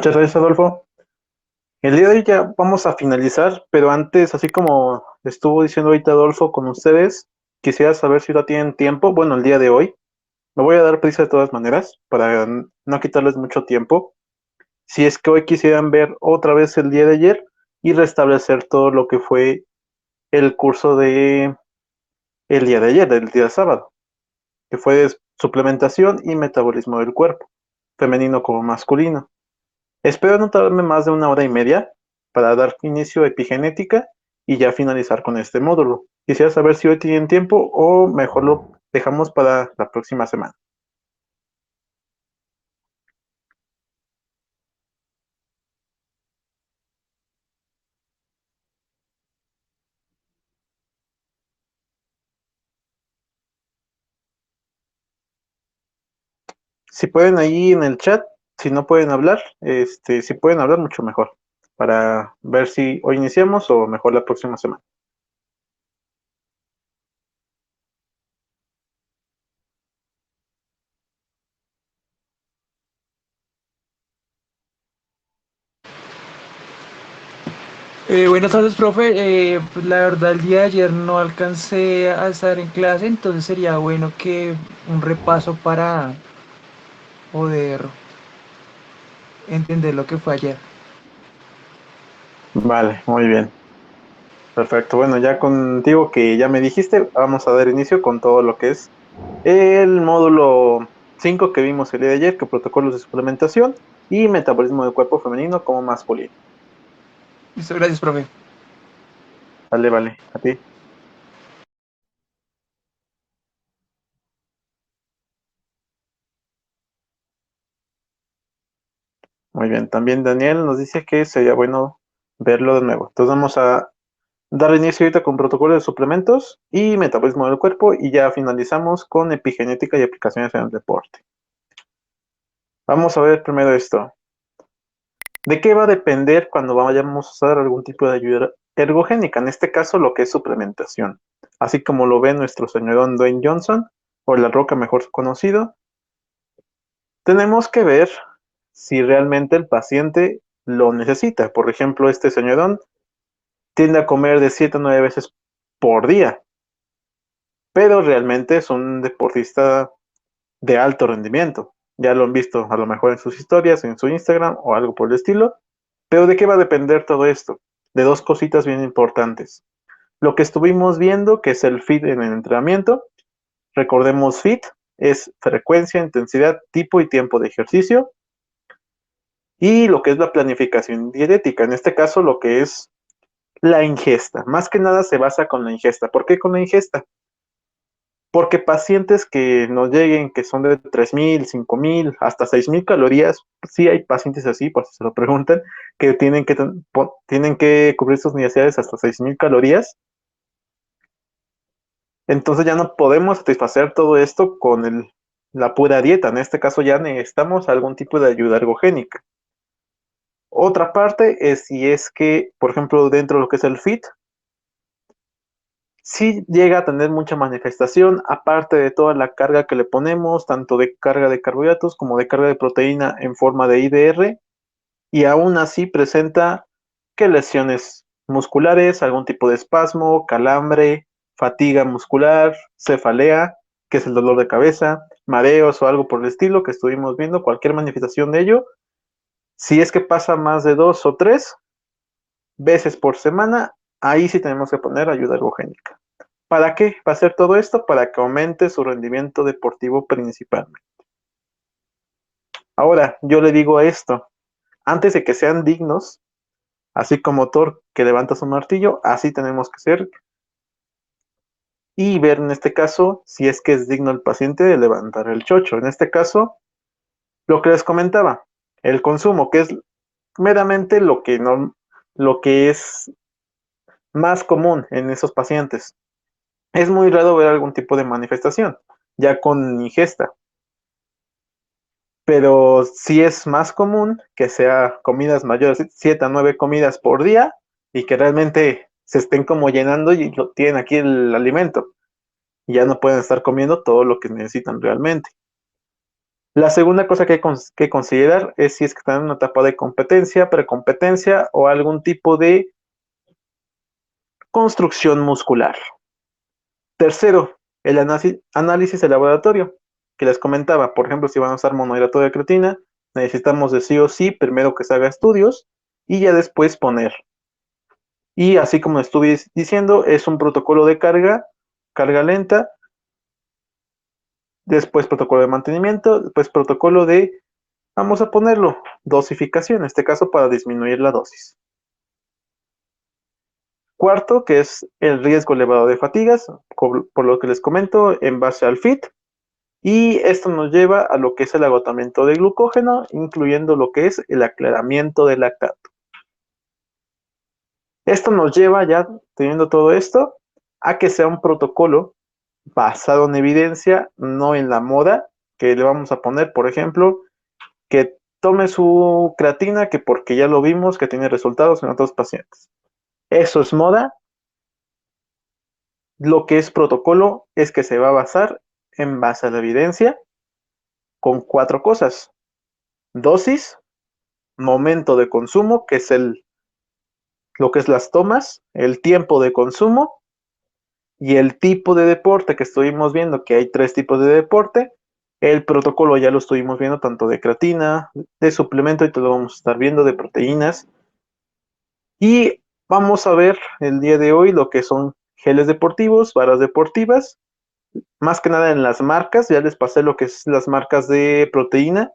Muchas gracias, Adolfo. El día de hoy ya vamos a finalizar, pero antes, así como estuvo diciendo ahorita Adolfo con ustedes, quisiera saber si ya tienen tiempo. Bueno, el día de hoy, me voy a dar prisa de todas maneras para no quitarles mucho tiempo. Si es que hoy quisieran ver otra vez el día de ayer y restablecer todo lo que fue el curso de el día de ayer, del día sábado, que fue de suplementación y metabolismo del cuerpo, femenino como masculino. Espero no tardarme más de 1 hora y media para dar inicio a epigenética y ya finalizar con este módulo. Quisiera saber si hoy tienen tiempo o mejor lo dejamos para la próxima semana. Si pueden ahí en el chat, si no pueden hablar, si pueden hablar mucho mejor, para ver si hoy iniciamos o mejor la próxima semana. Buenas tardes, profe. Pues la verdad, el día de ayer no alcancé a estar en clase, entonces sería bueno que un repaso para poder entender lo que fue ayer. Vale, muy bien. Perfecto. Bueno, ya contigo que ya me dijiste, vamos a dar inicio con todo lo que es el módulo 5 que vimos el día de ayer, que protocolos de suplementación y metabolismo del cuerpo femenino como masculino. Listo, gracias, profe. Vale, vale, a ti. Muy bien. También Daniel nos dice que sería bueno verlo de nuevo. Entonces vamos a dar inicio ahorita con protocolo de suplementos y metabolismo del cuerpo y ya finalizamos con epigenética y aplicaciones en el deporte. Vamos a ver primero esto. ¿De qué va a depender cuando vayamos a usar algún tipo de ayuda ergogénica? En este caso, lo que es suplementación. Así como lo ve nuestro señorón Dwayne Johnson, o La Roca mejor conocido, tenemos que ver si realmente el paciente lo necesita. Por ejemplo, este señorón tiende a comer de 7 a 9 veces por día, pero realmente es un deportista de alto rendimiento. Ya lo han visto a lo mejor en sus historias, en su Instagram o algo por el estilo. Pero ¿de qué va a depender todo esto? De dos cositas bien importantes. Lo que estuvimos viendo, que es el FIT en el entrenamiento. Recordemos FIT es frecuencia, intensidad, tipo y tiempo de ejercicio. Y lo que es la planificación dietética. En este caso, lo que es la ingesta. Más que nada se basa con la ingesta. ¿Por qué con la ingesta? Porque pacientes que nos lleguen, que son de 3,000, 5,000, hasta 6,000 calorías, sí hay pacientes así, por si se lo preguntan, que tienen que cubrir sus necesidades hasta 6,000 calorías. Entonces ya no podemos satisfacer todo esto con la pura dieta. En este caso ya necesitamos algún tipo de ayuda ergogénica. Otra parte es si es que, por ejemplo, dentro de lo que es el FIT, sí llega a tener mucha manifestación, aparte de toda la carga que le ponemos, tanto de carga de carbohidratos como de carga de proteína en forma de IDR, y aún así presenta que lesiones musculares, algún tipo de espasmo, calambre, fatiga muscular, cefalea, que es el dolor de cabeza, mareos o algo por el estilo que estuvimos viendo, cualquier manifestación de ello. Si es que pasa más de 2 o 3 veces por semana, ahí sí tenemos que poner ayuda ergogénica. ¿Para qué? Va a hacer todo esto para que aumente su rendimiento deportivo principalmente. Ahora, yo le digo esto, antes de que sean dignos, así como Thor que levanta su martillo, así tenemos que ser y ver en este caso si es que es digno el paciente de levantar el chocho. En este caso, lo que les comentaba, el consumo, que es meramente lo que, no, lo que es más común en esos pacientes. Es muy raro ver algún tipo de manifestación, ya con ingesta, pero sí es más común que sea comidas mayores, 7 a 9 comidas por día y que realmente se estén como llenando y lo tienen aquí el alimento. Y ya no pueden estar comiendo todo lo que necesitan realmente. La segunda cosa que hay que considerar es si es que están en una etapa de competencia, precompetencia o algún tipo de construcción muscular. Tercero, el análisis de laboratorio, que les comentaba. Por ejemplo, si van a usar monohidrato de creatina, necesitamos de sí o sí primero que se haga estudios y ya después poner. Y así como estuve diciendo, es un protocolo de carga lenta, después protocolo de mantenimiento, después protocolo de, vamos a ponerlo, dosificación, en este caso para disminuir la dosis. Cuarto, que es el riesgo elevado de fatigas, por lo que les comento, en base al FIT. Y esto nos lleva a lo que es el agotamiento de glucógeno, incluyendo lo que es el aclaramiento del lactato. Esto nos lleva, ya teniendo todo esto, a que sea un protocolo basado en evidencia, no en la moda, que le vamos a poner, por ejemplo, que tome su creatina, que porque ya lo vimos, que tiene resultados en otros pacientes. Eso es moda. Lo que es protocolo es que se va a basar en base a la evidencia con 4 cosas: dosis, momento de consumo, que es lo que es las tomas, el tiempo de consumo y el tipo de deporte, que estuvimos viendo que hay 3 tipos de deporte. El protocolo ya lo estuvimos viendo tanto de creatina, de suplemento, y todo lo vamos a estar viendo de proteínas. Y vamos a ver el día de hoy lo que son geles deportivos, varas deportivas, más que nada en las marcas. Ya les pasé lo que es las marcas de proteína,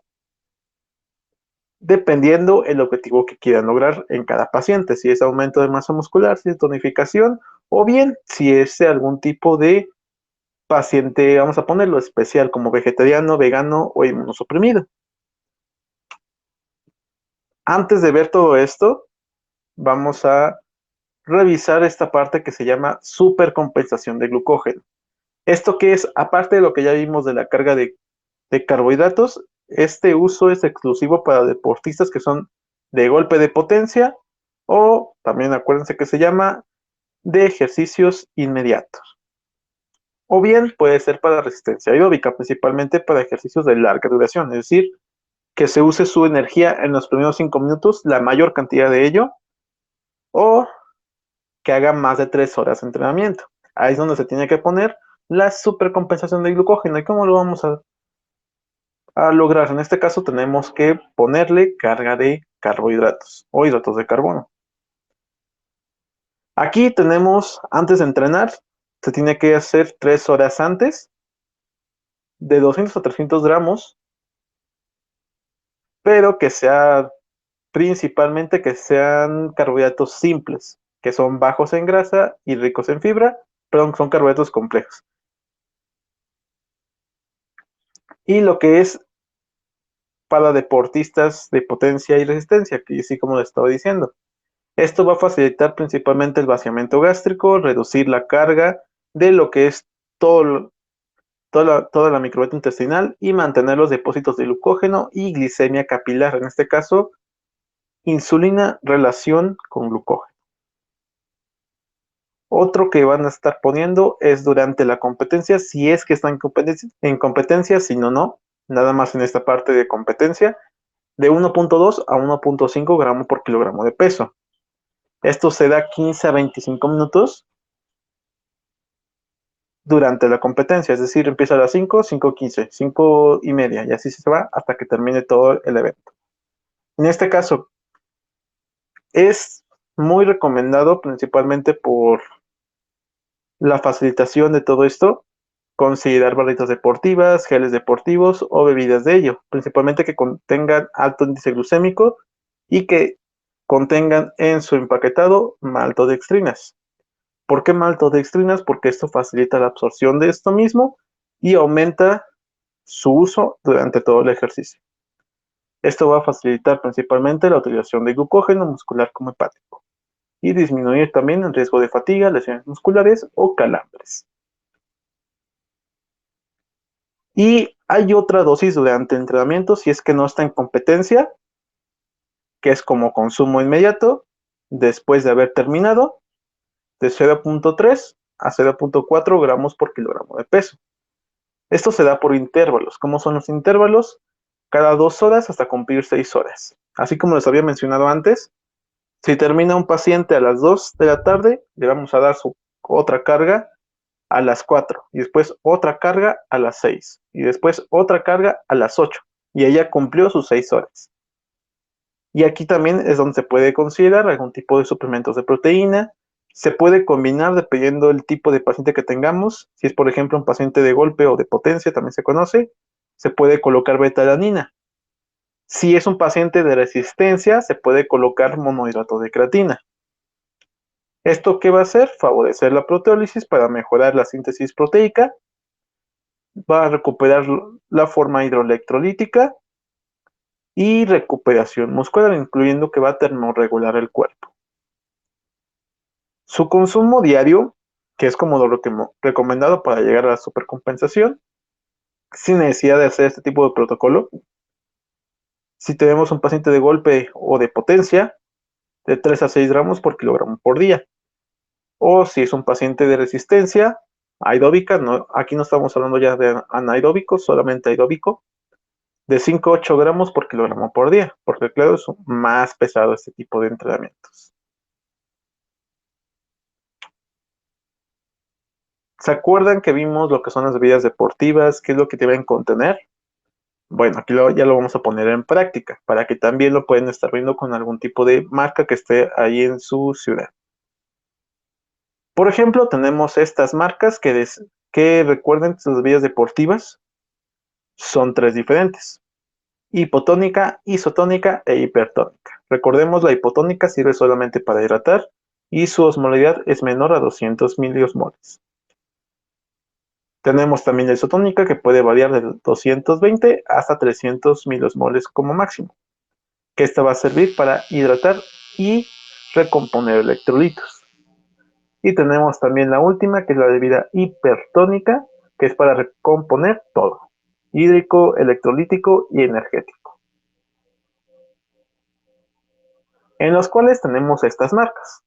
dependiendo el objetivo que quieran lograr en cada paciente, si es aumento de masa muscular, si es tonificación, o bien si es algún tipo de paciente, vamos a ponerlo especial, como vegetariano, vegano o inmunosuprimido. Antes de ver todo esto, vamos a revisar esta parte que se llama supercompensación de glucógeno. Esto que es, aparte de lo que ya vimos de la carga de carbohidratos, este uso es exclusivo para deportistas que son de golpe de potencia, o también acuérdense que se llama de ejercicios inmediatos. O bien puede ser para resistencia aeróbica, principalmente para ejercicios de larga duración, es decir, que se use su energía en los primeros 5 minutos, la mayor cantidad de ello, o que haga más de 3 horas de entrenamiento. Ahí es donde se tiene que poner la supercompensación de glucógeno. ¿Y cómo lo vamos a lograr? En este caso tenemos que ponerle carga de carbohidratos o hidratos de carbono. Aquí tenemos, antes de entrenar, se tiene que hacer 3 horas antes, de 200 a 300 gramos, pero que sea principalmente que sean carbohidratos simples, que son bajos en grasa y ricos en fibra, pero son carbohidratos complejos. Y lo que es para deportistas de potencia y resistencia, que sí, como les estaba diciendo. Esto va a facilitar principalmente el vaciamiento gástrico, reducir la carga de lo que es toda la microbiota intestinal y mantener los depósitos de glucógeno y glicemia capilar, en este caso, insulina relación con glucógeno. Otro que van a estar poniendo es durante la competencia, si es que están en competencia, si no, no, nada más en esta parte de competencia, de 1.2 a 1.5 gramos por kilogramo de peso. Esto se da 15 a 25 minutos durante la competencia, es decir, empieza a las 5, 5:15, 5:30, y así se va hasta que termine todo el evento. En este caso, es muy recomendado, principalmente por la facilitación de todo esto, considerar barritas deportivas, geles deportivos o bebidas de ello, principalmente que contengan alto índice glucémico y que contengan en su empaquetado maltodextrinas. ¿Por qué maltodextrinas? Porque esto facilita la absorción de esto mismo y aumenta su uso durante todo el ejercicio. Esto va a facilitar principalmente la utilización de glucógeno muscular como hepático y disminuir también el riesgo de fatiga, lesiones musculares o calambres. Y hay otra dosis durante el entrenamiento si es que no está en competencia, que es como consumo inmediato después de haber terminado, de 0.3 a 0.4 gramos por kilogramo de peso. Esto se da por intervalos. ¿Cómo son los intervalos? cada 2 horas hasta cumplir 6 horas. Así como les había mencionado antes, si termina un paciente a las 2 de la tarde, le vamos a dar su otra carga a las 4 y después otra carga a las 6 y después otra carga a las 8 y ella cumplió sus 6 horas. Y aquí también es donde se puede considerar algún tipo de suplementos de proteína. Se puede combinar dependiendo del tipo de paciente que tengamos. Si es, por ejemplo, un paciente de golpe o de potencia, también se conoce, se puede colocar beta-alanina. Si es un paciente de resistencia, se puede colocar monohidrato de creatina. ¿Esto qué va a hacer? Favorecer la proteólisis para mejorar la síntesis proteica, va a recuperar la forma hidroelectrolítica y recuperación muscular, incluyendo que va a termorregular el cuerpo. Su consumo diario, que es como lo recomendado para llegar a la supercompensación, sin necesidad de hacer este tipo de protocolo. Si tenemos un paciente de golpe o de potencia, de 3 a 6 gramos por kilogramo por día. O si es un paciente de resistencia aeróbica, no, aquí no estamos hablando ya de anaeróbico, solamente aeróbico, de 5 a 8 gramos por kilogramo por día, porque claro, es más pesado este tipo de entrenamientos. ¿Se acuerdan que vimos lo que son las bebidas deportivas? ¿Qué es lo que deben contener? Bueno, aquí ya lo vamos a poner en práctica, para que también lo pueden estar viendo con algún tipo de marca que esté ahí en su ciudad. Por ejemplo, tenemos estas marcas que recuerden, sus bebidas deportivas son 3 diferentes: hipotónica, isotónica e hipertónica. Recordemos, la hipotónica sirve solamente para hidratar y su osmolaridad es menor a 200 miliosmoles. Tenemos también la isotónica, que puede variar de 220 hasta 300 miliosmoles como máximo, que esta va a servir para hidratar y recomponer electrolitos. Y tenemos también la última, que es la bebida hipertónica, que es para recomponer todo: hídrico, electrolítico y energético. En los cuales tenemos estas marcas.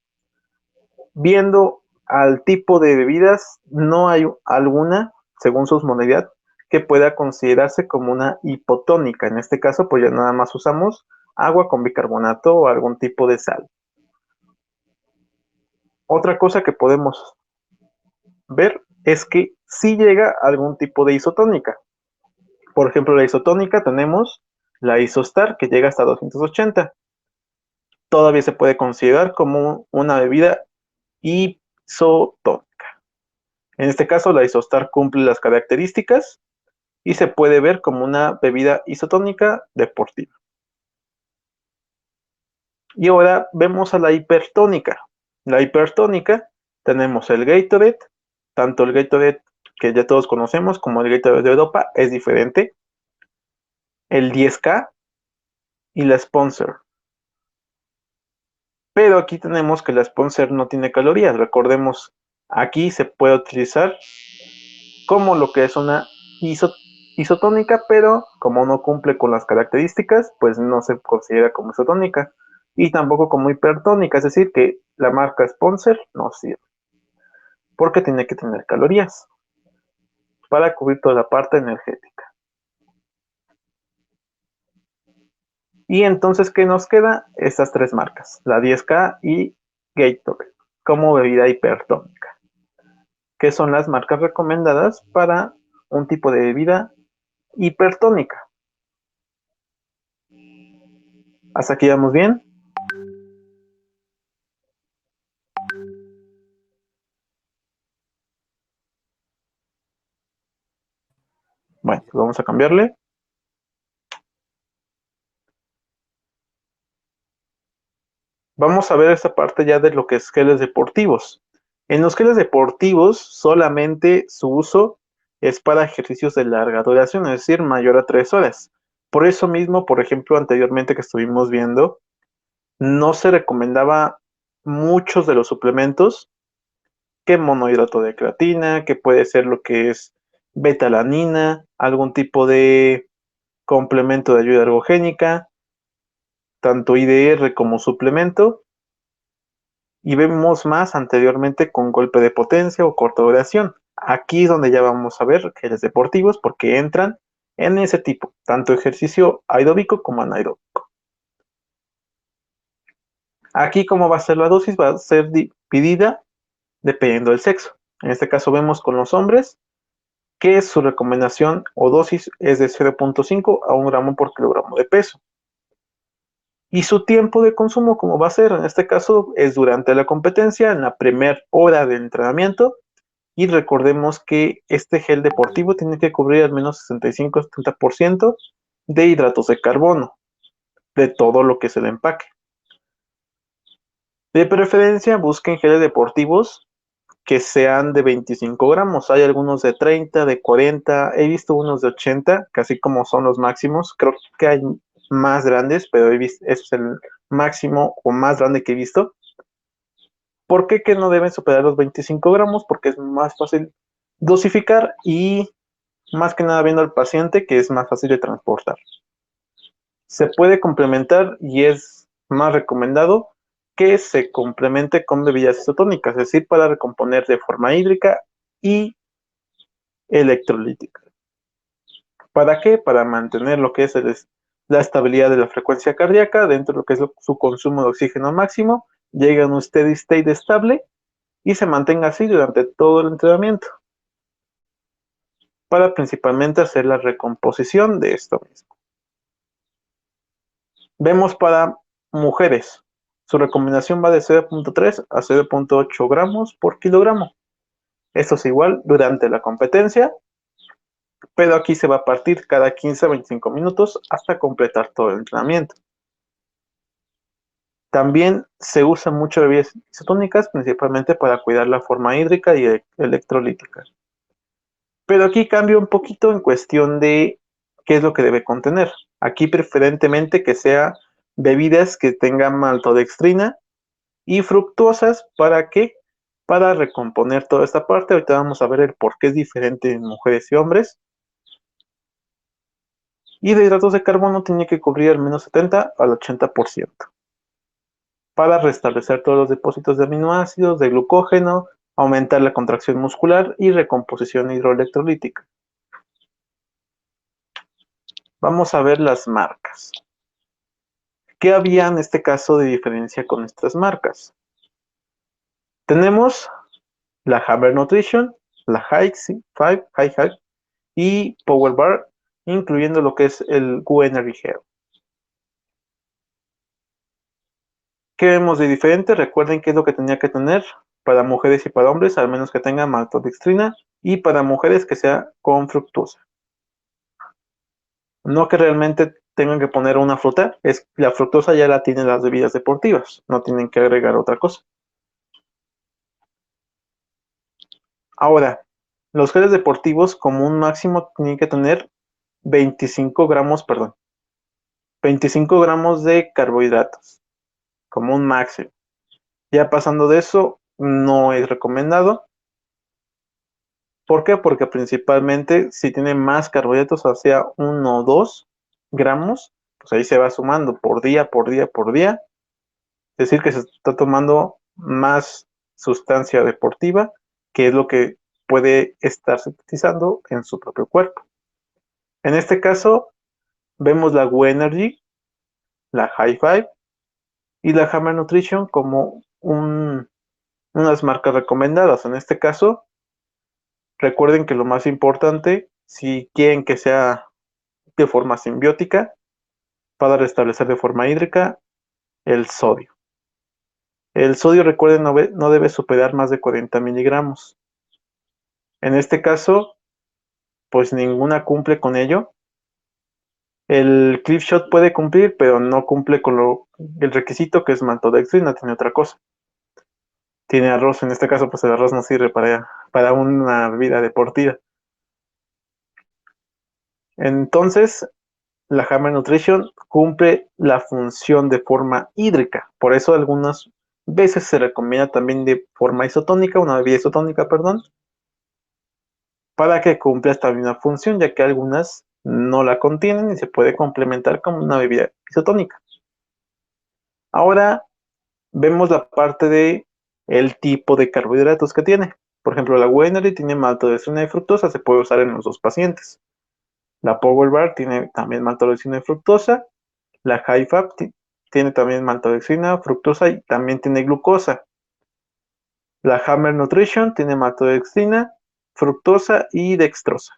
Viendo al tipo de bebidas, no hay alguna, según su osmolaridad, que pueda considerarse como una hipotónica. En este caso, pues ya nada más usamos agua con bicarbonato o algún tipo de sal. Otra cosa que podemos ver es que sí llega algún tipo de isotónica. Por ejemplo, la isotónica tenemos la Isostar, que llega hasta 280. Todavía se puede considerar como una bebida isotónica. En este caso, la Isostar cumple las características y se puede ver como una bebida isotónica deportiva. Y ahora vemos a la hipertónica. La hipertónica, tenemos el Gatorade, tanto el Gatorade que ya todos conocemos como el Gatorade de Europa, es diferente, el 10K y la Sponsor. Pero aquí tenemos que la Sponsor no tiene calorías. Recordemos, aquí se puede utilizar como lo que es una isotónica, pero como no cumple con las características, pues no se considera como isotónica. Y tampoco como hipertónica, es decir, que la marca Sponsor no sirve, porque tiene que tener calorías para cubrir toda la parte energética. Y entonces, ¿qué nos queda? Estas 3 marcas, la 10K y Gatorade, como bebida hipertónica, que son las marcas recomendadas para un tipo de bebida hipertónica. ¿Hasta aquí vamos bien? Bueno, pues vamos a cambiarle. Vamos a ver esta parte ya de lo que es geles deportivos. En los geles deportivos, solamente su uso es para ejercicios de larga duración, es decir, mayor a 3 horas. Por eso mismo, por ejemplo, anteriormente que estuvimos viendo, no se recomendaba muchos de los suplementos, que monohidrato de creatina, que puede ser lo que es betalanina, algún tipo de complemento de ayuda ergogénica, tanto IDR como suplemento, y vemos más anteriormente con golpe de potencia o corta duración. Aquí es donde ya vamos a ver geles deportivos, porque entran en ese tipo, tanto ejercicio aeróbico como anaeróbico. Aquí, ¿cómo va a ser la dosis? Va a ser dividida dependiendo del sexo. En este caso vemos con los hombres que su recomendación o dosis es de 0.5 a 1 gramo por kilogramo de peso. Y su tiempo de consumo, ¿cómo va a ser? En este caso es durante la competencia, en la primera hora del entrenamiento. Y recordemos que este gel deportivo tiene que cubrir al menos 65-70% de hidratos de carbono, de todo lo que es el empaque. De preferencia, busquen geles deportivos que sean de 25 gramos. Hay algunos de 30, de 40, he visto unos de 80, casi como son los máximos. Creo que hay más grandes, pero ese es el máximo o más grande que he visto. ¿Por qué que no deben superar los 25 gramos? Porque es más fácil dosificar y más que nada viendo al paciente que es más fácil de transportar. Se puede complementar y es más recomendado que se complemente con bebidas isotónicas, es decir, para recomponer de forma hídrica y electrolítica. ¿Para qué? Para mantener lo que es la estabilidad de la frecuencia cardíaca dentro de lo que es su consumo de oxígeno máximo, llegue a un steady state estable y se mantenga así durante todo el entrenamiento, para principalmente hacer la recomposición de esto mismo. Vemos para mujeres, su recomendación va de 0.3 a 0.8 gramos por kilogramo. Esto es igual durante la competencia, pero aquí se va a partir cada 15 a 25 minutos hasta completar todo el entrenamiento. También se usan mucho bebidas isotónicas, principalmente para cuidar la forma hídrica y electrolítica. Pero aquí cambia un poquito en cuestión de qué es lo que debe contener. Aquí preferentemente que sea bebidas que tengan maltodextrina y fructuosas. ¿Para qué? Para recomponer toda esta parte. Ahorita vamos a ver el por qué es diferente en mujeres y hombres. Y de hidratos de carbono tiene que cubrir al menos 70 al 80% para restablecer todos los depósitos de aminoácidos, de glucógeno, aumentar la contracción muscular y recomposición hidroelectrolítica. Vamos a ver las marcas. ¿Qué había en este caso de diferencia con estas marcas? Tenemos la Hammer Nutrition, la High High y Power Bar, incluyendo lo que es el GU Energy Gel. ¿Qué vemos de diferente? Recuerden qué es lo que tenía que tener para mujeres y para hombres, al menos que tenga maltodextrina, y para mujeres que sea con fructosa. No que realmente tengan que poner una fruta, es la fructosa ya la tienen las bebidas deportivas, no tienen que agregar otra cosa. Ahora, los geles deportivos como un máximo tienen que tener 25 gramos, 25 gramos de carbohidratos, como un máximo. Ya pasando de eso, no es recomendado. ¿Por qué? Porque principalmente si tiene más carbohidratos, o sea, 1 o 2 gramos, pues ahí se va sumando por día, por día, por día. Es decir, que se está tomando más sustancia deportiva, que es lo que puede estar sintetizando en su propio cuerpo. En este caso, vemos la GU Energy, la High Five y la Hammer Nutrition como unas marcas recomendadas. En este caso, recuerden que lo más importante, si quieren que sea de forma simbiótica, para restablecer de forma hídrica, el sodio. El sodio, recuerden, no debe superar más de 40 miligramos. En este caso, pues ninguna cumple con ello. El Cliff Shot puede cumplir, pero no cumple con el requisito que es maltodextrina, tiene otra cosa. Tiene arroz, en este caso, pues el arroz no sirve para una bebida deportiva. Entonces, la Hammer Nutrition cumple la función de forma hídrica. Por eso algunas veces se recomienda también de forma isotónica, una bebida isotónica, perdón, para que cumpla esta misma función, ya que algunas no la contienen y se puede complementar como una bebida isotónica. Ahora vemos la parte de el tipo de carbohidratos que tiene. Por ejemplo, la Winery tiene maltodextrina y fructosa, se puede usar en los dos pacientes. La Power Bar tiene también maltodextrina y fructosa. La High Fat tiene también maltodextrina, fructosa y también tiene glucosa. La Hammer Nutrition tiene maltodextrina, fructosa y dextrosa.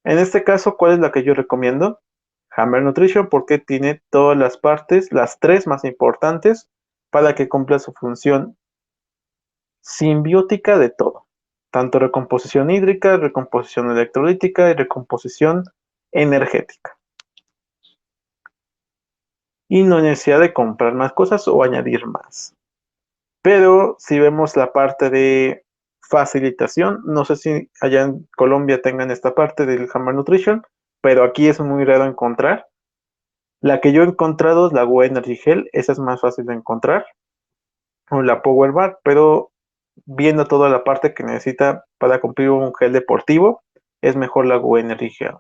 En este caso, ¿cuál es la que yo recomiendo? Hammer Nutrition, porque tiene todas las partes, las tres más importantes, para que cumpla su función simbiótica de todo. Tanto recomposición hídrica, recomposición electrolítica y recomposición energética. Y no hay necesidad de comprar más cosas o añadir más. Pero si vemos la parte de facilitación, no sé si allá en Colombia tengan esta parte del Hammer Nutrition, pero aquí es muy raro encontrar. La que yo he encontrado es la Go Energy Gel, esa es más fácil de encontrar, o la Power Bar, pero viendo toda la parte que necesita para cumplir un gel deportivo, es mejor la Go Energy Gel.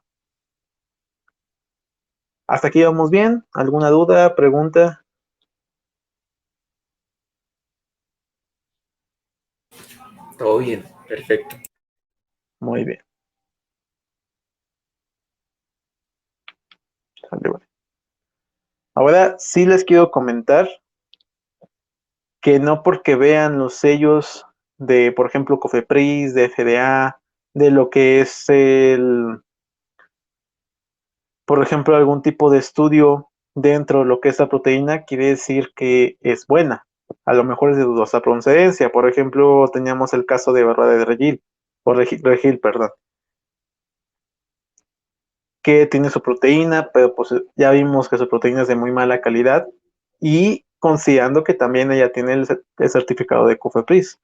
¿Hasta aquí vamos bien? ¿Alguna duda, pregunta? Todo bien, perfecto. Muy bien. Sale, vale. Ahora sí les quiero comentar que no porque vean los sellos de, por ejemplo, Cofepris, de FDA, de lo que es por ejemplo, algún tipo de estudio dentro de lo que es la proteína, quiere decir que es buena. A lo mejor es de dudosa procedencia. Por ejemplo, teníamos el caso de Bárbara de Regil, o Regil, perdón, que tiene su proteína, pero pues ya vimos que su proteína es de muy mala calidad y considerando que también ella tiene el certificado de Cofepris.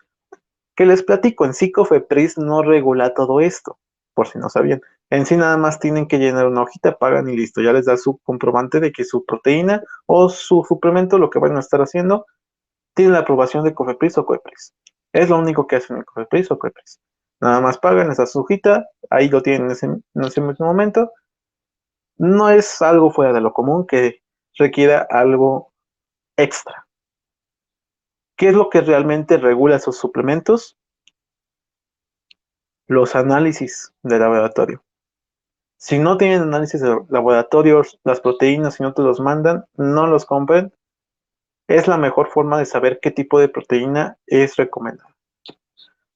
Que les platico, en sí Cofepris no regula todo esto, por si no sabían. En sí nada más tienen que llenar una hojita, pagan y listo. Ya les da su comprobante de que su proteína o su suplemento, lo que van a estar haciendo, tiene la aprobación de Cofepris o Coepris. Es lo único que hacen en Cofepris o Coepris. Nada más pagan esa su hojita, ahí lo tienen en ese mismo momento. No es algo fuera de lo común que requiera algo extra. ¿Qué es lo que realmente regula esos suplementos? Los análisis de laboratorio. Si no tienen análisis de laboratorios, las proteínas, si no te los mandan, no los compren. Es la mejor forma de saber qué tipo de proteína es recomendada.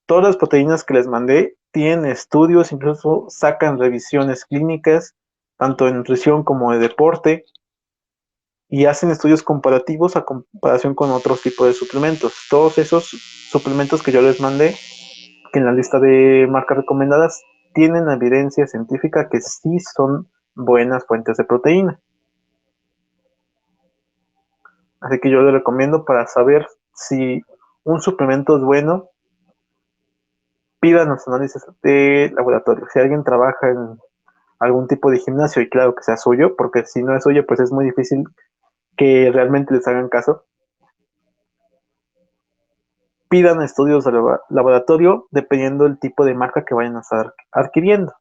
Todas las proteínas que les mandé tienen estudios, incluso sacan revisiones clínicas, tanto de nutrición como de deporte, y hacen estudios comparativos a comparación con otros tipos de suplementos. Todos esos suplementos que yo les mandé, que en la lista de marcas recomendadas, tienen evidencia científica que sí son buenas fuentes de proteína. Así que yo les recomiendo para saber si un suplemento es bueno, pidan los análisis de laboratorio. Si alguien trabaja en algún tipo de gimnasio, y claro que sea suyo, porque si no es suyo, pues es muy difícil que realmente les hagan caso. Pidan estudios de laboratorio dependiendo del tipo de marca que vayan a estar adquiriendo.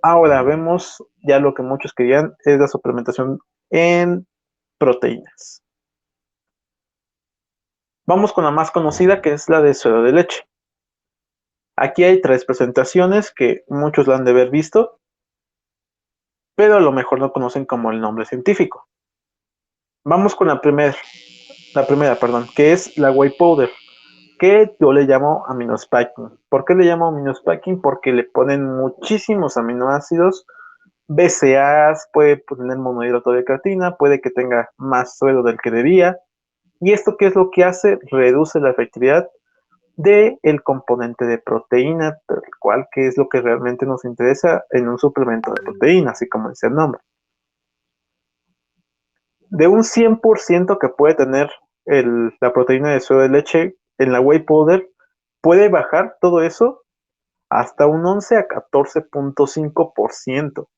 Ahora vemos ya lo que muchos querían, es la suplementación en proteínas. Vamos con la más conocida, que es la de suero de leche. Aquí hay 3 presentaciones que muchos la han de haber visto, pero a lo mejor no conocen como el nombre científico. Vamos con la primera, que es la whey powder, que yo le llamo aminospiking. ¿Por qué le llamo aminospiking? Porque le ponen muchísimos aminoácidos, BCAAs, puede tener monohidrato de creatina, puede que tenga más suero del que debía. ¿Y esto qué es lo que hace? Reduce la efectividad del componente de proteína, tal cual que es lo que realmente nos interesa en un suplemento de proteína, así como dice el nombre. De un 100% que puede tener la proteína de soya de leche en la whey powder, puede bajar todo eso hasta un 11 a 14.5%.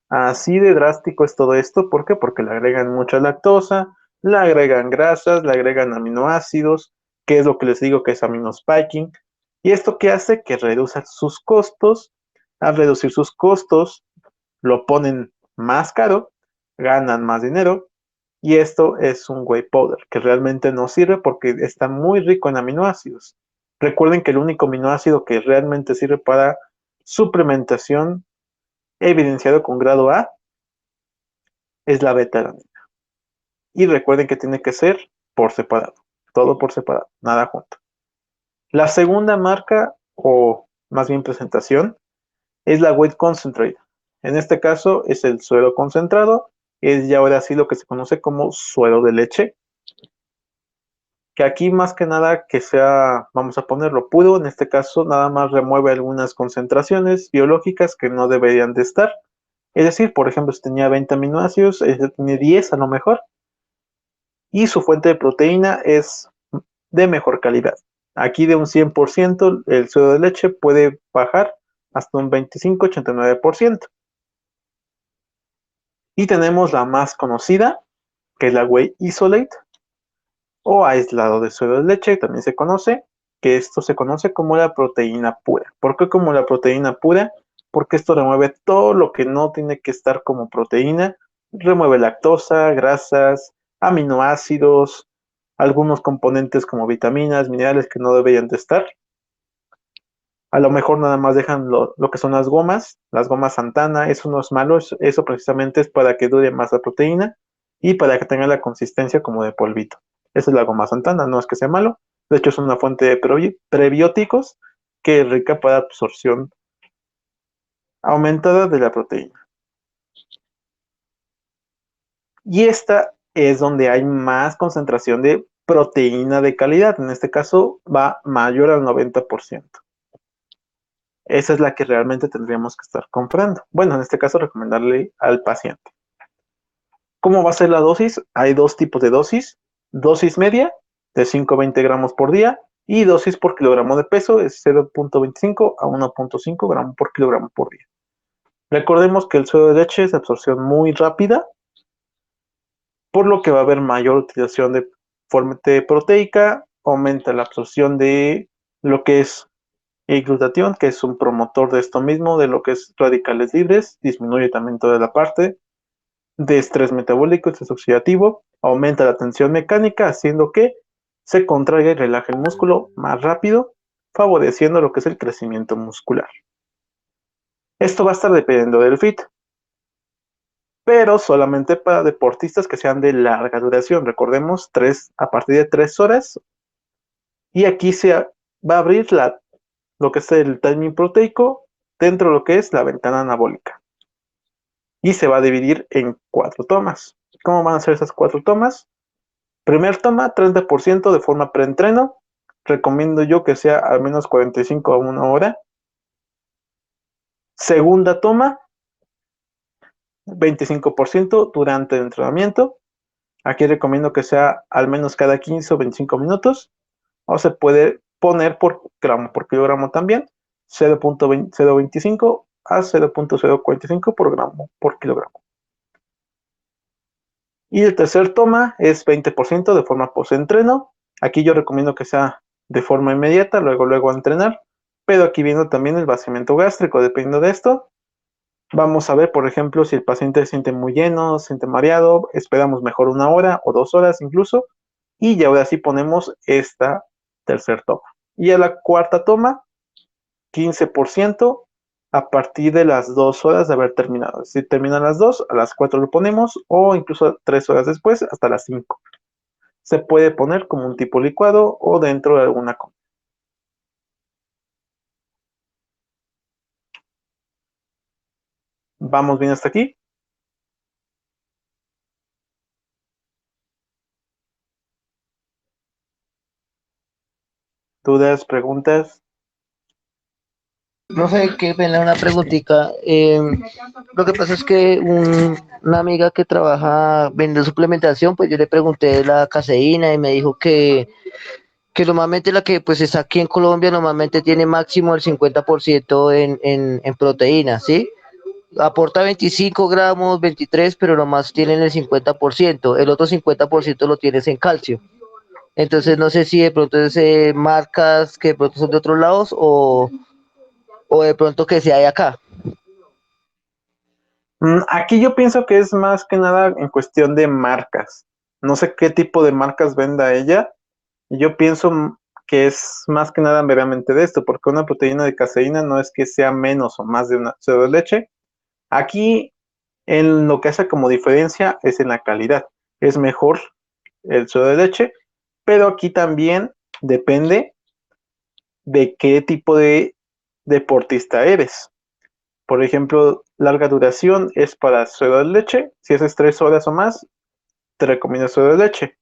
Así de drástico es todo esto. ¿Por qué? Porque le agregan mucha lactosa, le agregan grasas, le agregan aminoácidos, que es lo que les digo que es aminospiking. ¿Y esto qué hace? Que reduzcan sus costos. Al reducir sus costos, lo ponen más caro, ganan más dinero. Y esto es un whey powder que realmente no sirve porque está muy rico en aminoácidos. Recuerden que el único aminoácido que realmente sirve para suplementación evidenciado con grado A es la beta-alanina. Y recuerden que tiene que ser por separado, todo por separado, nada junto. La segunda marca, o más bien presentación, es la Weight Concentrate. En este caso es el suero concentrado, es ya ahora sí lo que se conoce como suero de leche, que aquí más que nada que sea, vamos a ponerlo puro, en este caso nada más remueve algunas concentraciones biológicas que no deberían de estar. Es decir, por ejemplo, si tenía 20 aminoácidos, tiene 10 a lo mejor, y su fuente de proteína es de mejor calidad. Aquí de un 100%, el suero de leche puede bajar hasta un 25-89%. Y tenemos la más conocida, que es la Whey Isolate, o aislado de suero de leche, también se conoce, que esto se conoce como la proteína pura. ¿Por qué como la proteína pura? Porque esto remueve todo lo que no tiene que estar como proteína, remueve lactosa, grasas, aminoácidos, algunos componentes como vitaminas, minerales que no deberían de estar. A lo mejor nada más dejan lo que son las gomas Santana, eso no es malo, eso precisamente es para que dure más la proteína y para que tenga la consistencia como de polvito. Esa es la goma Santana, no es que sea malo, de hecho es una fuente de prebióticos que es rica para absorción aumentada de la proteína. Y esta es donde hay más concentración de proteína de calidad, en este caso va mayor al 90%. Esa es la que realmente tendríamos que estar comprando. Bueno, en este caso recomendarle al paciente. ¿Cómo va a ser la dosis? Hay dos tipos de dosis. Dosis media de 5 a 20 gramos por día y dosis por kilogramo de peso es 0.25 a 1.5 gramos por kilogramo por día. Recordemos que el suero de leche es de absorción muy rápida, por lo que va a haber mayor utilización de fuente proteica, aumenta la absorción de lo que es y glutatión, que es un promotor de esto mismo, de lo que es radicales libres, disminuye también toda la parte de estrés metabólico, estrés oxidativo, aumenta la tensión mecánica, haciendo que se contraiga y relaje el músculo más rápido, favoreciendo lo que es el crecimiento muscular. Esto va a estar dependiendo del fit, pero solamente para deportistas que sean de larga duración. Recordemos, a partir de 3 horas, y aquí se va a abrir lo que es el timing proteico dentro de lo que es la ventana anabólica. Y se va a dividir en 4 tomas. ¿Cómo van a ser esas 4 tomas? Primer toma, 30% de forma preentreno. Recomiendo yo que sea al menos 45 a 1 hora. Segunda toma, 25% durante el entrenamiento. Aquí recomiendo que sea al menos cada 15 o 25 minutos. O se puede poner por gramo por kilogramo también. 0.025 a 0.045 por gramo por kilogramo. Y el tercer toma es 20% de forma post-entreno. Aquí yo recomiendo que sea de forma inmediata, luego a entrenar. Pero aquí viendo también el vaciamiento gástrico, dependiendo de esto. Vamos a ver, por ejemplo, si el paciente se siente muy lleno, se siente mareado, esperamos mejor 1 hora o 2 horas incluso. Y ya ahora sí ponemos esta tercer toma. Y a la cuarta toma, 15% a partir de las 2 horas de haber terminado. Si terminan las 2, a las 4 lo ponemos o incluso 3 horas después hasta las 5. Se puede poner como un tipo licuado o dentro de alguna comida. ¿Vamos bien hasta aquí? ¿Dudas, preguntas? Profe, qué pena una preguntita. Lo que pasa es que una amiga que trabaja, vende suplementación, pues yo le pregunté de la caseína y me dijo que normalmente la que pues está aquí en Colombia normalmente tiene máximo el 50% en proteína, ¿sí? Aporta 25 gramos, 23, pero nomás tienen el 50%. El otro 50% lo tienes en calcio. Entonces no sé si de pronto es marcas que de pronto son de otros lados o de pronto que se hay acá. Aquí yo pienso que es más que nada en cuestión de marcas. No sé qué tipo de marcas venda ella. Yo pienso que es más que nada meramente de esto, porque una proteína de caseína no es que sea menos o más de una suero de leche. Aquí, en lo que hace como diferencia es en la calidad. Es mejor el suero de leche, pero aquí también depende de qué tipo de deportista eres. Por ejemplo, larga duración es para suero de leche. Si haces 3 horas o más, te recomiendo suero de leche.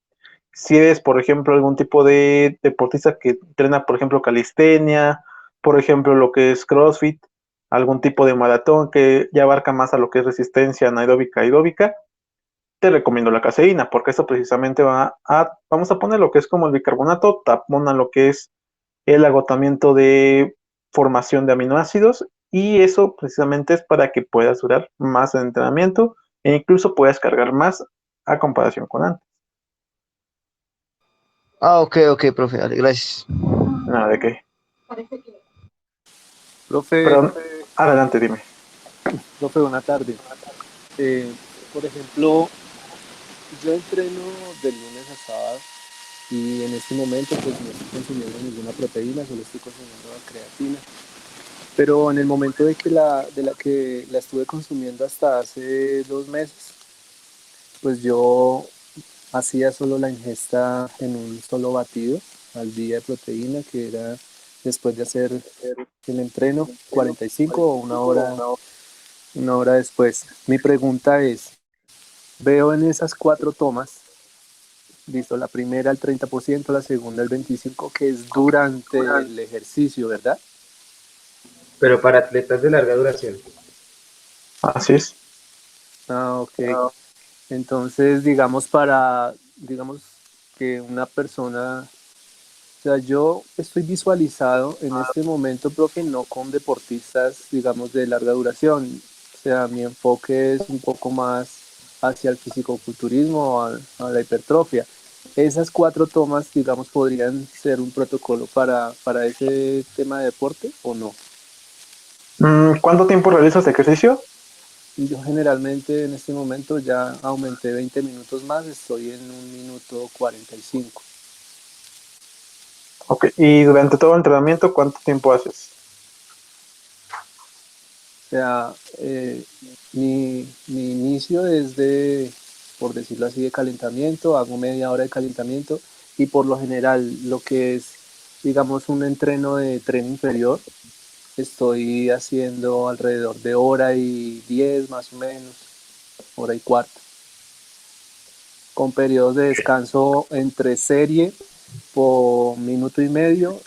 Si eres, por ejemplo, algún tipo de deportista que entrena, por ejemplo, calistenia, por ejemplo, lo que es CrossFit, algún tipo de maratón que ya abarca más a lo que es resistencia anaeróbica, aeróbica, te recomiendo la caseína, porque esto precisamente vamos a poner lo que es como el bicarbonato, tapona lo que es el agotamiento de formación de aminoácidos, y eso precisamente es para que puedas durar más en entrenamiento e incluso puedas cargar más a comparación con antes. Ah, ok, profe, dale, gracias. Nada de qué. Profe, Pero adelante, dime. profe, buena tarde. Eh, por ejemplo, yo entreno de lunes a sábado y en este momento pues no estoy consumiendo ninguna proteína, solo estoy consumiendo la creatina. Pero en el momento de la que la estuve consumiendo hasta hace 2 meses, pues yo hacía solo la ingesta en un solo batido al día de proteína, que era después de hacer el entreno, 45 o una hora después. Mi pregunta es, veo en esas 4 tomas, listo, la primera el 30%, la segunda el 25%, que es durante el ejercicio, ¿verdad? Pero para atletas de larga duración. Así es. Ah, ok. Entonces, digamos que una persona, o sea, yo estoy visualizado en este momento, profe, no con deportistas, digamos, de larga duración. O sea, mi enfoque es un poco más hacia el fisicoculturismo, a la hipertrofia. Esas 4 tomas, digamos, podrían ser un protocolo para ese tema de deporte o no. ¿Cuánto tiempo realizas ejercicio? Yo generalmente en este momento ya aumenté 20 minutos más, estoy en 1 minuto 45. Ok. ¿Y durante todo el entrenamiento cuánto tiempo haces? O sea, mi inicio es de, por decirlo así, de calentamiento, hago media hora de calentamiento y por lo general lo que es, digamos, un entreno de tren inferior, estoy haciendo alrededor de hora y 10 más o menos, hora y cuarto, con periodos de descanso entre serie por minuto y medio,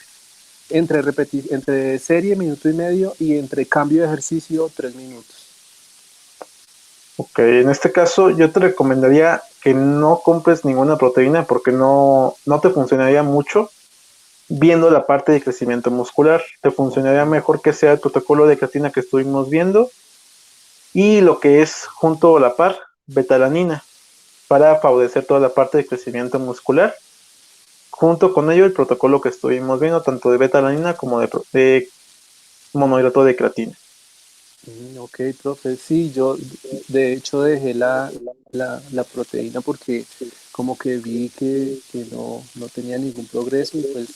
entre serie minuto y medio y entre cambio de ejercicio 3 minutos. Ok, en este caso yo te recomendaría que no compres ninguna proteína porque no te funcionaría mucho viendo la parte de crecimiento muscular. Te funcionaría mejor que sea el protocolo de creatina que estuvimos viendo y lo que es junto a la par, betalanina, para favorecer toda la parte de crecimiento muscular. Junto con ello el protocolo que estuvimos viendo, tanto de betalanina como de monohidrato de creatina. Ok, profe, sí, yo de hecho dejé la proteína porque como que vi que no tenía ningún progreso y pues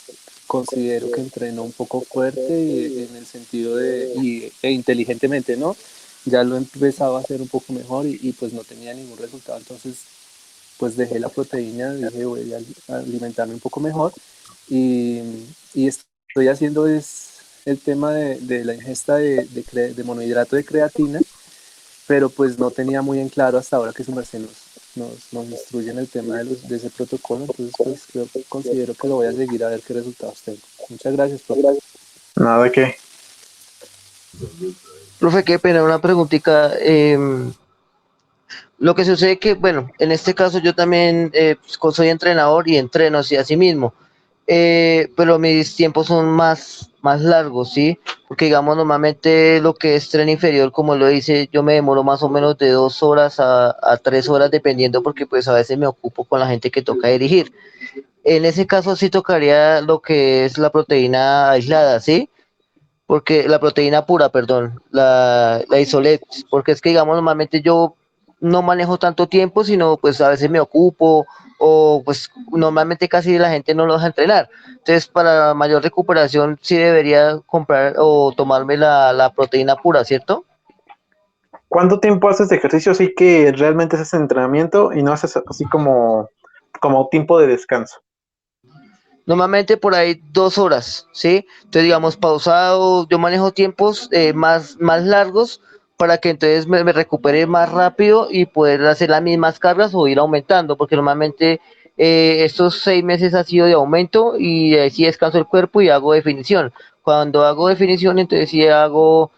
considero que entrenó un poco fuerte en el sentido e inteligentemente, ¿no? Ya lo empezaba a hacer un poco mejor y pues no tenía ningún resultado, entonces pues dejé la proteína, dije voy a alimentarme un poco mejor y, y estoy haciendo es el tema de la ingesta de monohidrato de creatina, pero pues no tenía muy en claro hasta ahora que su merced nos instruye en el tema de ese protocolo, entonces pues considero que lo voy a seguir a ver qué resultados tengo. Muchas gracias, profe. Nada que. Profe, qué pena, una preguntita. Lo que sucede que, bueno, en este caso yo también soy entrenador y entreno así, así mismo, pero mis tiempos son más largos, ¿sí? Porque digamos, normalmente lo que es tren inferior, como lo dice, yo me demoro más o menos de 2 horas a 3 horas, dependiendo, porque pues a veces me ocupo con la gente que toca dirigir. En ese caso sí tocaría lo que es la proteína aislada, ¿sí? Porque la proteína pura, perdón, la isolet, porque es que digamos, normalmente yo no manejo tanto tiempo, sino pues a veces me ocupo o pues normalmente casi la gente no lo deja entrenar. Entonces, para mayor recuperación sí debería comprar o tomarme la proteína pura, ¿cierto? ¿Cuánto tiempo haces de ejercicio así que realmente haces entrenamiento y no haces así como tiempo de descanso? Normalmente por ahí 2 horas, ¿sí? Entonces, digamos, pausado, yo manejo tiempos más largos para que entonces me recupere más rápido y poder hacer las mismas cargas o ir aumentando, porque normalmente estos 6 meses ha sido de aumento y sí descanso el cuerpo y hago definición. Cuando hago definición, entonces sí hago,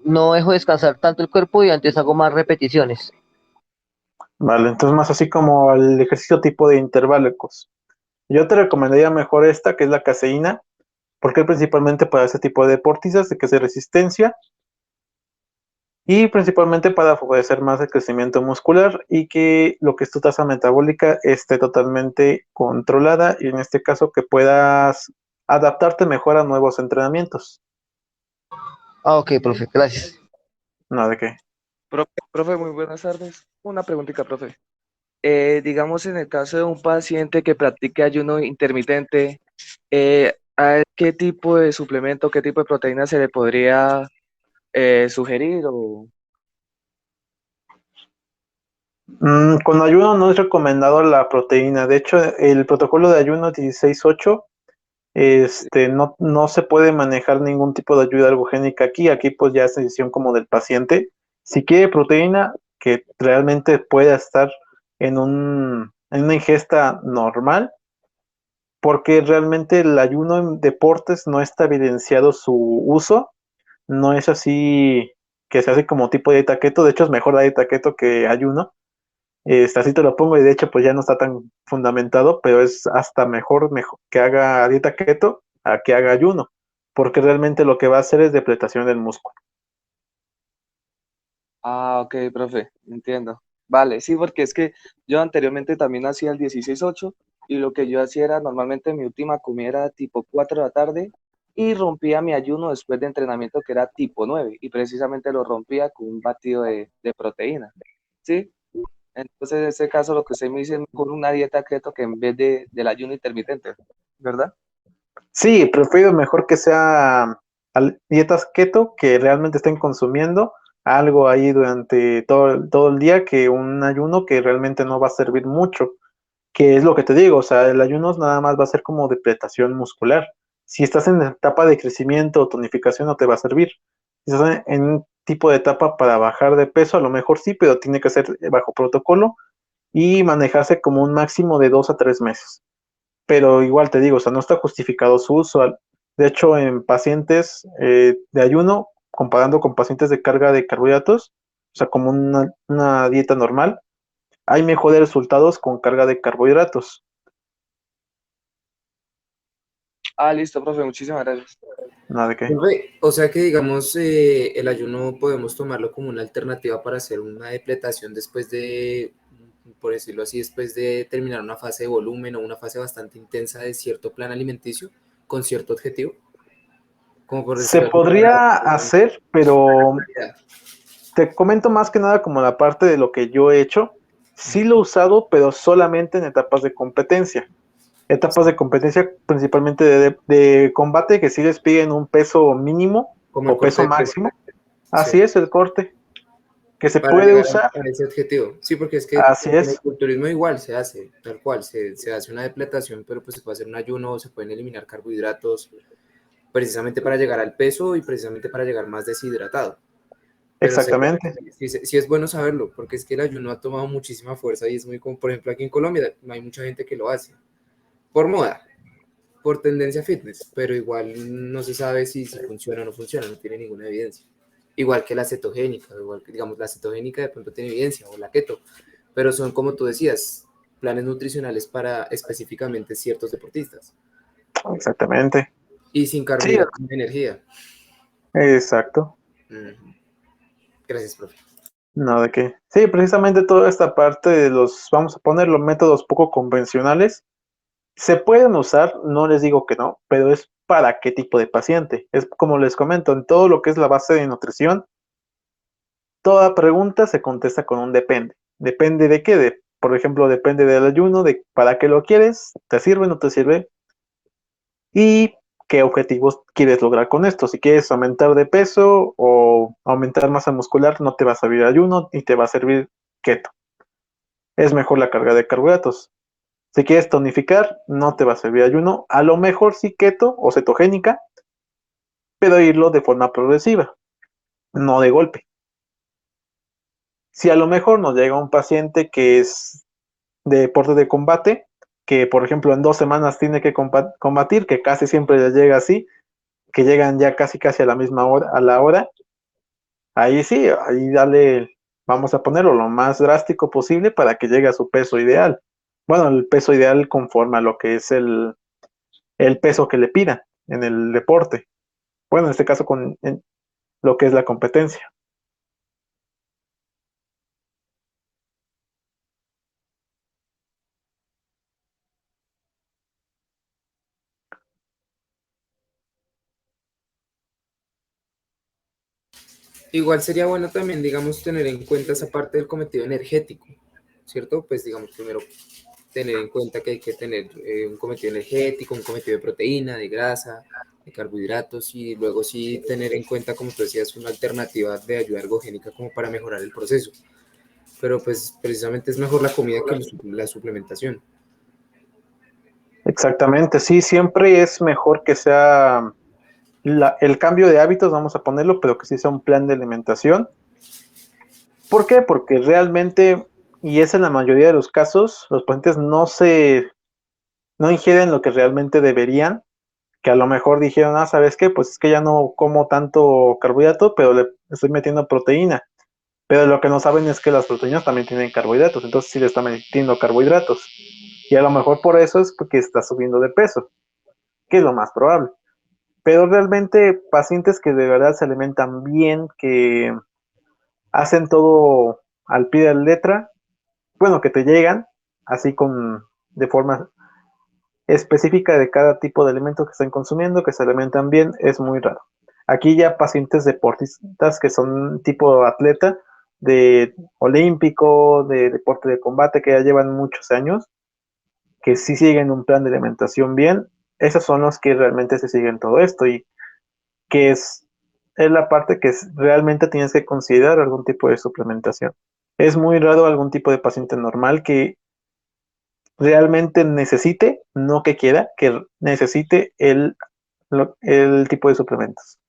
no dejo descansar tanto el cuerpo y antes hago más repeticiones. Vale, entonces más así como el ejercicio tipo de intervalos. Yo te recomendaría mejor esta, que es la caseína, porque es principalmente para ese tipo de deportistas, de que es de resistencia, y principalmente para favorecer más el crecimiento muscular y que lo que es tu tasa metabólica esté totalmente controlada y en este caso que puedas adaptarte mejor a nuevos entrenamientos. Ah, ok, profe, gracias. No, de qué. Profe, muy buenas tardes. Una preguntita, profe. Digamos, en el caso de un paciente que practique ayuno intermitente, ¿a qué tipo de suplemento, qué tipo de proteína se le podría sugerir? Con ayuno no es recomendado la proteína. De hecho, el protocolo de ayuno 16.8, no se puede manejar ningún tipo de ayuda algogénica aquí. Aquí pues ya es decisión como del paciente. Si quiere proteína que realmente pueda estar en una ingesta normal, porque realmente el ayuno en deportes no está evidenciado su uso. No es así que se hace como tipo de dieta keto. De hecho, es mejor la dieta keto que ayuno. Así te lo pongo y de hecho pues ya no está tan fundamentado, pero es hasta mejor que haga dieta keto a que haga ayuno, porque realmente lo que va a hacer es depletación del músculo. Ah, ok, profe, entiendo. Vale, sí, porque es que yo anteriormente también hacía el 16-8 y lo que yo hacía era normalmente mi última comida era tipo 4 de la tarde y rompía mi ayuno después de entrenamiento que era tipo 9 y precisamente lo rompía con un batido de proteína, ¿sí? Entonces en este caso lo que usted me dice es mejor una dieta keto que en vez del ayuno intermitente, ¿verdad? Sí, prefiero mejor que sea dietas keto que realmente estén consumiendo algo ahí durante todo el día que un ayuno que realmente no va a servir mucho, que es lo que te digo, o sea, el ayuno nada más va a ser como depletación muscular. Si estás en la etapa de crecimiento o tonificación no te va a servir. Si estás en un tipo de etapa para bajar de peso, a lo mejor sí, pero tiene que ser bajo protocolo y manejarse como un máximo de 2 a 3 meses. Pero igual te digo, o sea, no está justificado su uso. De hecho, en pacientes de ayuno, comparando con pacientes de carga de carbohidratos, o sea, como una dieta normal, hay mejores resultados con carga de carbohidratos. Ah, listo, profe, muchísimas gracias. Nada de qué. Profe, o sea que digamos el ayuno podemos tomarlo como una alternativa para hacer una depletación después de, por decirlo así, después de terminar una fase de volumen o una fase bastante intensa de cierto plan alimenticio con cierto objetivo, como por Se decirlo así, para podría hacer, pero te comento más que nada como la parte de lo que yo he hecho. Sí lo he usado, pero solamente en etapas de competencia. Etapas de competencia principalmente de combate que sí les piden un peso mínimo como el o corte peso de peso. máximo. Sí, Así es el corte, que se para puede llegar usar. a ese objetivo. Sí, porque es que Así en el es, culturismo igual se hace, tal cual, se hace una depletación, pero pues se puede hacer un ayuno, se pueden eliminar carbohidratos, precisamente para llegar al peso y precisamente para llegar más deshidratado. Pero exactamente. sí es bueno saberlo, porque es que el ayuno ha tomado muchísima fuerza y es muy como, por ejemplo, aquí en Colombia no hay mucha gente que lo hace, por moda, por tendencia fitness, pero igual no se sabe si funciona o no funciona, no tiene ninguna evidencia. Igual que la cetogénica, igual que digamos la cetogénica de pronto tiene evidencia, o la keto, pero son como tú decías, planes nutricionales para específicamente ciertos deportistas Exactamente. y sin Sí, carbohidratos ni energía. exacto. Gracias, profe. No, de qué. Sí, precisamente toda esta parte de los, vamos a poner los métodos poco convencionales, se pueden usar, no les digo que no, pero es para qué tipo de paciente. Es como les comento, en todo lo que es la base de nutrición, toda pregunta se contesta con un depende. ¿Depende de qué? Por ejemplo, depende del ayuno, de para qué lo quieres, te sirve, no te sirve, y qué objetivos quieres lograr con esto. Si quieres aumentar de peso o aumentar masa muscular, no te va a servir ayuno y te va a servir keto. Es mejor la carga de carbohidratos. Si quieres tonificar, no te va a servir ayuno. A lo mejor sí keto o cetogénica, pero irlo de forma progresiva, no de golpe. Si a lo mejor nos llega un paciente que es de deporte de combate, que por ejemplo en 2 semanas tiene que combatir, que casi siempre les llega así, que llegan ya casi a la misma hora, a la hora, ahí sí, ahí dale, vamos a ponerlo lo más drástico posible para que llegue a su peso ideal. Bueno, el peso ideal conforme a lo que es el peso que le pidan en el deporte. Bueno, en este caso en lo que es la competencia. Igual sería bueno también, digamos, tener en cuenta esa parte del cometido energético, ¿cierto? Pues digamos, primero tener en cuenta que hay que tener un cometido energético, un cometido de proteína, de grasa, de carbohidratos y luego sí tener en cuenta, como tú decías, una alternativa de ayuda ergogénica como para mejorar el proceso. Pero pues precisamente es mejor la comida que la suplementación. Exactamente, sí, siempre es mejor que sea el cambio de hábitos, vamos a ponerlo, pero que sí sea un plan de alimentación. ¿Por qué? Porque realmente, y es en la mayoría de los casos, los pacientes no ingieren lo que realmente deberían, que a lo mejor dijeron, ¿sabes qué? Pues es que ya no como tanto carbohidrato, pero le estoy metiendo proteína. Pero lo que no saben es que las proteínas también tienen carbohidratos, entonces sí le está metiendo carbohidratos. Y a lo mejor por eso es porque está subiendo de peso, que es lo más probable. Pero realmente pacientes que de verdad se alimentan bien, que hacen todo al pie de la letra, bueno, que te llegan así de forma específica de cada tipo de alimento que están consumiendo, que se alimentan bien, es muy raro. Aquí ya pacientes deportistas que son tipo atleta, de olímpico, de deporte de combate, que ya llevan muchos años, que sí siguen un plan de alimentación bien, esos son los que realmente se siguen todo esto y que es la parte que realmente tienes que considerar algún tipo de suplementación. Es muy raro algún tipo de paciente normal que realmente necesite, no que quiera, que necesite el tipo de suplementos.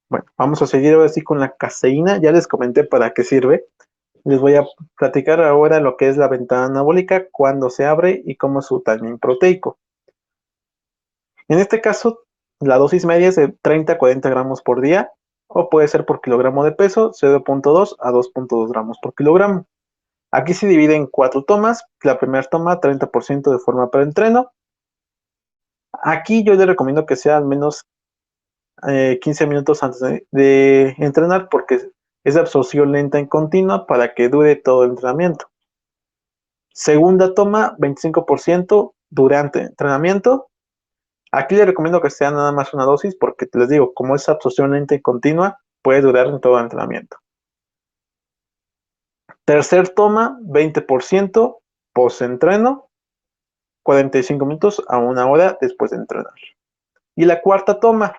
Bueno, vamos a seguir ahora sí con la caseína. Ya les comenté para qué sirve. Les voy a platicar ahora lo que es la ventana anabólica, cuándo se abre y cómo es su timing proteico. En este caso, la dosis media es de 30 a 40 gramos por día o puede ser por kilogramo de peso, 0.2 a 2.2 gramos por kilogramo. Aquí se divide en 4 tomas. La primera toma, 30% de forma preentreno. Aquí yo les recomiendo que sea al menos 15 minutos antes de entrenar porque es de absorción lenta en continua para que dure todo el entrenamiento. Segunda toma, 25% durante entrenamiento. Aquí les recomiendo que sea nada más una dosis porque les digo, como es absorción lenta y continua, puede durar en todo el entrenamiento. Tercer toma, 20% post-entreno, 45 minutos a 1 hora después de entrenar. Y la cuarta toma,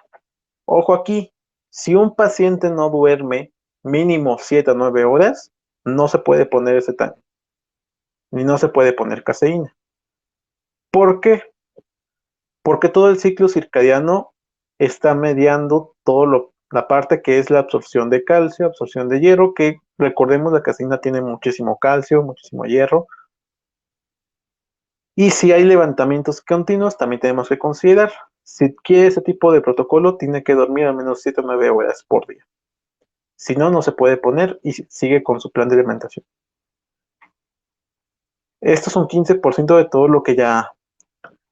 ojo aquí, si un paciente no duerme mínimo 7 a 9 horas, no se puede poner ese tanque, ni no se puede poner caseína. ¿Por qué? Porque todo el ciclo circadiano está mediando la parte que es la absorción de calcio, absorción de hierro, que recordemos la caseína tiene muchísimo calcio, muchísimo hierro. Y si hay levantamientos continuos, también tenemos que considerar, si quiere ese tipo de protocolo, tiene que dormir al menos 7 o 9 horas por día. Si no, no se puede poner y sigue con su plan de alimentación. Esto es un 15% de todo lo que ya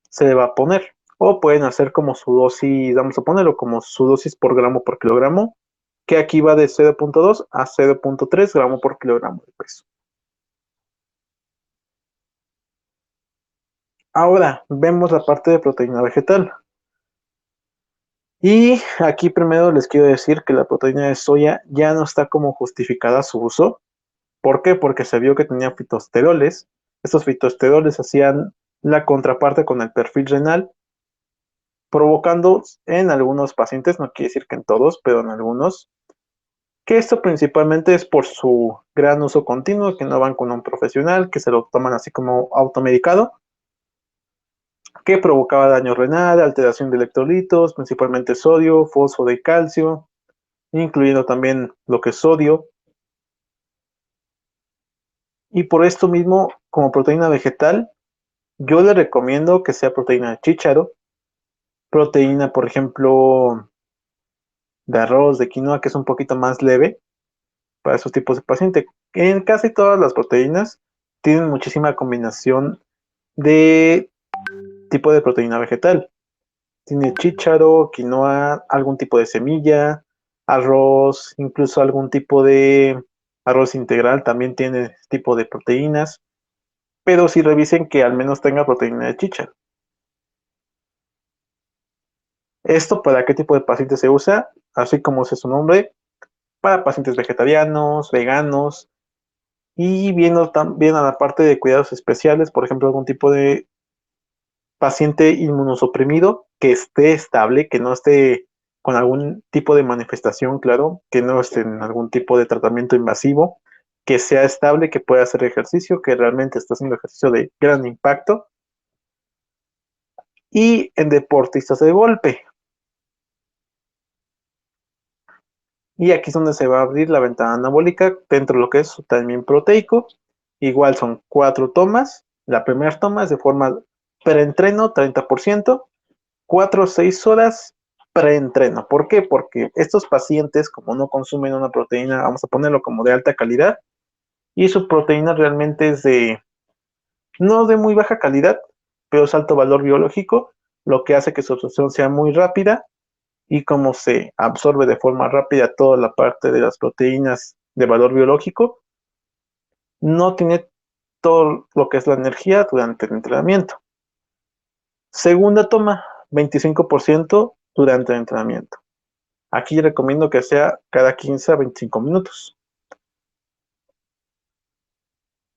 se le va a poner. O pueden hacer como su dosis, vamos a ponerlo como su dosis por gramo por kilogramo, que aquí va de 0.2 a 0.3 gramos por kilogramo de peso. Ahora, vemos la parte de proteína vegetal. Y aquí primero les quiero decir que la proteína de soya ya no está como justificada su uso. ¿Por qué? Porque se vio que tenía fitosteroles. Estos fitosteroles hacían la contraparte con el perfil renal, provocando en algunos pacientes, no quiere decir que en todos, pero en algunos, que esto principalmente es por su gran uso continuo, que no van con un profesional, que se lo toman así como automedicado, que provocaba daño renal, alteración de electrolitos, principalmente sodio, fósforo y calcio, incluyendo también lo que es sodio. Y por esto mismo, como proteína vegetal, yo le recomiendo que sea proteína de chícharo, proteína, por ejemplo, de arroz, de quinoa, que es un poquito más leve para esos tipos de pacientes. En casi todas las proteínas tienen muchísima combinación de tipo de proteína vegetal. Tiene chícharo, quinoa, algún tipo de semilla, arroz, incluso algún tipo de arroz integral también tiene este tipo de proteínas, pero sí revisen que al menos tenga proteína de chícharo. ¿Esto para qué tipo de pacientes se usa? Así como es su nombre, para pacientes vegetarianos, veganos, y viendo también a la parte de cuidados especiales, por ejemplo, algún tipo de paciente inmunosuprimido que esté estable, que no esté con algún tipo de manifestación, claro, que no esté en algún tipo de tratamiento invasivo, que sea estable, que pueda hacer ejercicio, que realmente está haciendo ejercicio de gran impacto, y en deportistas de golpe. Y aquí es donde se va a abrir la ventana anabólica dentro de lo que es su timing proteico. Igual son 4 tomas. La primera toma es de forma preentreno, 30%, 4 o 6 horas preentreno. ¿Por qué? Porque estos pacientes, como no consumen una proteína, vamos a ponerlo como de alta calidad, y su proteína realmente es de, no de muy baja calidad, pero es alto valor biológico, lo que hace que su absorción sea muy rápida, y como se absorbe de forma rápida toda la parte de las proteínas de valor biológico, no tiene todo lo que es la energía durante el entrenamiento. Segunda toma, 25% durante el entrenamiento. Aquí recomiendo que sea cada 15 a 25 minutos.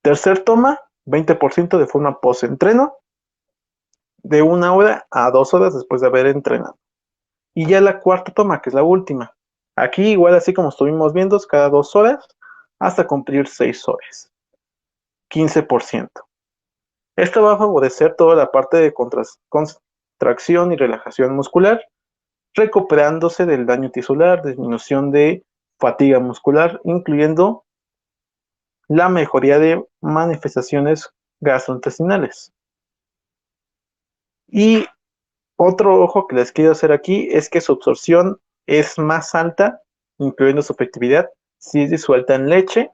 Tercer toma, 20% de forma post-entreno, de 1 hora a 2 horas después de haber entrenado. Y ya la cuarta toma, que es la última. Aquí igual así como estuvimos viendo, cada 2 horas hasta cumplir 6 horas. 15%. Esto va a favorecer toda la parte de contracción y relajación muscular, recuperándose del daño tisular, disminución de fatiga muscular, incluyendo la mejoría de manifestaciones gastrointestinales. Y otro ojo que les quiero hacer aquí es que su absorción es más alta, incluyendo su efectividad, si es disuelta en leche,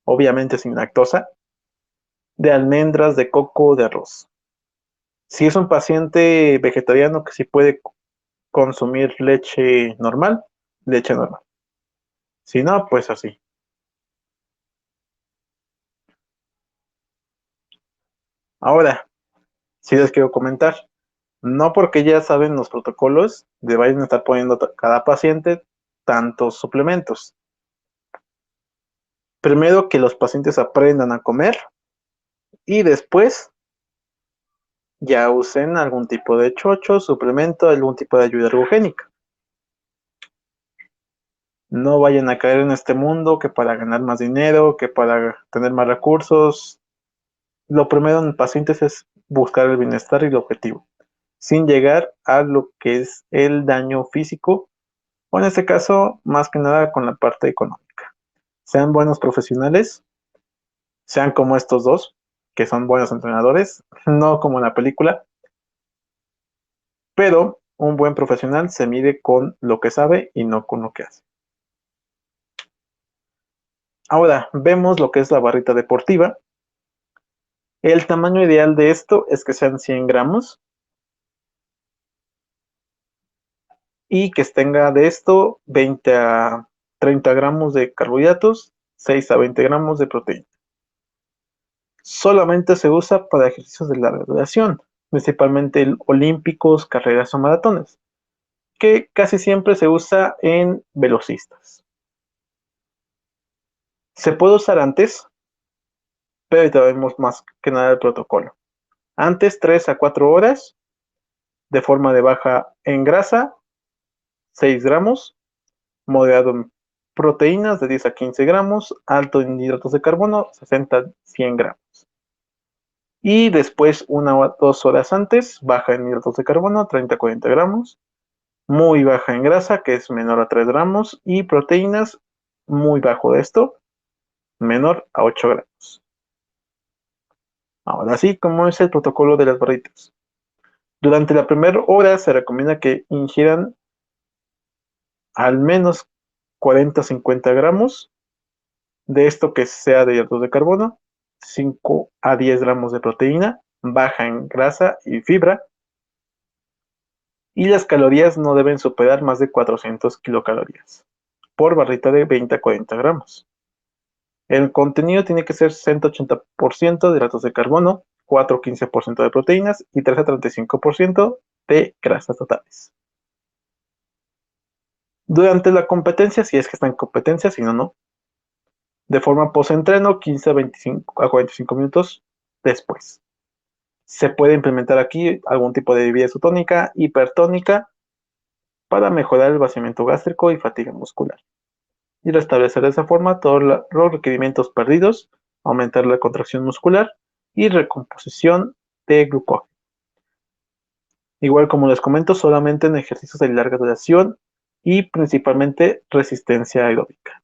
obviamente sin lactosa, de almendras, de coco, de arroz. Si es un paciente vegetariano que sí puede consumir leche normal, leche normal. Si no, pues así. Ahora, sí les quiero comentar, no porque ya saben los protocolos, de vayan a estar poniendo cada paciente tantos suplementos. Primero que los pacientes aprendan a comer y después ya usen algún tipo de chocho, suplemento, algún tipo de ayuda ergogénica. No vayan a caer en este mundo que para ganar más dinero, que para tener más recursos. Lo primero en pacientes es buscar el bienestar y el objetivo, sin llegar a lo que es el daño físico, o en este caso, más que nada con la parte económica. Sean buenos profesionales, sean como estos dos, que son buenos entrenadores, no como en la película, pero un buen profesional se mide con lo que sabe y no con lo que hace. Ahora, vemos lo que es la barrita deportiva. El tamaño ideal de esto es que sean 100 gramos y que tenga de esto 20 a 30 gramos de carbohidratos, 6 a 20 gramos de proteína. Solamente se usa para ejercicios de larga duración. principalmente olímpicos, carreras o maratones, que casi siempre se usa en velocistas. Se puede usar antes, pero ahorita vemos más que nada el protocolo. Antes 3 a 4 horas, de forma de baja en grasa, 6 gramos, moderado en proteínas de 10 a 15 gramos, alto en hidratos de carbono, 60 a 100 gramos. Y después 1 o 2 horas antes, baja en hidratos de carbono, 30 a 40 gramos, muy baja en grasa, que es menor a 3 gramos, y proteínas, muy bajo de esto, menor a 8 gramos. Ahora sí, ¿cómo es el protocolo de las barritas? Durante la primera hora se recomienda que ingieran al menos 40 a 50 gramos de esto que sea de hidratos de carbono, 5 a 10 gramos de proteína, baja en grasa y fibra, y las calorías no deben superar más de 400 kilocalorías por barrita de 20 a 40 gramos. El contenido tiene que ser 60-80% de hidratos de carbono, 4 a 15% de proteínas y 3 a 35% de grasas totales. Durante la competencia, si es que está en competencia, si no, no. De forma post-entreno, 15 a 25 a 45 minutos después. Se puede implementar aquí algún tipo de bebida isotónica, hipertónica, para mejorar el vaciamiento gástrico y fatiga muscular. Y restablecer de esa forma todos los requerimientos perdidos, aumentar la contracción muscular y recomposición de glucógeno. Igual como les comento, solamente en ejercicios de larga duración y principalmente resistencia aeróbica.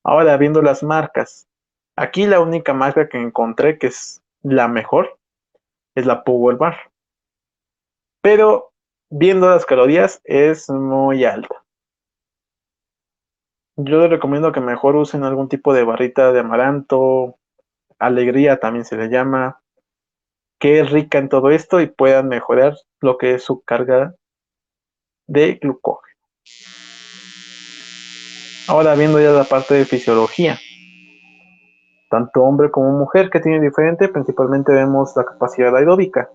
Ahora, viendo las marcas. Aquí la única marca que encontré que es la mejor es la Power Bar. Pero viendo las calorías es muy alta. Yo les recomiendo que mejor usen algún tipo de barrita de amaranto, alegría también se le llama, que es rica en todo esto y puedan mejorar lo que es su carga de glucógeno. Ahora viendo ya la parte de fisiología. Tanto hombre como mujer que tiene diferente, principalmente vemos la capacidad aeróbica.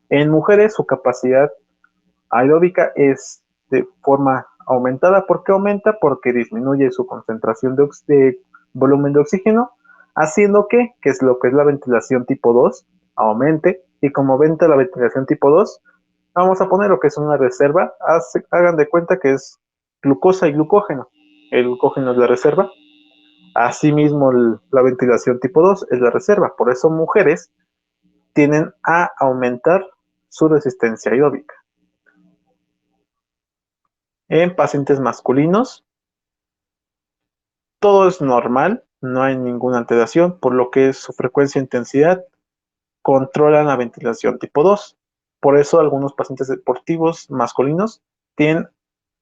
En mujeres su capacidad aeróbica es de forma aumentada. ¿Por qué aumenta? Porque disminuye su concentración de volumen de oxígeno, haciendo que es lo que es la ventilación tipo 2, aumente. Y como aumenta la ventilación tipo 2, vamos a poner lo que es una reserva. Hagan de cuenta que es glucosa y glucógeno. El glucógeno es la reserva. Asimismo, la ventilación tipo 2 es la reserva. Por eso mujeres tienden a aumentar su resistencia aeróbica. En pacientes masculinos, todo es normal, no hay ninguna alteración, por lo que su frecuencia e intensidad controlan la ventilación tipo 2. Por eso algunos pacientes deportivos masculinos tienen,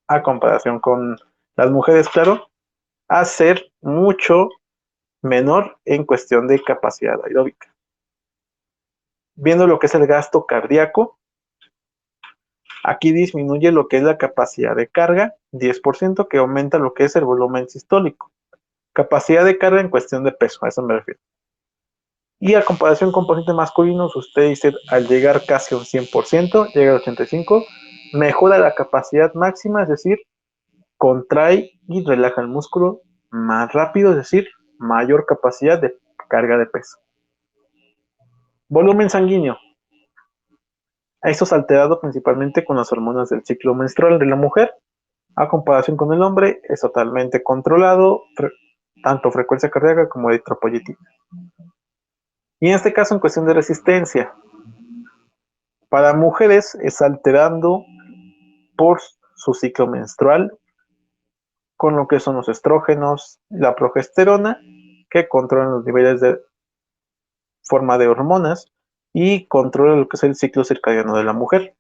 a comparación con las mujeres, claro, a ser mucho menor en cuestión de capacidad aeróbica. Viendo lo que es el gasto cardíaco, aquí disminuye lo que es la capacidad de carga, 10%, que aumenta lo que es el volumen sistólico. Capacidad de carga en cuestión de peso, a eso me refiero. Y a comparación con pacientes masculinos, usted dice, al llegar casi a un 100%, llega al 85%, mejora la capacidad máxima, es decir, contrae y relaja el músculo más rápido, es decir, mayor capacidad de carga de peso. Volumen sanguíneo. Esto es alterado principalmente con las hormonas del ciclo menstrual de la mujer. A comparación con el hombre, es totalmente controlado, tanto frecuencia cardíaca como eritropoyetina. Y en este caso, en cuestión de resistencia, para mujeres es alterando por su ciclo menstrual, con lo que son los estrógenos, la progesterona, que controlan los niveles de forma de hormonas y controlan lo que es el ciclo circadiano de la mujer.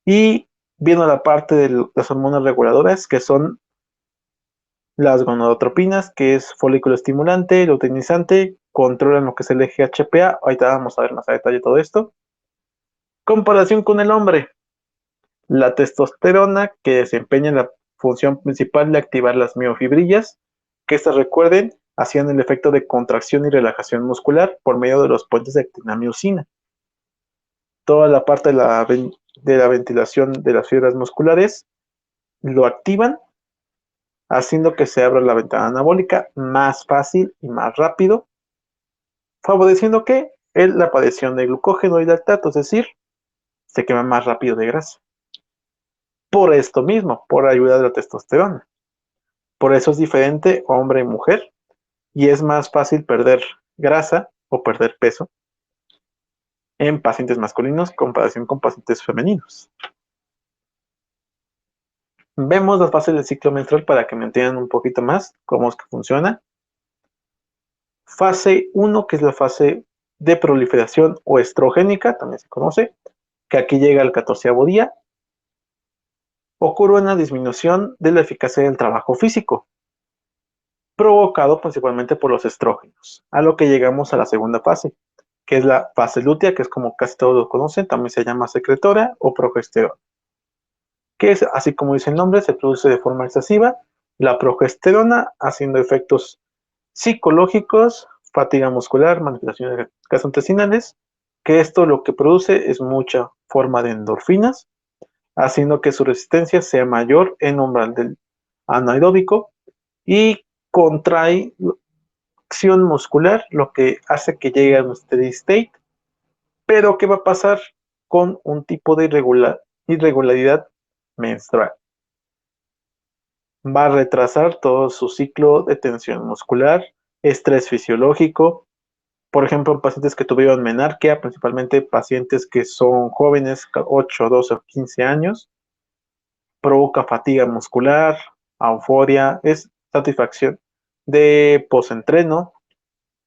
Y viendo la parte de las hormonas reguladoras, que son las gonadotropinas, que es folículo estimulante, luteinizante, controlan lo que es el GHPA. Ahorita vamos a ver más a detalle todo esto. Comparación con el hombre. La testosterona, que desempeña la función principal de activar las miofibrillas, que estas, recuerden, hacían el efecto de contracción y relajación muscular por medio de los puentes de actinamiosina. Toda la parte de la ventilación de las fibras musculares lo activan, haciendo que se abra la ventana anabólica más fácil y más rápido, favoreciendo que la aparición de glucógeno y lactato, es decir, se quema más rápido de grasa. Por esto mismo, por ayuda de la testosterona. Por eso es diferente hombre y mujer, y es más fácil perder grasa o perder peso en pacientes masculinos en comparación con pacientes femeninos. Vemos las fases del ciclo menstrual para que me entiendan un poquito más cómo es que funciona. Fase 1, que es la fase de proliferación o estrogénica, también se conoce, que aquí llega al 14º día. Ocurre una disminución de la eficacia del trabajo físico, provocado principalmente por los estrógenos, a lo que llegamos a la segunda fase, que es la fase lútea, que es como casi todos lo conocen, también se llama secretora o progesterona, que es, así como dice el nombre, se produce de forma excesiva, la progesterona haciendo efectos psicológicos, fatiga muscular, manifestaciones gastrointestinales, que esto lo que produce es mucha forma de endorfinas, haciendo que su resistencia sea mayor en umbral del anaeróbico y contrae acción muscular, lo que hace que llegue a un steady state. Pero ¿qué va a pasar con un tipo de irregularidad menstrual? Va a retrasar todo su ciclo de tensión muscular, estrés fisiológico. Por ejemplo, pacientes que tuvieron menarquia, principalmente pacientes que son jóvenes, 8, 12 o 15 años, provoca fatiga muscular, euforia, es satisfacción de postentreno,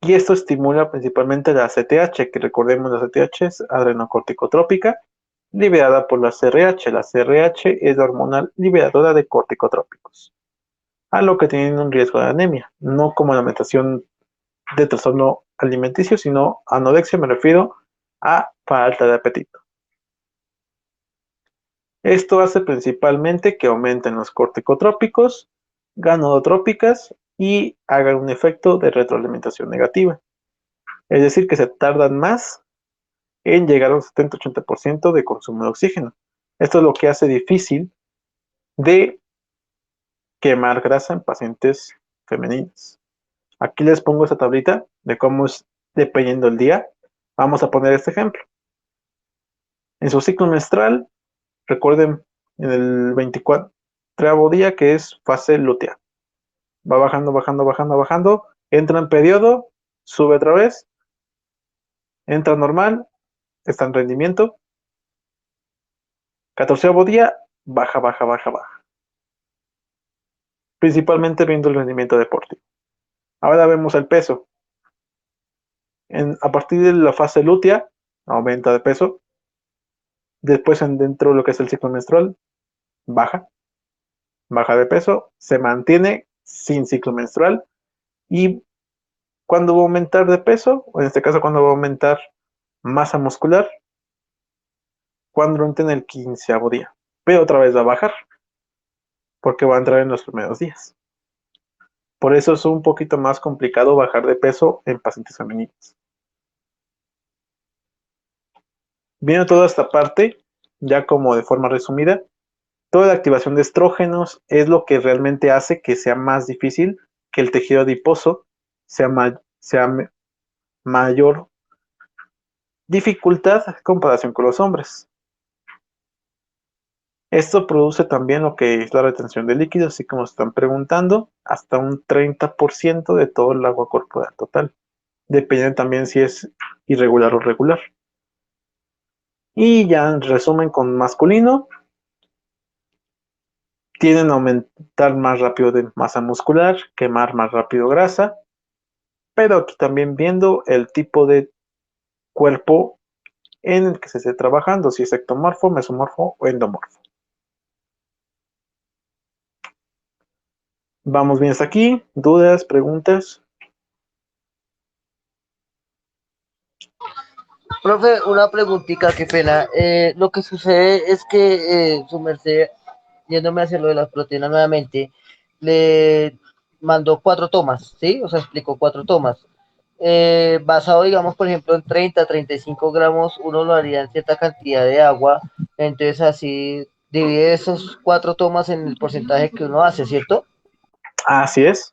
y esto estimula principalmente la ACTH, que recordemos la ACTH es adrenocorticotrópica, liberada por la CRH. La CRH es la hormonal liberadora de corticotrópicos, a lo que tienen un riesgo de anemia, no como la alimentación de trastorno alimenticio, sino anorexia, me refiero a falta de apetito. Esto hace principalmente que aumenten los corticotrópicos, gonadotrópicas y hagan un efecto de retroalimentación negativa. Es decir, que se tardan más en llegar a un 70-80% de consumo de oxígeno. Esto es lo que hace difícil de quemar grasa en pacientes femeninas. Aquí les pongo esta tablita de cómo es dependiendo del día. Vamos a poner este ejemplo. En su ciclo menstrual, recuerden en el 24º día, que es fase lútea. Va bajando, bajando, bajando, bajando. Entra en periodo, sube otra vez. Entra normal, está en rendimiento. 14º día, baja, baja, baja, baja. Principalmente viendo el rendimiento deportivo. Ahora vemos el peso. A partir de la fase lútea, aumenta de peso. Después, dentro de lo que es el ciclo menstrual, baja. Baja de peso, se mantiene sin ciclo menstrual. Y cuando va a aumentar de peso, o en este caso cuando va a aumentar masa muscular, cuando entra en el 15º día. Pero otra vez va a bajar, porque va a entrar en los primeros días. Por eso es un poquito más complicado bajar de peso en pacientes femeninos. Viendo toda esta parte, ya como de forma resumida, toda la activación de estrógenos es lo que realmente hace que sea más difícil que el tejido adiposo sea mayor dificultad en comparación con los hombres. Esto produce también lo que es la retención de líquidos, así como están preguntando, hasta un 30% de todo el agua corporal total, dependiendo también si es irregular o regular. Y ya en resumen con masculino, tienden a aumentar más rápido de masa muscular, quemar más rápido grasa, pero aquí también viendo el tipo de cuerpo en el que se esté trabajando, si es ectomorfo, mesomorfo o endomorfo. Vamos bien hasta aquí. ¿Dudas, preguntas? Profe, una preguntita, qué pena. Lo que sucede es que su merced, yéndome hacia lo de las proteínas nuevamente, le mandó 4 tomas, ¿sí? O sea, explicó 4 tomas. Basado, digamos, por ejemplo, en 30, 35 gramos, uno lo haría en cierta cantidad de agua, entonces así divide esos 4 tomas en el porcentaje que uno hace, ¿cierto? Así es.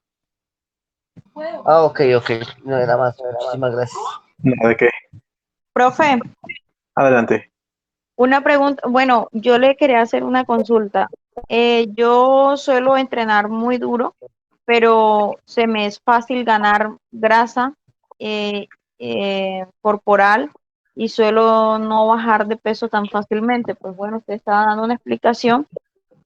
Ah, ok, ok, no era más, muchísimas gracias. No, ¿de qué? Profe, Adelante. una pregunta, bueno, yo le quería hacer una consulta. Yo suelo entrenar muy duro, pero se me es fácil ganar grasa eh, corporal y suelo no bajar de peso tan fácilmente. Pues bueno, usted está dando una explicación,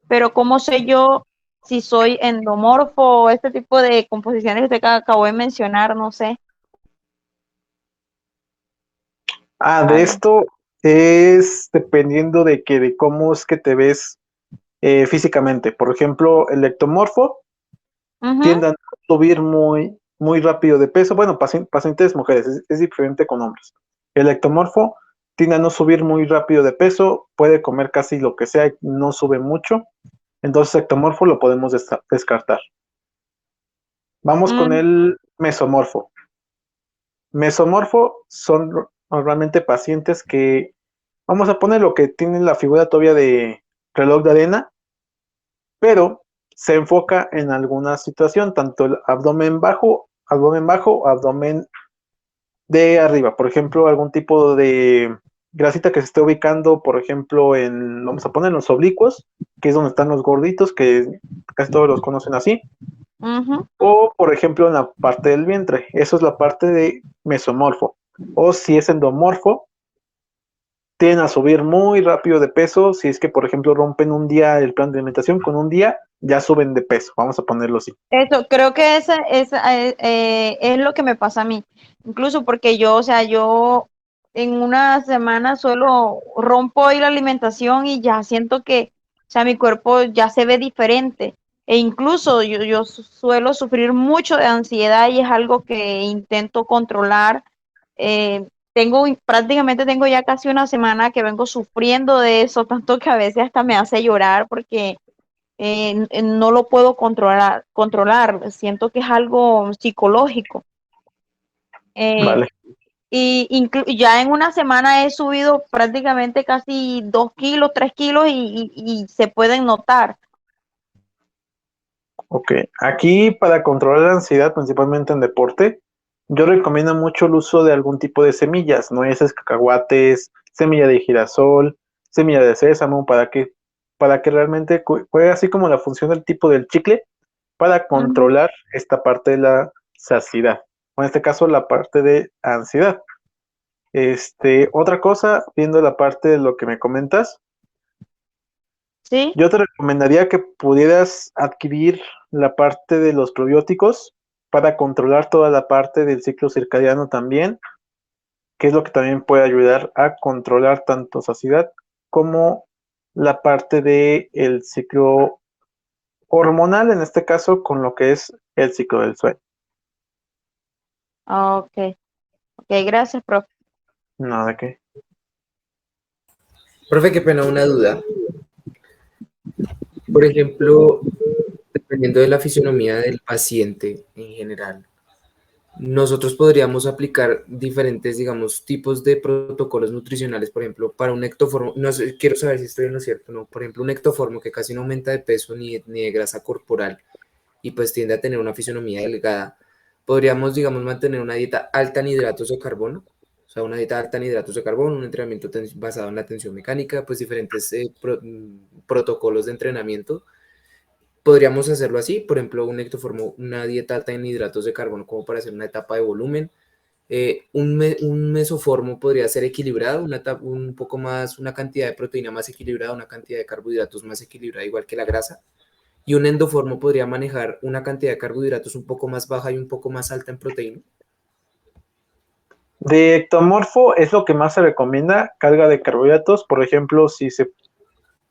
pero ¿cómo sé yo si soy endomorfo o este tipo de composiciones que usted acabó de mencionar? No sé. De esto es dependiendo de cómo es que te ves físicamente. Por ejemplo, el ectomorfo Ujú. tiende a subir muy rápido de peso. Bueno, pacientes mujeres, es diferente con hombres. El ectomorfo tiende a no subir muy rápido de peso, puede comer casi lo que sea y no sube mucho. Entonces, ectomorfo lo podemos descartar. Vamos con Mm, el mesomorfo. Mesomorfo son normalmente pacientes que, vamos a poner lo que tienen la figura todavía de reloj de arena, pero se enfoca en alguna situación, tanto el abdomen bajo, abdomen de arriba. Por ejemplo, algún tipo de grasita que se esté ubicando, por ejemplo, vamos a poner los oblicuos, que es donde están los gorditos, que casi todos los conocen así. ujú. O, por ejemplo, en la parte del vientre. Eso es la parte de mesomorfo. O si es endomorfo, tienden a subir muy rápido de peso. Si es que, por ejemplo, rompen un día el plan de alimentación, con un día ya suben de peso. Vamos a ponerlo así. Eso, creo que es lo que me pasa a mí. Incluso porque yo, o sea, yo en una semana solo rompo hoy la alimentación y ya siento que, o sea, mi cuerpo ya se ve diferente. E incluso yo suelo sufrir mucho de ansiedad y es algo que intento controlar. Prácticamente tengo ya casi una semana que vengo sufriendo de eso, tanto que a veces hasta me hace llorar porque no lo puedo controlar, siento que es algo psicológico. Eh, Vale. y ya en una semana he subido prácticamente casi 2 kilos, 3 kilos y se pueden notar. Ok. Aquí, para controlar la ansiedad, principalmente en deporte, yo recomiendo mucho el uso de algún tipo de semillas, nueces, cacahuates, semilla de girasol, semilla de sésamo, para que realmente juegue así como la función del tipo del chicle, para Ujú. controlar esta parte de la saciedad, o en este caso la parte de ansiedad. Otra cosa, viendo la parte de lo que me comentas, ¿Sí? yo te recomendaría que pudieras adquirir la parte de los probióticos para controlar toda la parte del ciclo circadiano también, que es lo que también puede ayudar a controlar tanto saciedad como la parte del ciclo hormonal, en este caso con lo que es el ciclo del sueño. Ok, ok, gracias, profe. No, ¿de qué? Profe, qué pena, una duda. Por ejemplo, dependiendo de la fisionomía del paciente en general, nosotros podríamos aplicar diferentes, digamos, tipos de protocolos nutricionales, por ejemplo, para un ectoformo, no sé, quiero saber si estoy en lo cierto, ¿no? Por ejemplo, un ectoformo que casi no aumenta de peso ni de grasa corporal y pues tiende a tener una fisionomía delgada, podríamos, digamos, mantener una dieta alta en hidratos de carbono, o sea, una dieta alta en hidratos de carbono, un entrenamiento basado en la tensión mecánica, pues diferentes protocolos de entrenamiento. Podríamos hacerlo así, por ejemplo, un ectoformo, una dieta alta en hidratos de carbono como para hacer una etapa de volumen. Un mesoformo podría ser equilibrado, un poco más, una cantidad de proteína más equilibrada, una cantidad de carbohidratos más equilibrada, igual que la grasa. Y un endoformo podría manejar una cantidad de carbohidratos un poco más baja y un poco más alta en proteína. De ectomorfo es lo que más se recomienda, carga de carbohidratos, por ejemplo, si se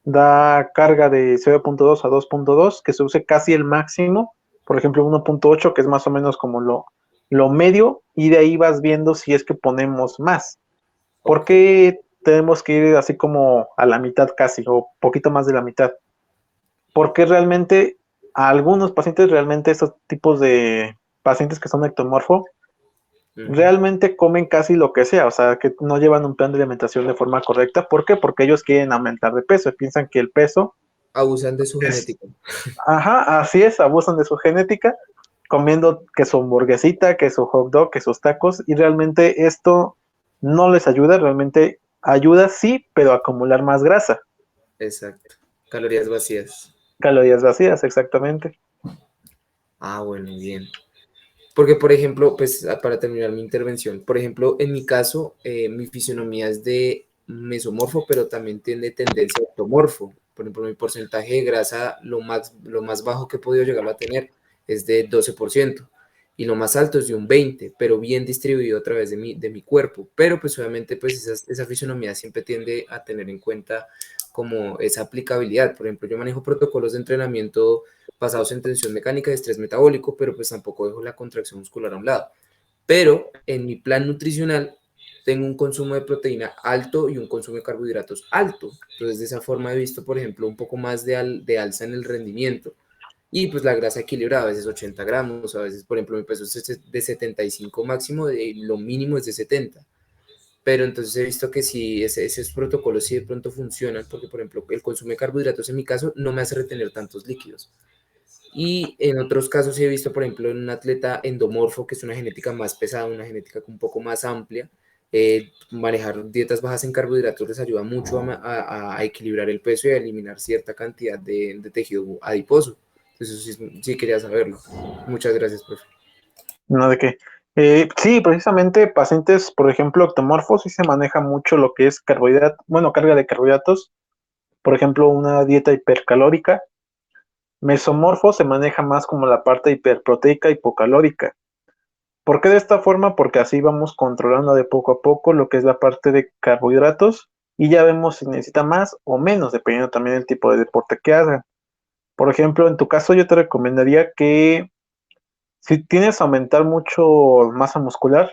da carga de 0.2 a 2.2, que se use casi el máximo, por ejemplo 1.8, que es más o menos como lo medio, y de ahí vas viendo si es que ponemos más. ¿Por Ok, qué tenemos que ir así como a la mitad casi, o poquito más de la mitad? Porque realmente a algunos pacientes realmente estos tipos de pacientes que son ectomorfo realmente comen casi lo que sea, o sea, que no llevan un plan de alimentación de forma correcta. ¿Por qué? Porque ellos quieren aumentar de peso, piensan que el peso Abusan de su es, genética. ajá, así es, abusan de su genética, comiendo que su hamburguesita, que su hot dog, que sus tacos, y realmente esto no les ayuda, realmente ayuda sí, pero a acumular más grasa, Exacto. Calorías vacías. calorías vacías, exactamente. Ah, bueno, bien. Porque, por ejemplo, pues para terminar mi intervención, por ejemplo, en mi caso, mi fisionomía es de mesomorfo, pero también tiene tendencia a ectomorfo. Por ejemplo, mi porcentaje de grasa, lo más bajo que he podido llegar a tener es de 12% y lo más alto es de un 20%, pero bien distribuido a través de mi cuerpo. Pero pues obviamente pues esa fisionomía siempre tiende a tener en cuenta como esa aplicabilidad. Por ejemplo, yo manejo protocolos de entrenamiento basados en tensión mecánica y estrés metabólico, pero pues tampoco dejo la contracción muscular a un lado. Pero en mi plan nutricional tengo un consumo de proteína alto y un consumo de carbohidratos alto. Entonces, de esa forma he visto, por ejemplo, un poco más de alza en el rendimiento. Y pues la grasa equilibrada, a veces 80 gramos, a veces, por ejemplo, mi peso es de 75 máximo, lo mínimo es de 70. Pero entonces he visto que si esos protocolos sí de pronto funcionan, porque por ejemplo el consumo de carbohidratos en mi caso no me hace retener tantos líquidos. Y en otros casos sí he visto, por ejemplo, en un atleta endomorfo, que es una genética más pesada, una genética un poco más amplia, manejar dietas bajas en carbohidratos les ayuda mucho a equilibrar el peso y a eliminar cierta cantidad de tejido adiposo. Entonces, eso sí, sí quería saberlo. Muchas gracias, profe. No de qué. Sí, precisamente pacientes, por ejemplo, ectomorfos, sí se maneja mucho lo que es carbohidrato, bueno, carga de carbohidratos, por ejemplo, una dieta hipercalórica. Mesomorfo se maneja más como la parte hiperproteica hipocalórica. ¿Por qué de esta forma? Porque así vamos controlando de poco a poco lo que es la parte de carbohidratos y ya vemos si necesita más o menos, dependiendo también del tipo de deporte que hagan. Por ejemplo, en tu caso yo te recomendaría que si tienes que aumentar mucho masa muscular,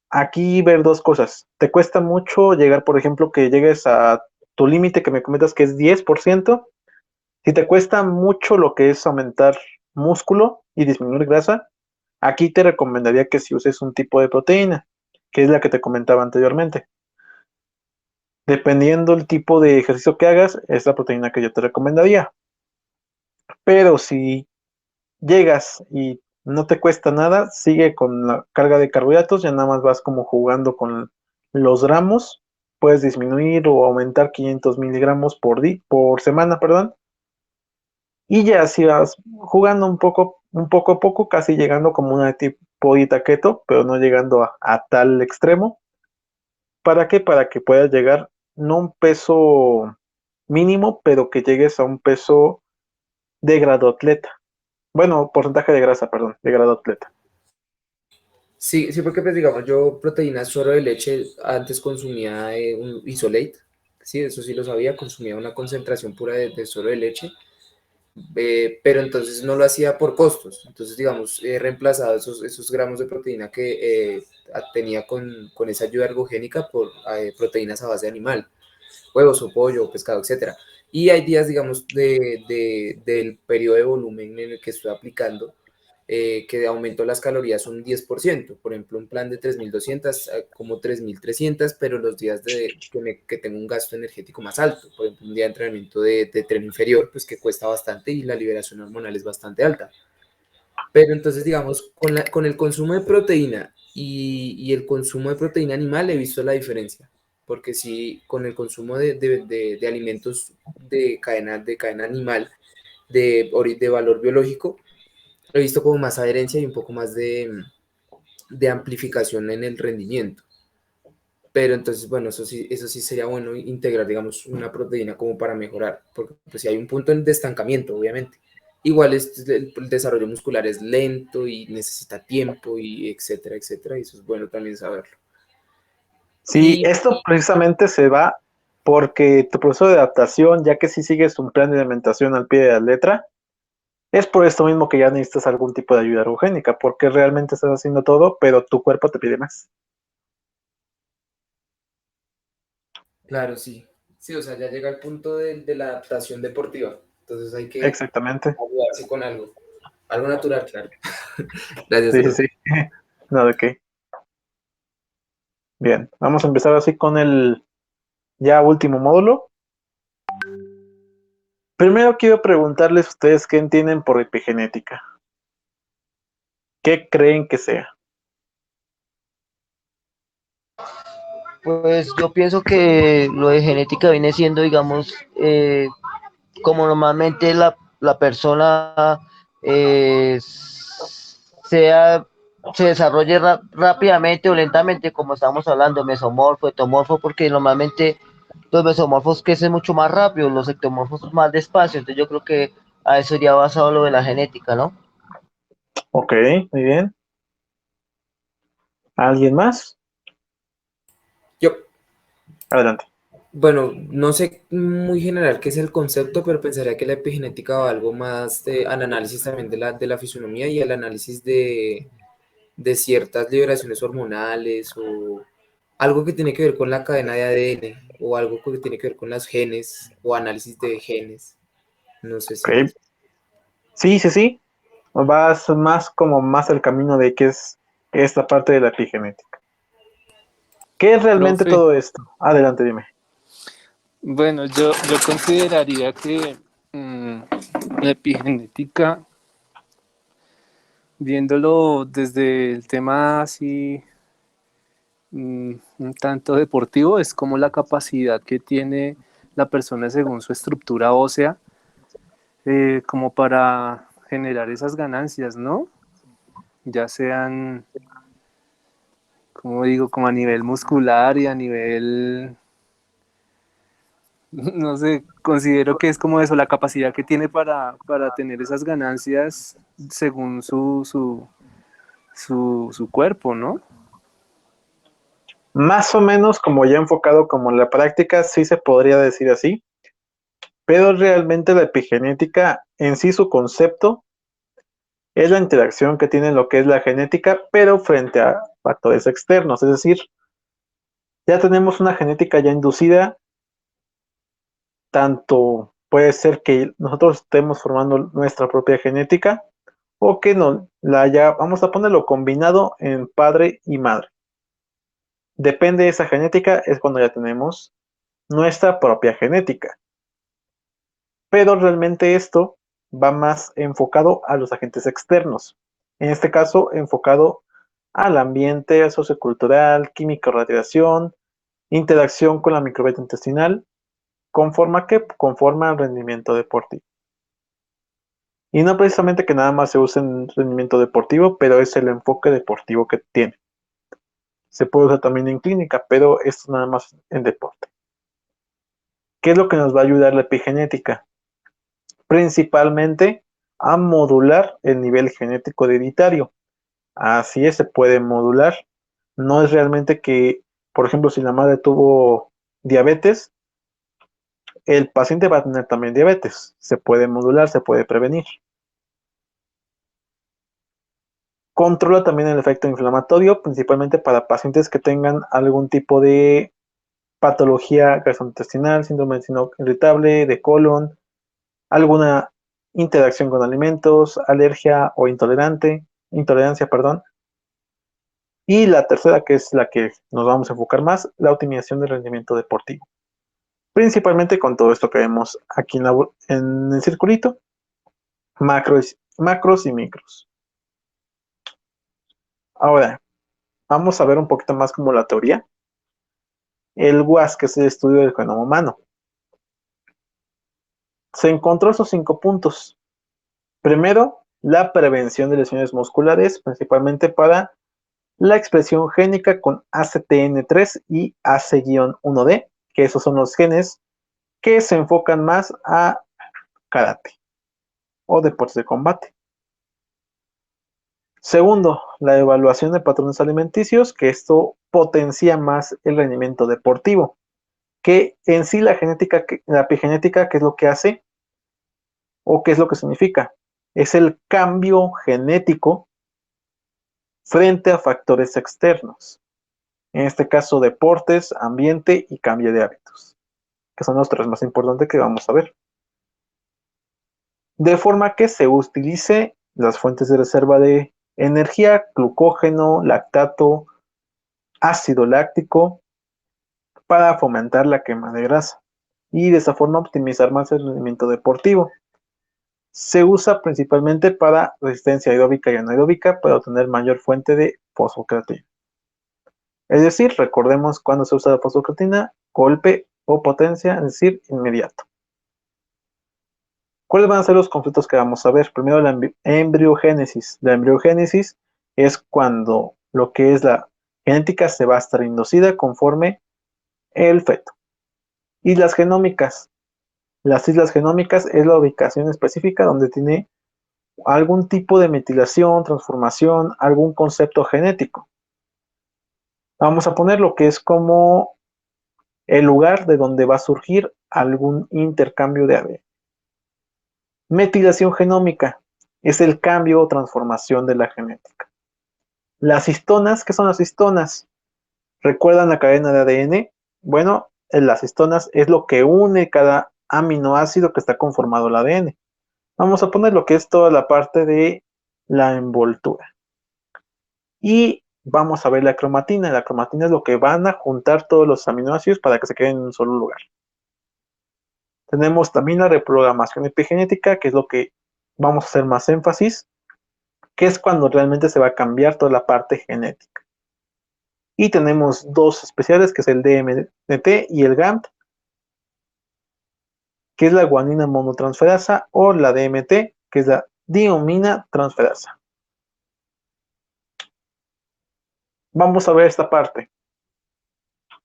aquí ver dos cosas. Te cuesta mucho llegar, por ejemplo, que llegues a tu límite que me comentas que es 10%. Si te cuesta mucho lo que es aumentar músculo y disminuir grasa, aquí te recomendaría que si uses un tipo de proteína, que es la que te comentaba anteriormente. Dependiendo del tipo de ejercicio que hagas, es la proteína que yo te recomendaría. Pero si llegas y no te cuesta nada, sigue con la carga de carbohidratos, ya nada más vas como jugando con los gramos, puedes disminuir o aumentar 500 miligramos por semana, perdón, y ya si vas jugando un poco a poco, casi llegando como una tipo dieta keto, pero no llegando a tal extremo. ¿Para qué? Para que puedas llegar no a un peso mínimo, pero que llegues a un peso de grado atleta. Bueno, porcentaje de grasa, perdón, de grado atleta. Sí, sí, porque pues digamos, yo proteínas suero de leche antes consumía un isolate, sí, eso sí lo sabía, consumía una concentración pura de suero de leche, pero entonces no lo hacía por costos. Entonces, digamos, he reemplazado esos gramos de proteína que tenía con esa ayuda ergogénica por proteínas a base de animal, huevos o pollo, pescado, etcétera. Y hay días, digamos, del periodo de volumen en el que estoy aplicando, que de aumento las calorías un 10%. Por ejemplo, un plan de 3.200 como 3.300, pero los días que tengo un gasto energético más alto. Por ejemplo, un día de entrenamiento de tren inferior, pues que cuesta bastante y la liberación hormonal es bastante alta. Pero entonces, digamos, con el consumo de proteína y el consumo de proteína animal he visto la diferencia. Porque si con el consumo de alimentos de cadena animal, de valor biológico, he visto como más adherencia y un poco más de amplificación en el rendimiento. Pero entonces, bueno, eso sí sería bueno integrar, digamos, una proteína como para mejorar, porque pues si hay un punto de estancamiento, obviamente. Igual el desarrollo muscular es lento y necesita tiempo y etcétera, etcétera, y eso es bueno también saberlo. Sí, Y esto precisamente se va porque tu proceso de adaptación, ya que si sigues un plan de alimentación al pie de la letra, es por esto mismo que ya necesitas algún tipo de ayuda ergogénica, porque realmente estás haciendo todo, pero tu cuerpo te pide más. claro, sí. Sí, o sea, ya llega el punto de la adaptación deportiva. Entonces hay que Exactamente. ayudarse con algo. Algo natural, claro. Gracias, Sí, sí, profe. sí. No, de qué. Bien, vamos a empezar así con el ya último módulo. Primero quiero preguntarles a ustedes qué entienden por epigenética. ¿Qué creen que sea? Pues yo pienso que lo de genética viene siendo, digamos, como normalmente la persona sea, se desarrolle rápidamente o lentamente, como estamos hablando, mesomorfo, ectomorfo, porque normalmente los mesomorfos crecen mucho más rápido, los ectomorfos más despacio, entonces yo creo que a eso iría basado lo de la genética, ¿no? Ok, muy bien. ¿Alguien más? Yo, Adelante. bueno, no sé muy general qué es el concepto, pero pensaría que la epigenética va algo más al análisis también de la fisionomía y al análisis de ciertas liberaciones hormonales o algo que tiene que ver con la cadena de ADN o algo que tiene que ver con las genes o análisis de genes. No sé si Ok. Sí, sí, sí. Vas más como más el camino de qué es esta parte de la epigenética. ¿Qué es realmente Profe, todo esto? Adelante, dime. bueno, yo consideraría que la epigenética, viéndolo desde el tema así un tanto deportivo, es como la capacidad que tiene la persona según su estructura ósea, como para generar esas ganancias, ¿no? Ya sean, como digo, como a nivel muscular y a nivel, no sé, considero que es como eso, la capacidad que tiene para tener esas ganancias según su cuerpo, ¿no? Más o menos como ya enfocado como en la práctica, sí se podría decir así, pero realmente la epigenética en sí su concepto es la interacción que tiene lo que es la genética, pero frente a factores externos, es decir, ya tenemos una genética ya inducida, tanto puede ser que nosotros estemos formando nuestra propia genética o que no la haya, vamos a ponerlo combinado en padre y madre. Depende de esa genética, es cuando ya tenemos nuestra propia genética. Pero realmente esto va más enfocado a los agentes externos. En este caso, enfocado al ambiente sociocultural, química, radiación, interacción con la microbiota intestinal, conforma el rendimiento deportivo. Y no precisamente que nada más se use en rendimiento deportivo, pero es el enfoque deportivo que tiene. Se puede usar también en clínica, pero esto nada más en deporte. ¿Qué es lo que nos va a ayudar la epigenética? Principalmente a modular el nivel genético hereditario. Así es, se puede modular. No es realmente que, por ejemplo, si la madre tuvo diabetes, el paciente va a tener también diabetes. Se puede modular, se puede prevenir. Controla también el efecto inflamatorio, principalmente para pacientes que tengan algún tipo de patología gastrointestinal, síndrome de intestino irritable, de colon, alguna interacción con alimentos, alergia o intolerancia, perdón. Y la tercera, que es la que nos vamos a enfocar más, la optimización del rendimiento deportivo. Principalmente con todo esto que vemos aquí en el circulito, macros y micros. Ahora, vamos a ver un poquito más como la teoría. El WAS, que es el estudio del genoma humano. Se encontró esos 5 puntos. Primero, la prevención de lesiones musculares, principalmente para la expresión génica con ACTN3 y AC-1D, que esos son los genes que se enfocan más a karate o deportes de combate. Segundo, la evaluación de patrones alimenticios, que esto potencia más el rendimiento deportivo, que en sí la epigenética, ¿qué es lo que hace? ¿O qué es lo que significa? Es el cambio genético frente a factores externos. En este caso, deportes, ambiente y cambio de hábitos, que son los tres más importantes que vamos a ver. de forma que se utilice las fuentes de reserva de energía, glucógeno, lactato, ácido láctico, para fomentar la quema de grasa y de esa forma optimizar más el rendimiento deportivo. Se usa principalmente para resistencia aeróbica y anaeróbica para obtener mayor fuente de fosfocreatina. Es decir, recordemos cuando se usa la fosfocreatina, golpe o potencia, es decir, inmediato. ¿Cuáles van a ser los conflictos que vamos a ver? Primero, la embriogénesis. La embriogénesis es cuando lo que es la genética se va a estar inducida conforme el feto. Islas genómicas. Las islas genómicas es la ubicación específica donde tiene algún tipo de metilación, transformación, algún concepto genético. Vamos a poner lo que es como el lugar de donde va a surgir algún intercambio de ADN. Metilación genómica es el cambio o transformación de la genética. Las histonas, ¿qué son las histonas? ¿Recuerdan la cadena de ADN? Bueno, las histonas es lo que une cada aminoácido que está conformado el ADN. Vamos a poner lo que es toda la parte de la envoltura. Y vamos a ver la cromatina. La cromatina es lo que van a juntar todos los aminoácidos para que se queden en un solo lugar. Tenemos también la reprogramación epigenética, que es lo que vamos a hacer más énfasis, que es cuando realmente se va a cambiar toda la parte genética. Y tenemos dos especiales, que es el DMNT y el GAMT, que es la guanina monotransferasa, o la DMT, que es la diamina transferasa. Vamos a ver esta parte.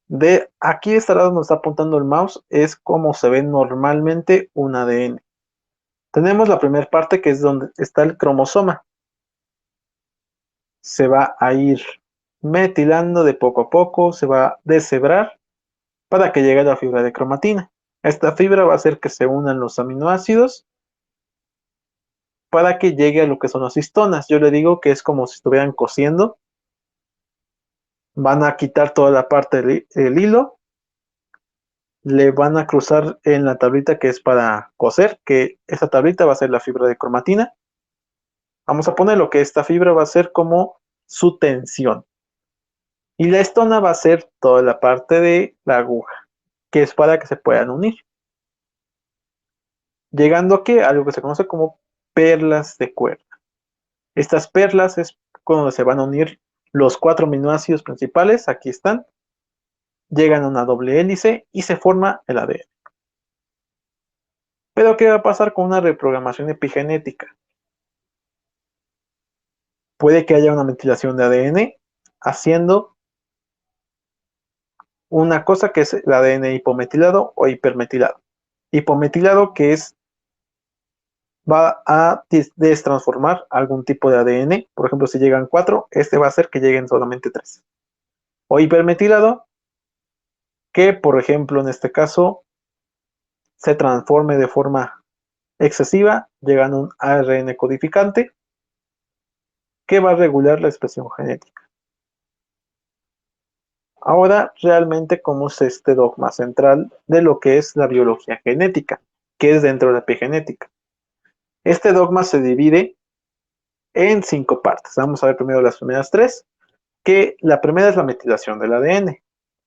De aquí de este lado nos está apuntando el mouse, es como se ve normalmente un ADN. Tenemos la primera parte, que es donde está el cromosoma. Se va a ir metilando de poco a poco, se va a deshebrar para que llegue a la fibra de cromatina. Esta fibra va a hacer que se unan los aminoácidos para que llegue a lo que son las histonas. Yo le digo que es como si estuvieran cosiendo. Van a quitar toda la parte del hilo, le van a cruzar en la tablita que es para coser, que esa tablita va a ser la fibra de cromatina. Vamos a poner lo que esta fibra va a ser como su tensión. Y la histona va a ser toda la parte de la aguja, que es para que se puedan unir. Llegando aquí a algo que se conoce como perlas de cuerda. Estas perlas es cuando se van a unir los 4 aminoácidos principales, aquí están, llegan a una doble hélice y se forma el ADN. Pero ¿qué va a pasar con una reprogramación epigenética? Puede que haya una metilación de ADN haciendo una cosa que es el ADN hipometilado o hipermetilado. Hipometilado, que es va a destransformar algún tipo de ADN. Por ejemplo, si llegan 4, este va a hacer que lleguen solamente 3. O hipermetilado, que por ejemplo en este caso se transforme de forma excesiva, llegando a un ARN codificante que va a regular la expresión genética. Ahora, realmente, ¿cómo es este dogma central de lo que es la biología genética, que es dentro de la epigenética? Este dogma se divide en 5 partes. Vamos a ver primero las primeras 3, que la primera es la metilación del ADN,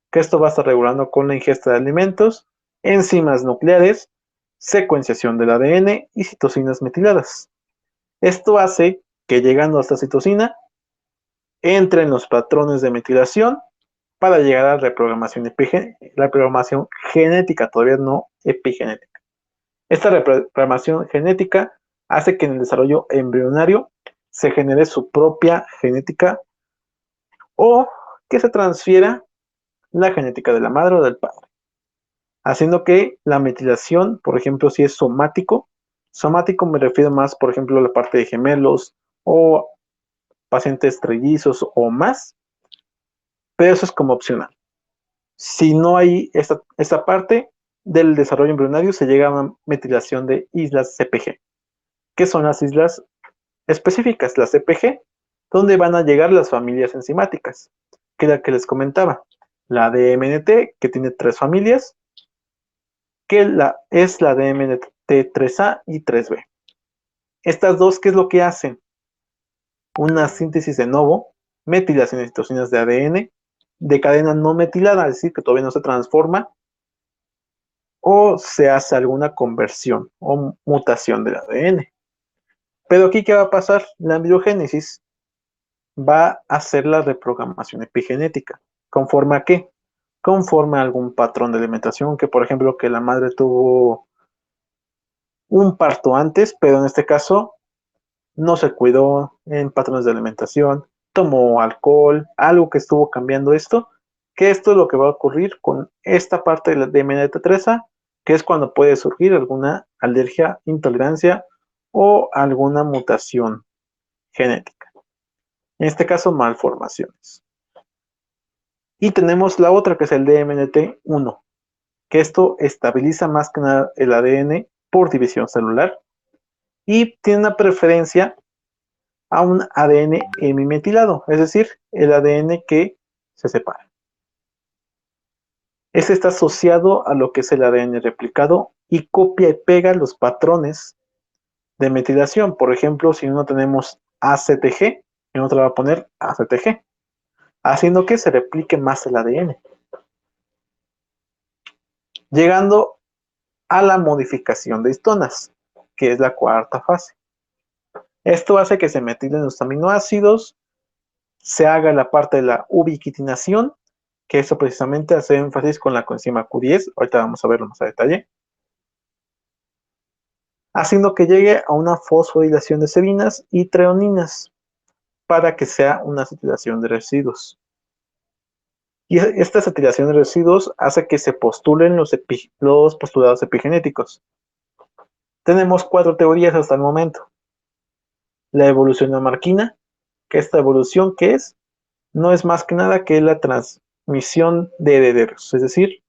que esto va a estar regulando con la ingesta de alimentos, enzimas nucleares, secuenciación del ADN y citocinas metiladas. Esto hace que llegando a esta citosina, entren los patrones de metilación para llegar a la reprogramación genética, todavía no epigenética. Esta reprogramación genética hace que en el desarrollo embrionario se genere su propia genética o que se transfiera la genética de la madre o del padre, haciendo que la metilación, por ejemplo, si es somático me refiero más, por ejemplo, a la parte de gemelos o pacientes trellizos o más, pero eso es como opcional. Si no hay esta parte del desarrollo embrionario, se llega a una metilación de islas CPG, que son las islas específicas, las CPG, donde van a llegar las familias enzimáticas, que es la que les comentaba. La DMNT, que tiene 3 familias, que es la DMNT 3A y 3B. Estas dos, ¿qué es lo que hacen? Una síntesis de novo, metilación de citosinas de ADN, de cadena no metilada, es decir, que todavía no se transforma, o se hace alguna conversión o mutación del ADN. Pero aquí, ¿qué va a pasar? La embriogénesis va a hacer la reprogramación epigenética. ¿Conforme a qué? Conforme a algún patrón de alimentación, que por ejemplo, que la madre tuvo un parto antes, pero en este caso no se cuidó en patrones de alimentación, tomó alcohol, algo que estuvo cambiando esto, que esto es lo que va a ocurrir con esta parte de la DMNT3A, que es cuando puede surgir alguna alergia, intolerancia o alguna mutación genética. En este caso, malformaciones. Y tenemos la otra que es el DMNT1, que esto estabiliza más que nada el ADN por división celular y tiene una preferencia a un ADN hemimetilado, es decir, el ADN que se separa. Este está asociado a lo que es el ADN replicado y copia y pega los patrones de metilación. Por ejemplo, si uno tenemos ACTG, en otro va a poner ACTG, haciendo que se replique más el ADN. Llegando a la modificación de histonas, que es la cuarta fase. Esto hace que se metilen los aminoácidos, se haga la parte de la ubiquitinación, que eso precisamente hace énfasis con la coenzima Q10, ahorita vamos a verlo más a detalle, haciendo que llegue a una fosforilación de serinas y treoninas para que sea una acetilación de residuos. Y esta acetilación de residuos hace que se postulen los postulados epigenéticos. Tenemos 4 teorías hasta el momento. La evolución lamarquina, que esta evolución, ¿qué es? No es más que nada que la transmisión de herederos. Es decir,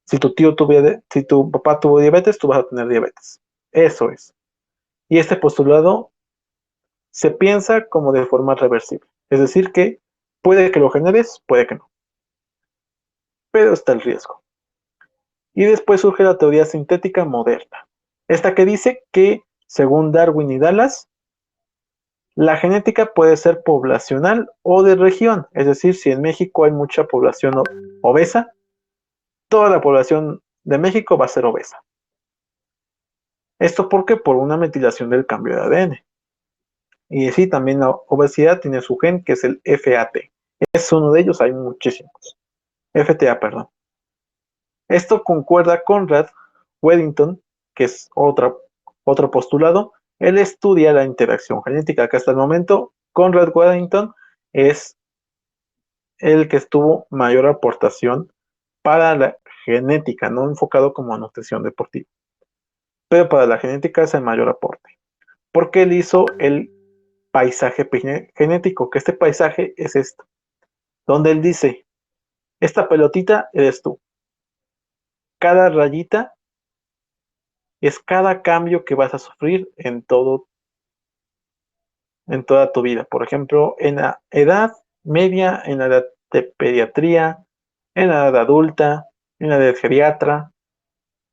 si tu papá tuvo diabetes, tú vas a tener diabetes. Eso es. Y este postulado se piensa como de forma reversible. Es decir, que puede que lo generes, puede que no. Pero está el riesgo. Y después surge la teoría sintética moderna. Esta que dice que, según Darwin y Dallas, la genética puede ser poblacional o de región. Es decir, si en México hay mucha población obesa, toda la población de México va a ser obesa. ¿Esto por qué? Por una metilación del cambio de ADN. Y sí, también la obesidad tiene su gen, que es el FAT. Es uno de ellos, hay muchísimos. FTA, perdón. Esto concuerda con Conrad Weddington, que es otro postulado. Él estudia la interacción genética, que hasta el momento Conrad Weddington es el que tuvo mayor aportación para la genética, no enfocado como a nutrición deportiva. Pero para la genética es el mayor aporte. Porque él hizo el paisaje genético, que este paisaje es esto, donde él dice, esta pelotita eres tú. Cada rayita es cada cambio que vas a sufrir en toda tu vida. Por ejemplo, en la edad media, en la edad de pediatría, en la edad adulta, en la edad geriatra,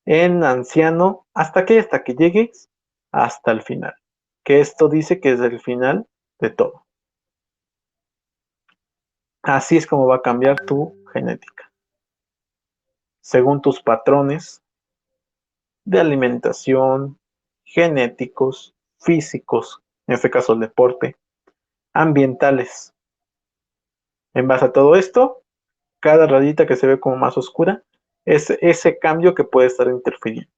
en anciano, hasta que llegues hasta el final. Que esto dice que es el final de todo. Así es como va a cambiar tu genética. Según tus patrones de alimentación, genéticos, físicos, en este caso el deporte, ambientales. En base a todo esto, cada rayita que se ve como más oscura es ese cambio que puede estar interfiriendo.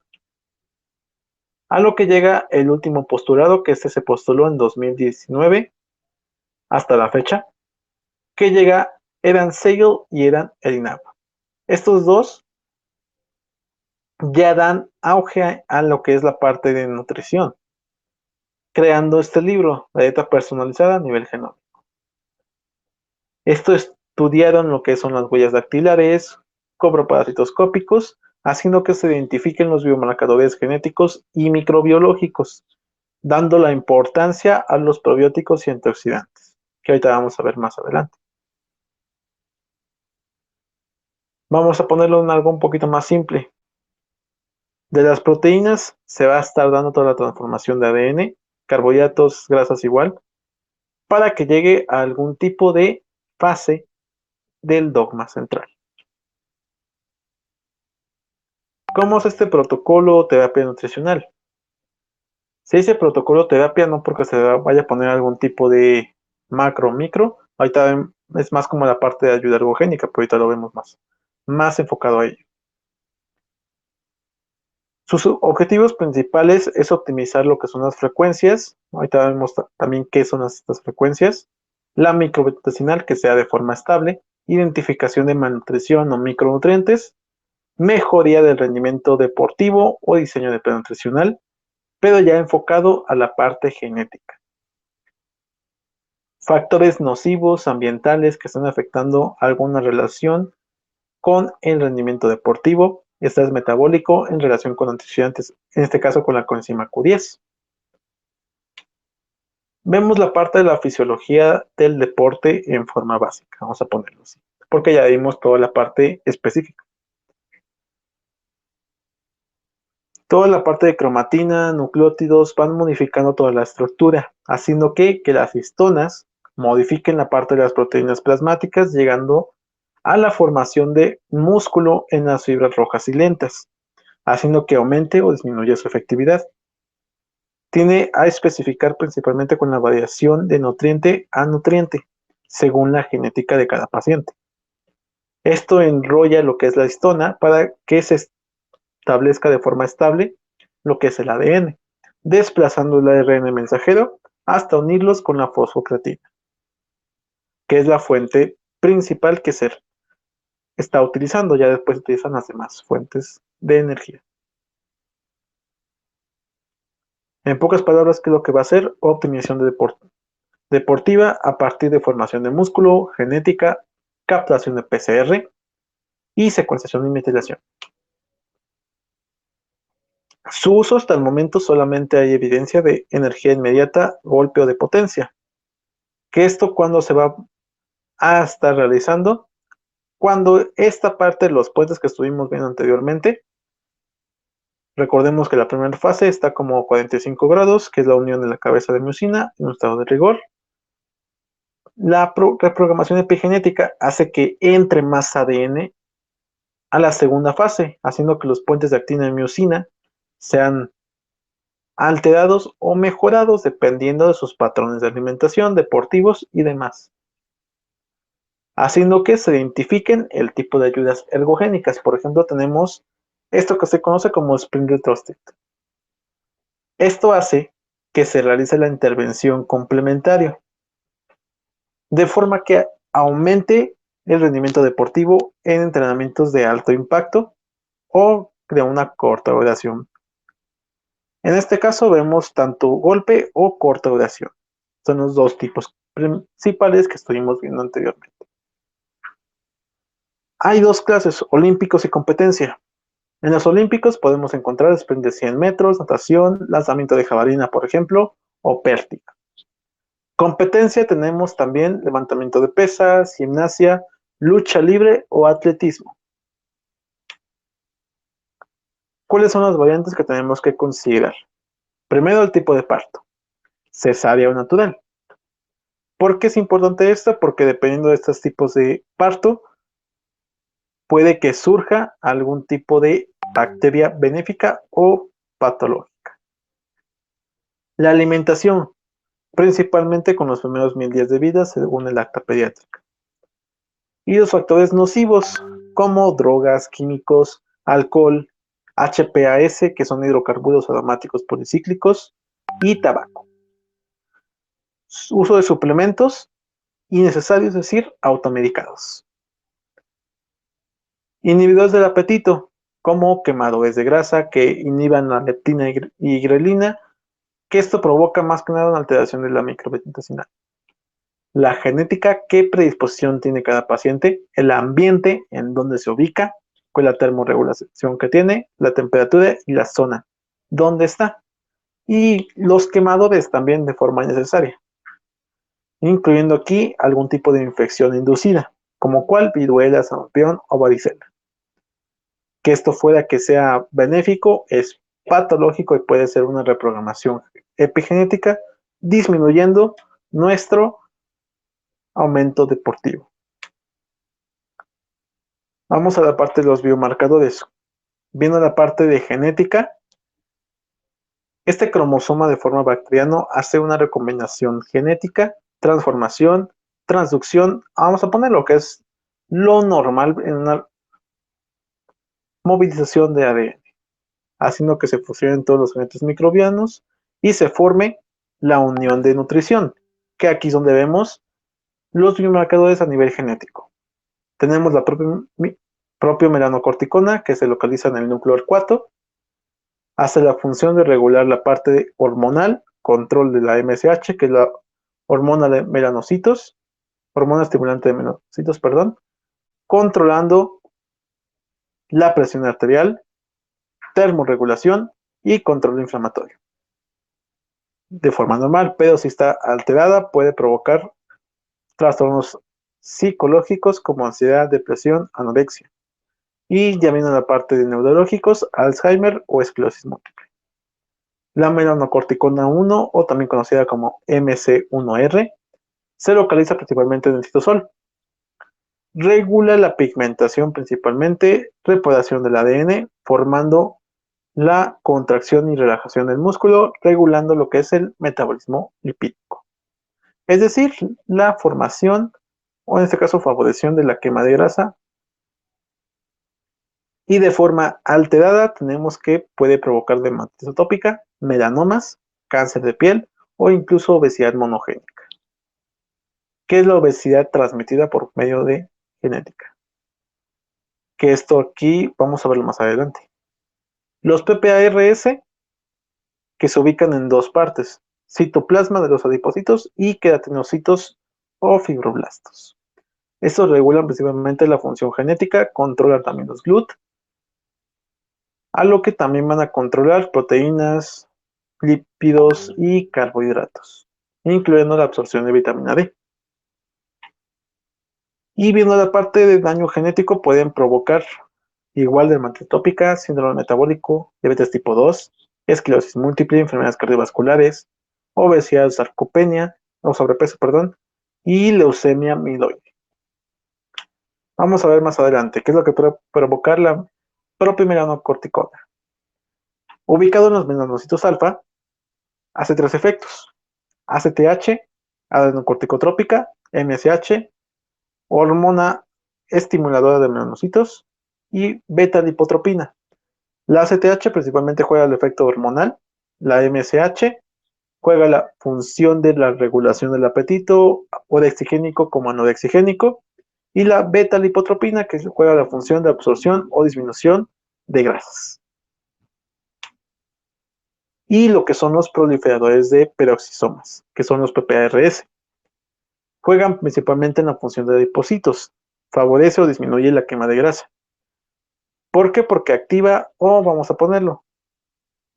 A lo que llega el último postulado, que este se postuló en 2019 hasta la fecha, que llega Eran Segal y Eran Erinaba. Estos dos ya dan auge a lo que es la parte de nutrición, creando este libro, la dieta personalizada a nivel genómico. Esto estudiaron lo que son las huellas dactilares, coproparasitoscópicos, haciendo que se identifiquen los biomarcadores genéticos y microbiológicos, dando la importancia a los probióticos y antioxidantes, que ahorita vamos a ver más adelante. Vamos a ponerlo en algo un poquito más simple. De las proteínas se va a estar dando toda la transformación de ADN carbohidratos, grasas igual, para que llegue a algún tipo de fase del dogma central. ¿Cómo es este protocolo terapia nutricional? Se dice protocolo terapia no porque se vaya a poner algún tipo de macro o micro, ahorita es más como la parte de ayuda ergogénica, pero ahorita lo vemos más enfocado a ello. Sus objetivos principales es optimizar lo que son las frecuencias, ahorita vemos también qué son estas frecuencias, la microintestinal que sea de forma estable, identificación de malnutrición o micronutrientes, mejoría del rendimiento deportivo o diseño de plan nutricional, pero ya enfocado a la parte genética. Factores nocivos ambientales que están afectando alguna relación con el rendimiento deportivo, estrés metabólico en relación con antioxidantes, en este caso con la coenzima Q10. Vemos la parte de la fisiología del deporte en forma básica, vamos a ponerlo así, porque ya vimos toda la parte específica. Toda la parte de cromatina, nucleótidos van modificando toda la estructura, haciendo que las histonas modifiquen la parte de las proteínas plasmáticas, llegando a la formación de músculo en las fibras rojas y lentas, haciendo que aumente o disminuya su efectividad. Tiene a especificar principalmente con la variación de nutriente a nutriente, según la genética de cada paciente. Esto enrolla lo que es la histona para que se establezca de forma estable lo que es el ADN, desplazando el ARN mensajero hasta unirlos con la fosfocreatina, que es la fuente principal que se está utilizando. Ya después se utilizan las demás fuentes de energía. En pocas palabras, ¿qué es lo que va a hacer? Optimización deportiva a partir de formación de músculo, genética, captación de PCR y secuenciación y metilación. Su uso hasta el momento solamente hay evidencia de energía inmediata, golpe o de potencia. Que esto cuando se va a estar realizando, cuando esta parte de los puentes que estuvimos viendo anteriormente, recordemos que la primera fase está como 45 grados, que es la unión de la cabeza de miosina en un estado de rigor. La reprogramación epigenética hace que entre más ADN a la segunda fase, haciendo que los puentes de actina y miosina sean alterados o mejorados dependiendo de sus patrones de alimentación, deportivos y demás, haciendo que se identifiquen el tipo de ayudas ergogénicas. Por ejemplo, tenemos esto que se conoce como Spring Retrosted. Esto hace que se realice la intervención complementaria, de forma que aumente el rendimiento deportivo en entrenamientos de alto impacto o de una corta duración. En este caso vemos tanto golpe o corta duración. Son los dos tipos principales que estuvimos viendo anteriormente. Hay dos clases, olímpicos y competencia. En los olímpicos podemos encontrar sprint de 100 metros, natación, lanzamiento de jabalina, por ejemplo, o pértiga. Competencia tenemos también levantamiento de pesas, gimnasia, lucha libre o atletismo. ¿Cuáles son las variantes que tenemos que considerar? Primero, el tipo de parto, cesárea o natural. ¿Por qué es importante esto? Porque dependiendo de estos tipos de parto, puede que surja algún tipo de bacteria benéfica o patológica. La alimentación, principalmente con los primeros 1000 días de vida, según el acta pediátrica. Y los factores nocivos, como drogas, químicos, alcohol, HPAS, que son hidrocarburos aromáticos policíclicos, y tabaco. Uso de suplementos innecesarios, es decir, automedicados. Inhibidores del apetito, como quemadores de grasa que inhiban la leptina y grelina, que esto provoca más que nada una alteración de la microbiota intestinal. La genética, qué predisposición tiene cada paciente, el ambiente en donde se ubica, con la termorregulación que tiene, la temperatura y la zona donde está. Y los quemadores también de forma innecesaria, incluyendo aquí algún tipo de infección inducida, como cual viruela, sarampión o varicela. Que esto fuera que sea benéfico es patológico y puede ser una reprogramación epigenética, disminuyendo nuestro aumento deportivo. Vamos a la parte de los biomarcadores. Viendo la parte de genética, este cromosoma de forma bacteriana hace una recombinación genética, transformación, transducción. Vamos a poner lo que es lo normal en una movilización de ADN, haciendo que se fusionen todos los agentes microbianos y se forme la unión de nutrición, que aquí es donde vemos los biomarcadores a nivel genético. Tenemos la propia melanocorticona, que se localiza en el núcleo R4, hace la función de regular la parte hormonal, control de la MSH, que es la hormona de melanocitos, hormona estimulante de melanocitos, perdón, controlando la presión arterial, termorregulación y control inflamatorio. De forma normal, pero si está alterada puede provocar trastornos psicológicos como ansiedad, depresión, anorexia. Y ya viene la parte de neurológicos, Alzheimer o esclerosis múltiple. La melanocorticona 1, o también conocida como MC1R, se localiza principalmente en el citosol. Regula la pigmentación principalmente, reparación del ADN, formando la contracción y relajación del músculo, regulando lo que es el metabolismo lipídico. Es decir, la formación, o en este caso favoración de la quema de grasa. Y de forma alterada tenemos que puede provocar dermatitis atópica, melanomas, cáncer de piel o incluso obesidad monogénica. ¿Qué es la obesidad transmitida por medio de genética? Que esto aquí vamos a verlo más adelante. Los PPARS, que se ubican en dos partes, citoplasma de los adipocitos y queratinocitos o fibroblastos. Estos regulan principalmente la función genética, controlan también los GLUT, a lo que también van a controlar proteínas, lípidos y carbohidratos, incluyendo la absorción de vitamina D. Y viendo la parte de daño genético, pueden provocar igual dermatitis atópica, síndrome metabólico, diabetes tipo 2, esclerosis múltiple, enfermedades cardiovasculares, obesidad, sarcopenia, o sobrepeso, perdón, y leucemia amiloide. Vamos a ver más adelante qué es lo que puede provocar la propia melanocorticona. Ubicado en los melanocitos alfa, hace tres efectos: ACTH, adenocorticotrópica, MSH, hormona estimuladora de melanocitos, y beta-lipotropina. La ACTH principalmente juega el efecto hormonal, la MSH juega la función de la regulación del apetito, o dexigénico como anodexigénico, y la beta-lipotropina que juega la función de absorción o disminución de grasas. Y lo que son los proliferadores de peroxisomas, que son los PPARS. Juegan principalmente en la función de adipocitos, favorece o disminuye la quema de grasa. ¿Por qué? Porque activa, o vamos a ponerlo,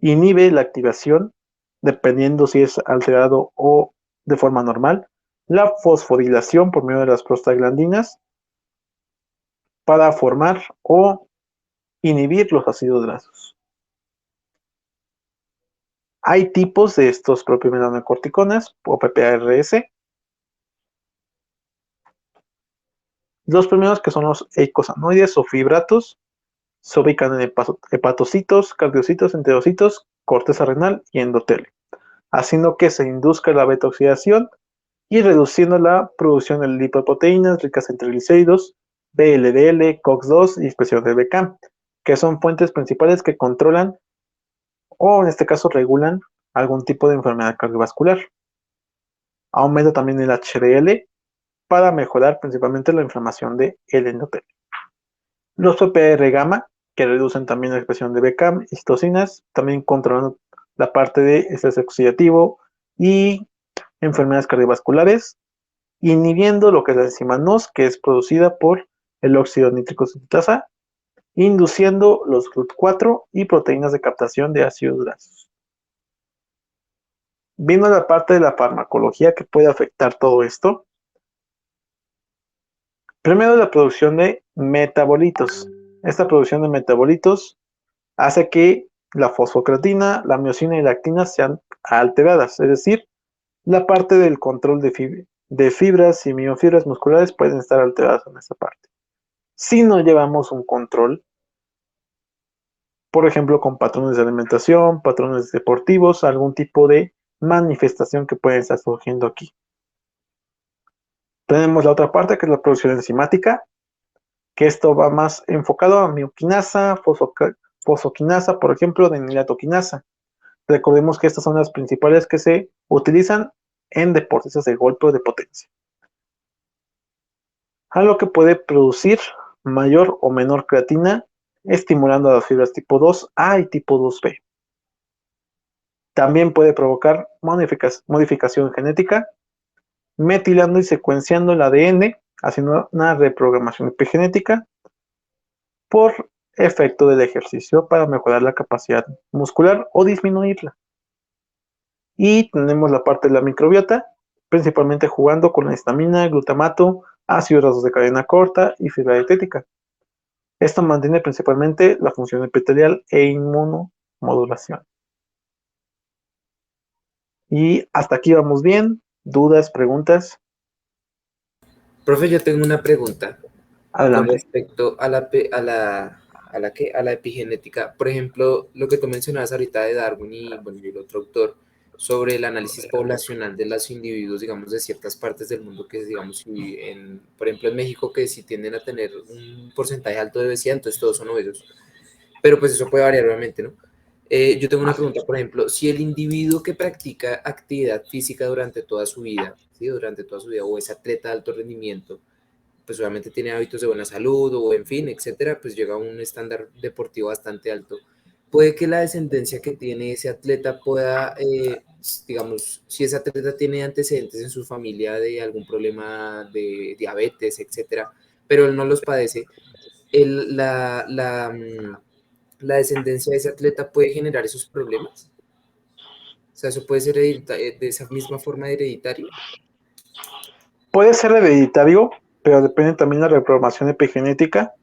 inhibe la activación, dependiendo si es alterado o de forma normal, la fosforilación por medio de las prostaglandinas para formar o inhibir los ácidos grasos. Hay tipos de estos propios melanocorticones o PPARS. Los primeros, que son los eicosanoides o fibratos, se ubican en hepatocitos, cardiocitos, enterocitos, corteza renal y endotelio, haciendo que se induzca la beta-oxidación y reduciendo la producción de lipoproteínas ricas en triglicéridos, VLDL, COX-2 y expresión de BCAM, que son fuentes principales que controlan, o en este caso regulan, algún tipo de enfermedad cardiovascular. Aumenta también el HDL para mejorar principalmente la inflamación del endotelio. Los PPR gamma, que reducen también la expresión de BCAM y citocinas, también controlan la parte de estrés oxidativo y enfermedades cardiovasculares, inhibiendo lo que es la enzima NOS, que es producida por el óxido nítrico sintetasa, induciendo los GLUT4 y proteínas de captación de ácidos grasos. Viendo la parte de la farmacología que puede afectar todo esto, primero la producción de metabolitos. Esta producción de metabolitos hace que la fosfocreatina, la miosina y la actina sean alteradas, es decir, la parte del control de fibras y miofibras musculares pueden estar alteradas en esa parte. Si no llevamos un control, por ejemplo, con patrones de alimentación, patrones deportivos, algún tipo de manifestación que puede estar surgiendo aquí. Tenemos la otra parte que es la producción enzimática, que esto va más enfocado a mioquinasa, fosfoquinasa, por ejemplo, de nilatoquinasa. Recordemos que estas son las principales que se utilizan en deportistas de golpe o de potencia. Algo que puede producir mayor o menor creatina, estimulando a las fibras tipo 2A y tipo 2B. También puede provocar modificación genética, metilando y secuenciando el ADN, haciendo una reprogramación epigenética por efecto del ejercicio para mejorar la capacidad muscular o disminuirla. Y tenemos la parte de la microbiota, principalmente jugando con la histamina, glutamato, ácidos grasos de cadena corta y fibra dietética. Esto mantiene principalmente la función epitelial e inmunomodulación. Y hasta aquí vamos bien. ¿Dudas, preguntas? Profe, yo tengo una pregunta con Adelante. respecto a la epigenética. Por ejemplo, lo que tú mencionabas ahorita de Darwin y, bueno, y el otro autor sobre el análisis poblacional de los individuos, digamos, de ciertas partes del mundo que, digamos, si por ejemplo, en México, que si tienden a tener un porcentaje alto de obesidad, entonces todos son obesos. Pero pues eso puede variar, obviamente, ¿no? Yo tengo una pregunta, por ejemplo, si el individuo que practica actividad física durante toda su vida, ¿sí? Durante toda su vida, o es atleta de alto rendimiento, pues obviamente tiene hábitos de buena salud o en fin, etcétera, pues llega a un estándar deportivo bastante alto. Puede que la descendencia que tiene ese atleta pueda, digamos, si ese atleta tiene antecedentes en su familia de algún problema de diabetes, etcétera, pero él no los padece, el- la, la, mm, la descendencia de ese atleta puede generar esos problemas. O sea, eso puede ser de esa misma forma hereditario. Puede ser hereditario, pero depende también de la reprogramación epigenética,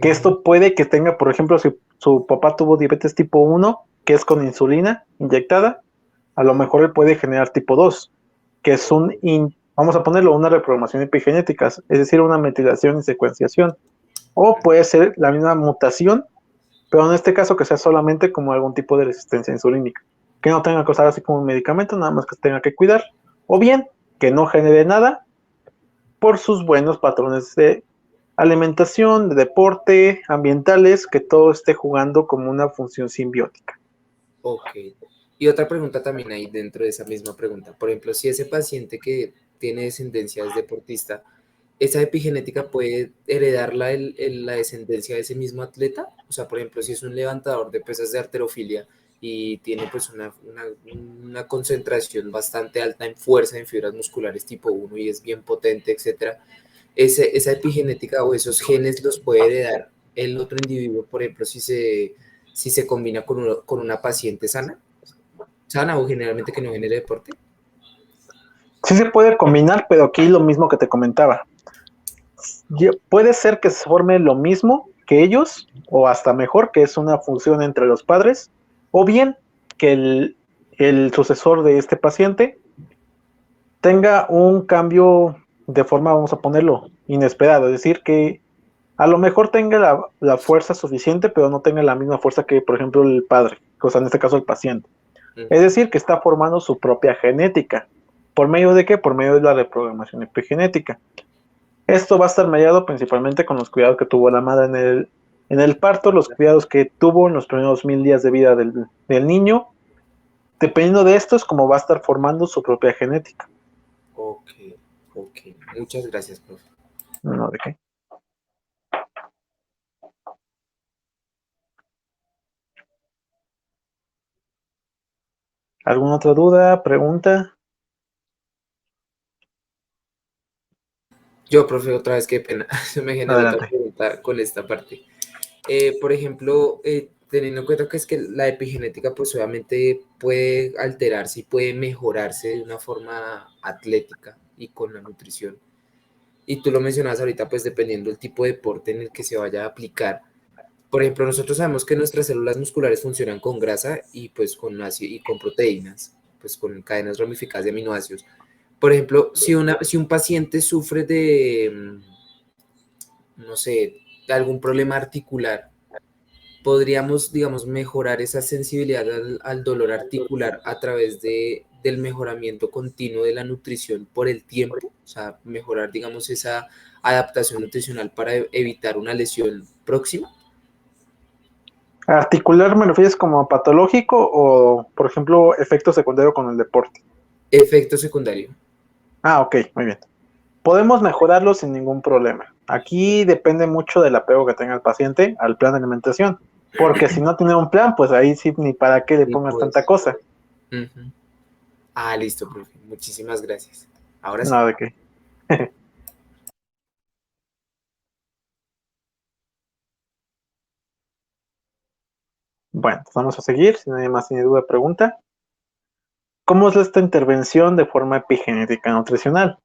que esto puede que tenga, por ejemplo, si su papá tuvo diabetes tipo 1, que es con insulina inyectada, a lo mejor él puede generar tipo 2, que es vamos a ponerlo, una reprogramación epigenética, es decir, una metilación y secuenciación. O puede ser la misma mutación, pero en este caso que sea solamente como algún tipo de resistencia insulínica, que no tenga que usar así como un medicamento, nada más que tenga que cuidar, o bien que no genere nada por sus buenos patrones de alimentación, de deporte, ambientales, que todo esté jugando como una función simbiótica. Ok. Y otra pregunta también ahí dentro de esa misma pregunta. Por ejemplo, si ese paciente que tiene descendencia es deportista, ¿esa epigenética puede heredar la descendencia de ese mismo atleta? O sea, por ejemplo, si es un levantador de pesas de halterofilia y tiene pues una concentración bastante alta en fuerza en fibras musculares tipo 1 y es bien potente, etcétera, esa epigenética o esos genes los puede heredar el otro individuo, por ejemplo, si se combina con una paciente sana o generalmente que no genere deporte. Sí se puede combinar, pero aquí lo mismo que te comentaba. Puede ser que se forme lo mismo que ellos, o hasta mejor, que es una función entre los padres, o bien que el sucesor de este paciente tenga un cambio de forma, vamos a ponerlo, inesperado, es decir, que a lo mejor tenga la fuerza suficiente, pero no tenga la misma fuerza que, por ejemplo, el padre, o sea, en este caso el paciente. Es decir, que está formando su propia genética. ¿Por medio de qué? Por medio de la reprogramación epigenética. Esto va a estar mediado principalmente con los cuidados que tuvo la madre en el parto, los cuidados que tuvo en los primeros 1000 días de vida del niño. Dependiendo de esto es como va a estar formando su propia genética. Ok. Muchas gracias, profe. No, ¿de qué? ¿Alguna otra duda, pregunta? Yo, profe, otra vez, qué pena. Se me generó otra Adelante. pregunta con esta parte. Por ejemplo, teniendo en cuenta que es que la epigenética, pues obviamente puede alterarse y puede mejorarse de una forma atlética y con la nutrición. Y tú lo mencionabas ahorita, pues dependiendo del tipo de deporte en el que se vaya a aplicar. Por ejemplo, nosotros sabemos que nuestras células musculares funcionan con grasa y pues con ácido y con proteínas. pues, con cadenas ramificadas de aminoácidos. Por ejemplo, si un paciente sufre de, no sé, de algún problema articular, podríamos, digamos, mejorar esa sensibilidad al dolor articular a través del mejoramiento continuo de la nutrición por el tiempo, o sea, mejorar, digamos, esa adaptación nutricional para evitar una lesión próxima. ¿Articular me refieres como patológico o, por ejemplo, efecto secundario con el deporte? Efecto secundario. Ah, ok, muy bien. Podemos mejorarlo sin ningún problema. Aquí depende mucho del apego que tenga el paciente al plan de alimentación, porque si no tiene un plan, pues ahí sí ni para qué le Y pongas pues, tanta cosa. listo, profe. Muchísimas gracias. Ahora sí. Nada de qué. Bueno, pues vamos a seguir, si nadie más tiene duda, pregunta. ¿Cómo es esta intervención de forma epigenética nutricional?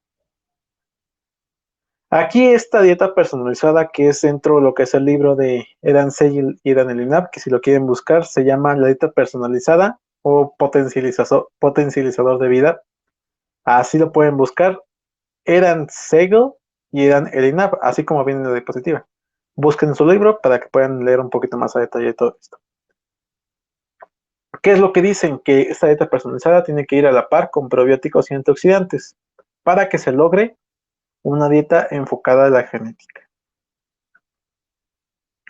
Aquí esta dieta personalizada que es dentro de lo que es el libro de Eran Segil y Dan Elinab, que si lo quieren buscar se llama la dieta personalizada o potencializador de vida. Así lo pueden buscar. Eran Segel y Eran Elinab, así como viene en la diapositiva. Busquen su libro para que puedan leer un poquito más a detalle todo esto. ¿Qué es lo que dicen? Que esta dieta personalizada tiene que ir a la par con probióticos y antioxidantes para que se logre una dieta enfocada a la genética.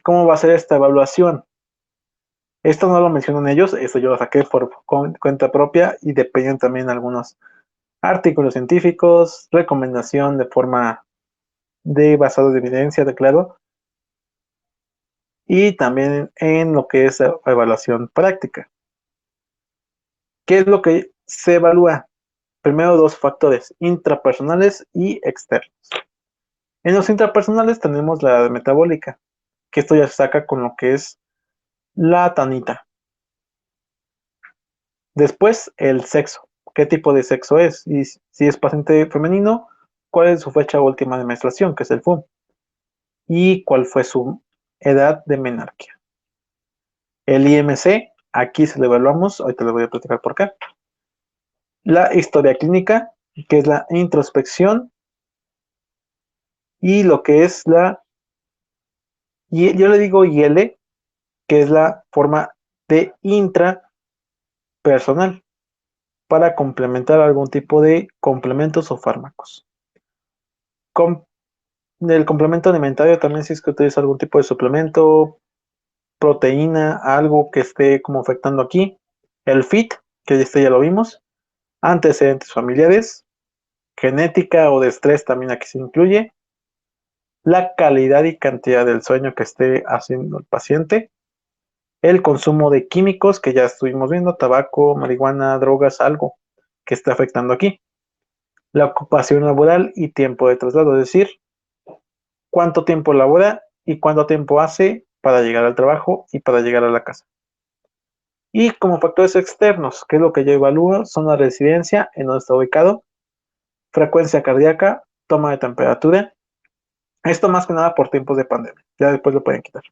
¿Cómo va a ser esta evaluación? Esto no lo mencionan ellos, esto yo lo saqué por cuenta propia y dependen también algunos artículos científicos, recomendación de forma de basado de evidencia, de claro, y también en lo que es evaluación práctica. ¿Qué es lo que se evalúa? Primero dos factores, intrapersonales y externos. En los intrapersonales tenemos la metabólica, que esto ya se saca con lo que es la tanita. Después, el sexo. ¿Qué tipo de sexo es? Y si es paciente femenino, ¿cuál es su fecha última de menstruación, que es el FUM? Y cuál fue su edad de menarquia. El IMC, aquí se lo evaluamos, ahorita le voy a platicar por qué. La historia clínica, que es la introspección, y lo que es yo le digo IL, que es la forma de intrapersonal, para complementar algún tipo de complementos o fármacos. El complemento alimentario también si es que utiliza algún tipo de suplemento, proteína, algo que esté como afectando aquí. El FIT, que este ya lo vimos. Antecedentes familiares. Genética o de estrés también aquí se incluye. La calidad y cantidad del sueño que esté haciendo el paciente. El consumo de químicos que ya estuvimos viendo, tabaco, marihuana, drogas, algo que esté afectando aquí. La ocupación laboral y tiempo de traslado, es decir, cuánto tiempo labora y cuánto tiempo hace para llegar al trabajo y para llegar a la casa. Y como factores externos, que es lo que yo evalúo, son la residencia, en donde está ubicado, frecuencia cardíaca, toma de temperatura. Esto más que nada por tiempos de pandemia. Ya después lo pueden quitar.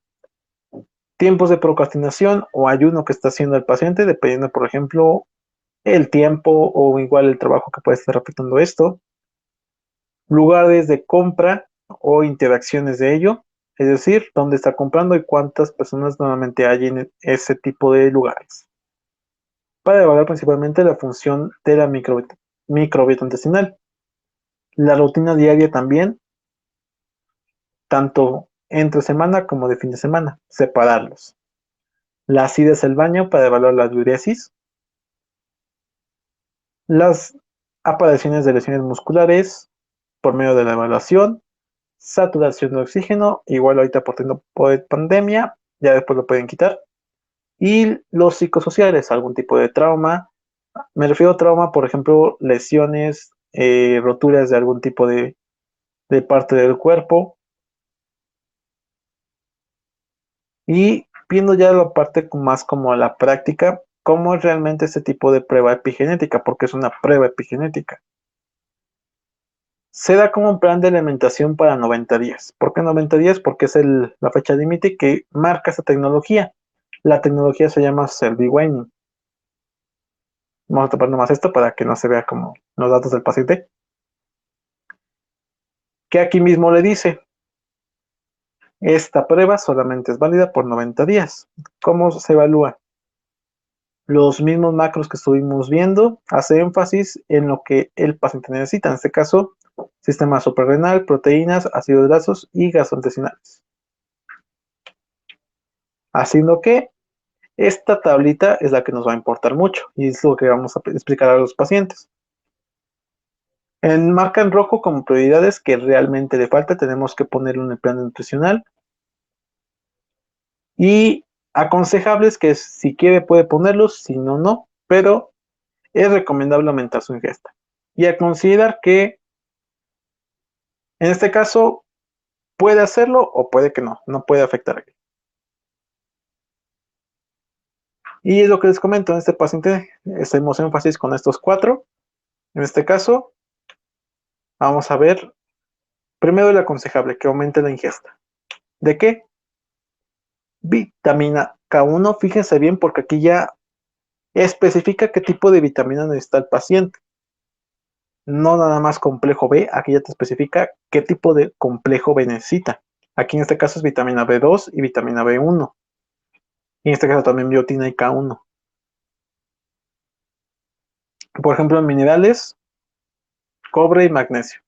Tiempos de procrastinación o ayuno que está haciendo el paciente, dependiendo, por ejemplo, el tiempo o igual el trabajo que puede estar afectando esto. Lugares de compra o interacciones de ello, es decir, dónde está comprando y cuántas personas normalmente hay en ese tipo de lugares. Para evaluar principalmente la función de la microbiota intestinal. La rutina diaria también, tanto entre semana como de fin de semana, separarlos. Las idas al baño para evaluar la diuresis. Las apariciones de lesiones musculares por medio de la evaluación. Saturación de oxígeno, igual ahorita por tiempo de pandemia, ya después lo pueden quitar. Y los psicosociales, algún tipo de trauma. Me refiero a trauma, por ejemplo, lesiones, roturas de algún tipo de parte del cuerpo. Y viendo ya la parte más como a la práctica, cómo es realmente este tipo de prueba epigenética, porque es una prueba epigenética. Se da como un plan de alimentación para 90 días. ¿Por qué 90 días? Porque es la fecha límite que marca esta tecnología. La tecnología se llama Cell Deweining. Vamos a tapar nomás esto para que no se vea como los datos del paciente. Que aquí mismo le dice, esta prueba solamente es válida por 90 días. ¿Cómo se evalúa? Los mismos macros que estuvimos viendo, hace énfasis en lo que el paciente necesita. En este caso, sistema suprarrenal, proteínas, ácidos grasos y gastrointestinales. Haciendo que esta tablita es la que nos va a importar mucho y es lo que vamos a explicar a los pacientes. Marca en rojo como prioridades que realmente le falta, tenemos que ponerlo en el plan nutricional. Y aconsejables que si quiere puede ponerlos, si no, no, pero es recomendable aumentar su ingesta. Y a considerar que en este caso puede hacerlo o puede que no, no puede afectar aquí. Y es lo que les comento, en este paciente hacemos énfasis con estos 4. En este caso, vamos a ver primero el aconsejable, que aumente la ingesta. ¿De qué? Vitamina K1, fíjense bien porque aquí ya especifica qué tipo de vitamina necesita el paciente. No nada más complejo B, aquí ya te especifica qué tipo de complejo B necesita. Aquí en este caso es vitamina B2 y vitamina B1. Y en este caso también biotina y K1. Por ejemplo, en minerales, cobre y magnesio.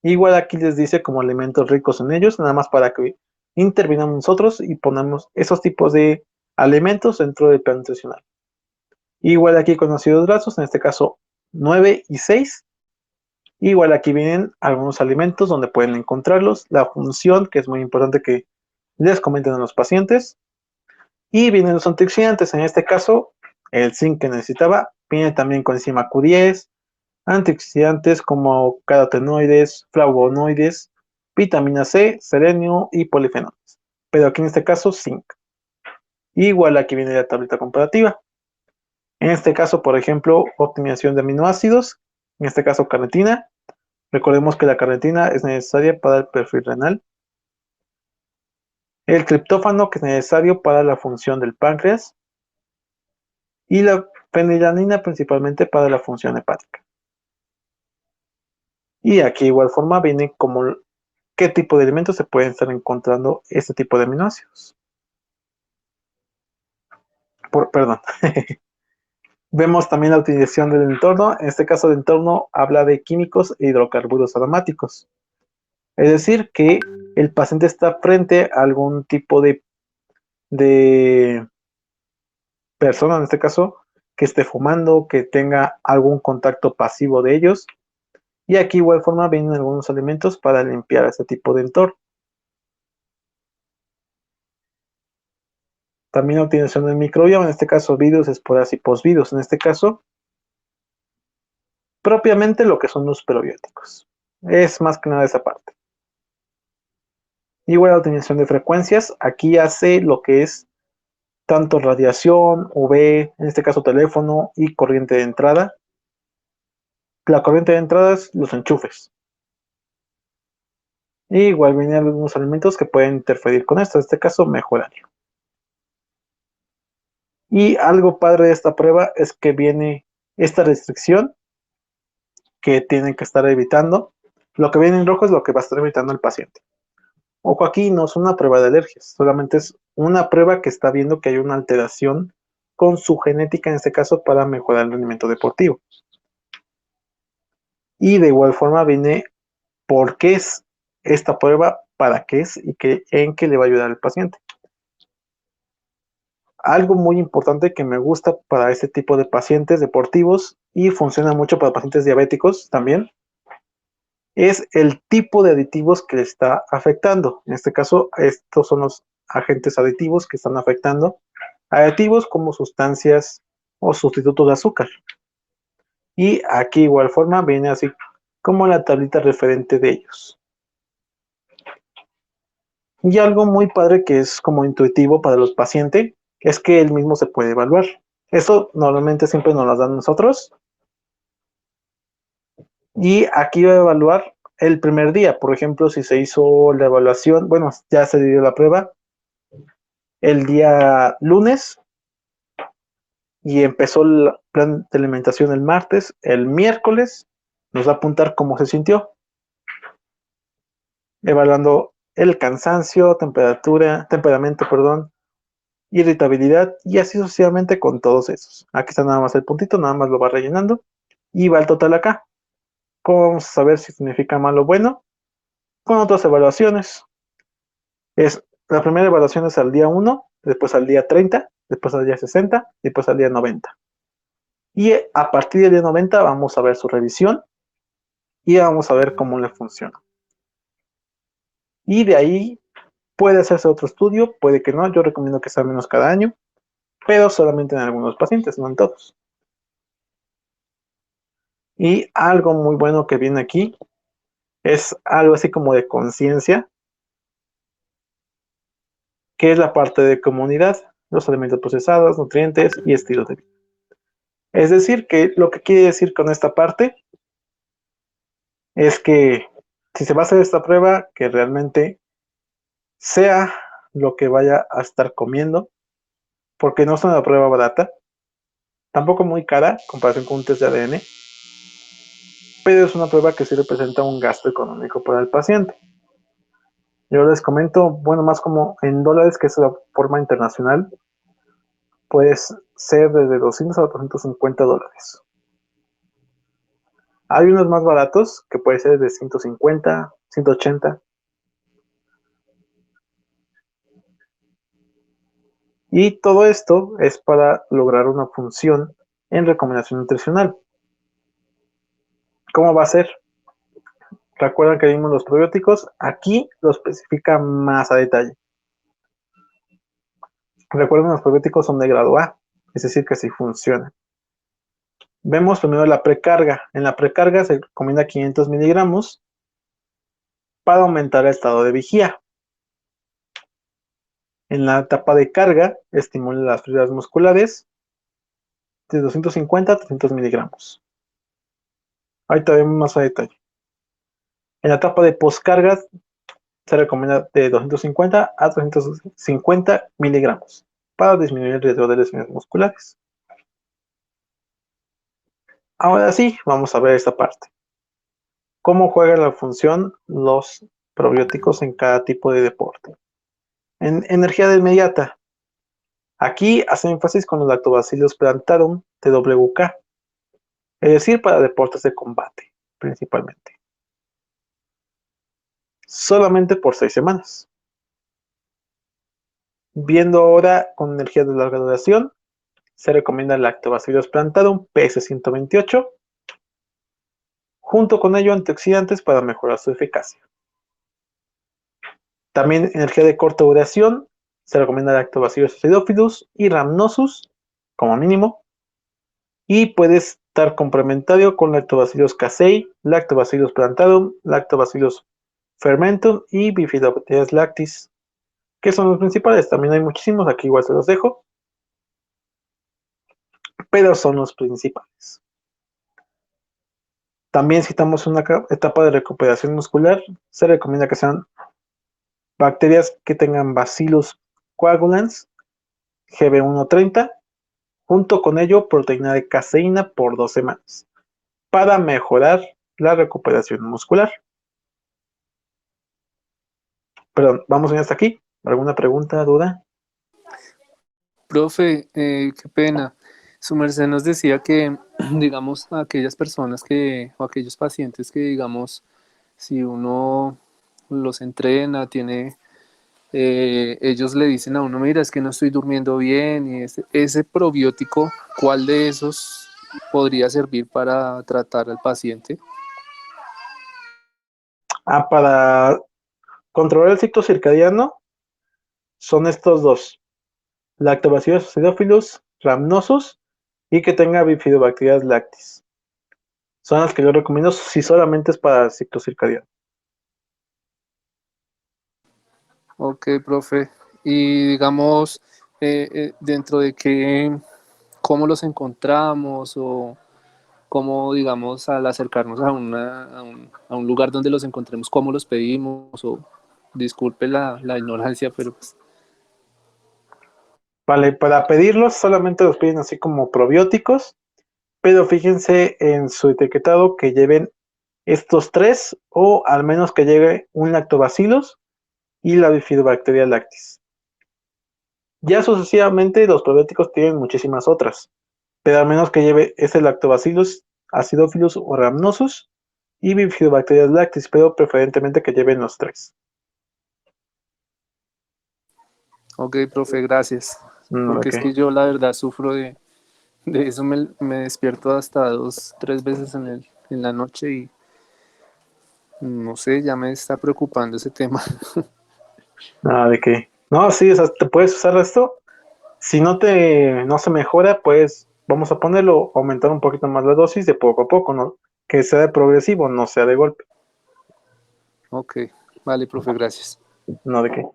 Igual aquí les dice como alimentos ricos en ellos, nada más para que intervinamos nosotros y ponemos esos tipos de alimentos dentro del plan nutricional. Igual aquí con ácidos grasos, en este caso 9 y 6. Igual aquí vienen algunos alimentos donde pueden encontrarlos, la función, que es muy importante que les comenten a los pacientes. Y vienen los antioxidantes, en este caso, el zinc que necesitaba, viene también con enzima Q10, antioxidantes como carotenoides, flavonoides, vitamina C, selenio y polifenoles. Pero aquí en este caso, zinc. Igual aquí viene la tablita comparativa. En este caso, por ejemplo, optimización de aminoácidos, en este caso carnitina. Recordemos que la carnitina es necesaria para el perfil renal. El triptófano, que es necesario para la función del páncreas. Y la fenilalanina principalmente para la función hepática. Y aquí igual forma viene como qué tipo de alimentos se pueden estar encontrando este tipo de aminoácidos. Perdón. Vemos también la utilización del entorno. En este caso, el entorno habla de químicos e hidrocarburos aromáticos. Es decir, que el paciente está frente a algún tipo de persona, en este caso, que esté fumando, que tenga algún contacto pasivo de ellos. Y aquí igual forma vienen algunos alimentos para limpiar este tipo de entorno. También la utilización del microbioma, en este caso virus, esporas y posvirus. En este caso, propiamente lo que son los probióticos. Es más que nada esa parte. Igual la utilización de frecuencias, aquí hace lo que es tanto radiación, UV, en este caso teléfono y corriente de entrada. La corriente de entrada es los enchufes. Y igual vienen algunos alimentos que pueden interferir con esto, en este caso mejorarlo. Y algo padre de esta prueba es que viene esta restricción que tienen que estar evitando. Lo que viene en rojo es lo que va a estar evitando el paciente. Ojo, aquí no es una prueba de alergias, solamente es una prueba que está viendo que hay una alteración con su genética, en este caso, para mejorar el rendimiento deportivo. Y de igual forma viene por qué es esta prueba, para qué es y en qué le va a ayudar al paciente. Algo muy importante que me gusta para este tipo de pacientes deportivos y funciona mucho para pacientes diabéticos también, es el tipo de aditivos que le está afectando. En este caso, estos son los agentes aditivos que están afectando. Aditivos como sustancias o sustitutos de azúcar. Y aquí igual forma viene así como la tablita referente de ellos. Y algo muy padre que es como intuitivo para los pacientes es que él mismo se puede evaluar. Eso normalmente siempre nos lo dan nosotros. Y aquí va a evaluar el primer día. Por ejemplo, si se hizo la evaluación, bueno, ya se dio la prueba el día lunes. y empezó el plan de alimentación el martes. El miércoles nos va a apuntar cómo se sintió, evaluando el cansancio, temperamento, perdón, irritabilidad y así sucesivamente con todos esos. Aquí está nada más el puntito, nada más lo va rellenando y va el total acá. ¿Cómo vamos a saber si significa malo o bueno? Con otras evaluaciones. La primera evaluación es al día 1, después al día 30, después al día 60, después al día 90. Y a partir del día 90 vamos a ver su revisión y vamos a ver cómo le funciona. Y de ahí puede hacerse otro estudio, puede que no, yo recomiendo que sea menos cada año, pero solamente en algunos pacientes, no en todos. Y algo muy bueno que viene aquí es algo así como de conciencia, que es la parte de comunidad, los alimentos procesados, nutrientes y estilos de vida. Es decir, que lo que quiere decir con esta parte es que si se va a hacer esta prueba, que realmente sea lo que vaya a estar comiendo, porque no es una prueba barata, tampoco muy cara en comparación con un test de ADN, pero es una prueba que sí representa un gasto económico para el paciente. Yo les comento, bueno, más como en dólares, que es la forma internacional, puede ser desde 200 a 250 dólares. Hay unos más baratos que puede ser de 150, 180. Y todo esto es para lograr una función en recomendación nutricional. ¿Cómo va a ser? Recuerdan que vimos los probióticos, aquí lo especifica más a detalle. Recuerden, los probióticos son de grado A, es decir, que sí funcionan. Vemos primero la precarga. En la precarga se recomienda 500 miligramos para aumentar el estado de vigía. En la etapa de carga, estimula las fibras musculares de 250 a 300 miligramos. Ahorita vemos más a detalle. En la etapa de poscarga se recomienda de 250 a 350 miligramos para disminuir el riesgo de lesiones musculares. Ahora sí, vamos a ver esta parte. ¿Cómo juegan la función los probióticos en cada tipo de deporte? En energía de inmediata, aquí hace énfasis con los lactobacillus plantarum TWK, es decir, para deportes de combate, principalmente. Solamente por 6 semanas. Viendo ahora con energía de larga duración, se recomienda el Lactobacillus plantarum PS128, junto con ello antioxidantes para mejorar su eficacia. También energía de corta duración, se recomienda Lactobacillus acidophilus y Rhamnosus, como mínimo, y puede estar complementario con Lactobacillus casei, Lactobacillus plantarum, Lactobacillus fermentum y Bifidobacterias lactis, que son los principales. También hay muchísimos, aquí igual se los dejo, pero son los principales. También si estamos en una etapa de recuperación muscular, se recomienda que sean bacterias que tengan Bacillus coagulans, GB130, junto con ello proteína de caseína por 2 semanas, para mejorar la recuperación muscular. Perdón, vamos bien hasta aquí. ¿Alguna pregunta, duda? Profe, qué pena. Su merced nos decía que, digamos, a aquellas personas o aquellos pacientes que, digamos, si uno los entrena, ellos le dicen a uno, mira, es que no estoy durmiendo bien, y ese probiótico, ¿cuál de esos podría servir para tratar al paciente? Para controlar el ciclo circadiano, son estos dos: Lactobacillus acidophilus, Rhamnosus, y que tenga Bifidobacterias lactis. Son las que yo recomiendo si solamente es para el ciclo circadiano. Ok, profe. Y digamos, dentro de cómo los encontramos o cómo, digamos, al acercarnos a un lugar donde los encontremos, cómo los pedimos o disculpe la ignorancia, pero pues... Vale, para pedirlos solamente los piden así como probióticos, pero fíjense en su etiquetado que lleven estos tres o al menos que lleve un lactobacillus y la bifidobacteria lactis. Ya sucesivamente los probióticos tienen muchísimas otras, pero al menos que lleve ese lactobacillus, acidophilus o rhamnosus y bifidobacterias lactis, pero preferentemente que lleven los tres. Ok, profe, gracias. Porque Ok. es que yo la verdad sufro de eso, me despierto hasta 3 veces en la noche y no sé, ya me está preocupando ese tema. Nada de que. No, sí, o sea, te puedes usar esto. Si no se mejora, pues vamos a ponerlo, aumentar un poquito más la dosis de poco a poco, ¿no? Que sea de progresivo, no sea de golpe. Ok, vale, profe, gracias. No de qué.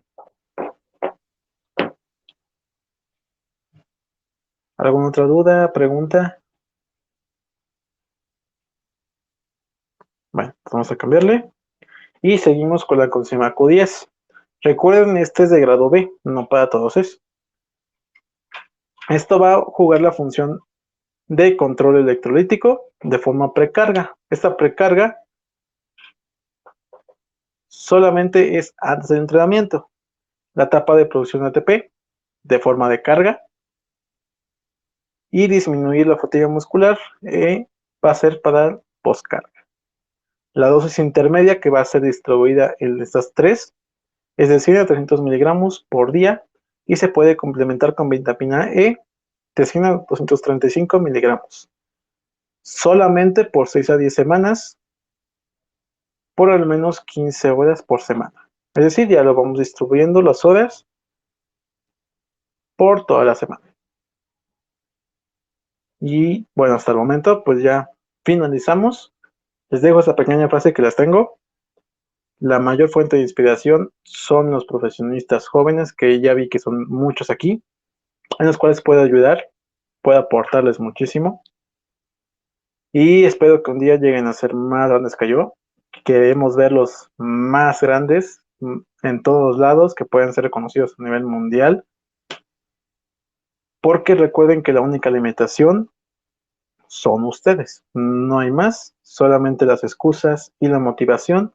¿Alguna otra duda, pregunta? Bueno, vamos a cambiarle. Y seguimos con la coenzima Q10. Recuerden, este es de grado B, no para todos es. Esto va a jugar la función de control electrolítico de forma precarga. Esta precarga solamente es antes del entrenamiento. La etapa de producción de ATP de forma de carga y disminuir la fatiga muscular va a ser para postcarga. La dosis intermedia que va a ser distribuida en estas tres es de 100 a 300 miligramos por día y se puede complementar con vitamina E de 100 a 235 miligramos. Solamente por 6 a 10 semanas, por al menos 15 horas por semana. Es decir, ya lo vamos distribuyendo las horas por toda la semana. Y bueno, hasta el momento pues ya finalizamos. Les dejo esa pequeña frase que las tengo. La mayor fuente de inspiración son los profesionistas jóvenes, que ya vi que son muchos aquí, en los cuales puedo ayudar, puedo aportarles muchísimo. Y espero que un día lleguen a ser más grandes que yo. Queremos verlos más grandes en todos lados, que puedan ser reconocidos a nivel mundial. Porque recuerden que la única limitación son ustedes. No hay más, solamente las excusas y la motivación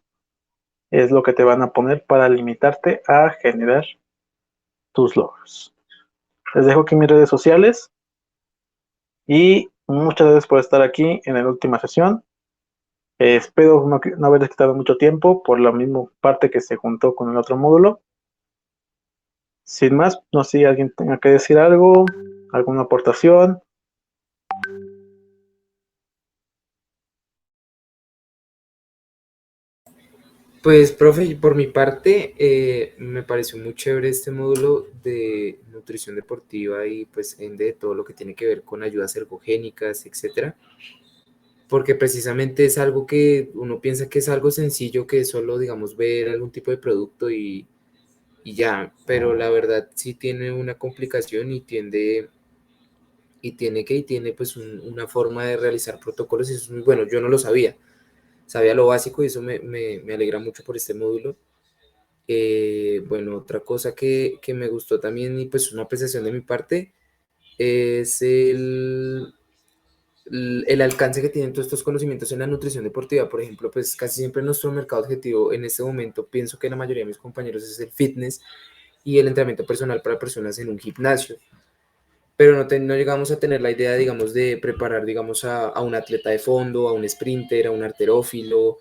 es lo que te van a poner para limitarte a generar tus logros. Les dejo aquí mis redes sociales y muchas gracias por estar aquí en la última sesión. Espero no haberles quitado mucho tiempo por la misma parte que se juntó con el otro módulo. Sin más, no sé si alguien tenga que decir algo, alguna aportación. Pues, profe, por mi parte, me pareció muy chévere este módulo de nutrición deportiva y pues de todo lo que tiene que ver con ayudas ergogénicas, etcétera, porque precisamente es algo que uno piensa que es algo sencillo, que es solo, digamos, ver algún tipo de producto y ya, pero la verdad sí tiene una complicación y tiene pues una forma de realizar protocolos y eso es muy bueno, yo no lo sabía, sabía lo básico y eso me alegra mucho por este módulo. Bueno, otra cosa que me gustó también y pues una apreciación de mi parte es el alcance que tienen todos estos conocimientos en la nutrición deportiva. Por ejemplo, pues casi siempre nuestro mercado objetivo en este momento, pienso que la mayoría de mis compañeros es el fitness y el entrenamiento personal para personas en un gimnasio, pero no llegamos a tener la idea, digamos, de preparar, digamos, a un atleta de fondo, a un sprinter, a un halterófilo,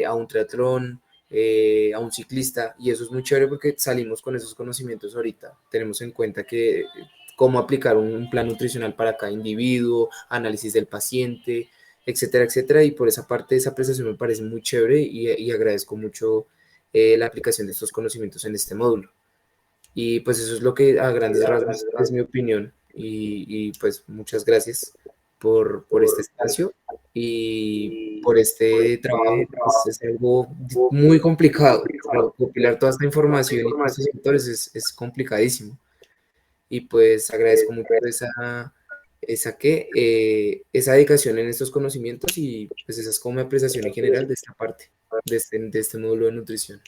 a un triatlón, a un ciclista, y eso es muy chévere porque salimos con esos conocimientos ahorita. Tenemos en cuenta que cómo aplicar un plan nutricional para cada individuo, análisis del paciente, etcétera, etcétera, y por esa parte, esa apreciación me parece muy chévere y agradezco mucho la aplicación de estos conocimientos en este módulo. Y pues eso es lo que a grandes rasgos es mi opinión. Y pues muchas gracias por este espacio y por este trabajo. Pues, es algo muy complicado. Recopilar toda esta información y todos estos sectores es complicadísimo. Y pues agradezco mucho esa dedicación en estos conocimientos y pues esa es como mi apreciación en general de esta parte, de este módulo de nutrición.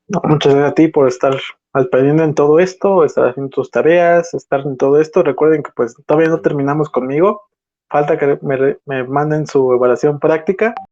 No, muchas gracias a ti por estar al pendiente en todo esto, estar haciendo tus tareas, estar en todo esto. Recuerden que pues todavía no terminamos conmigo. Falta que me manden su evaluación práctica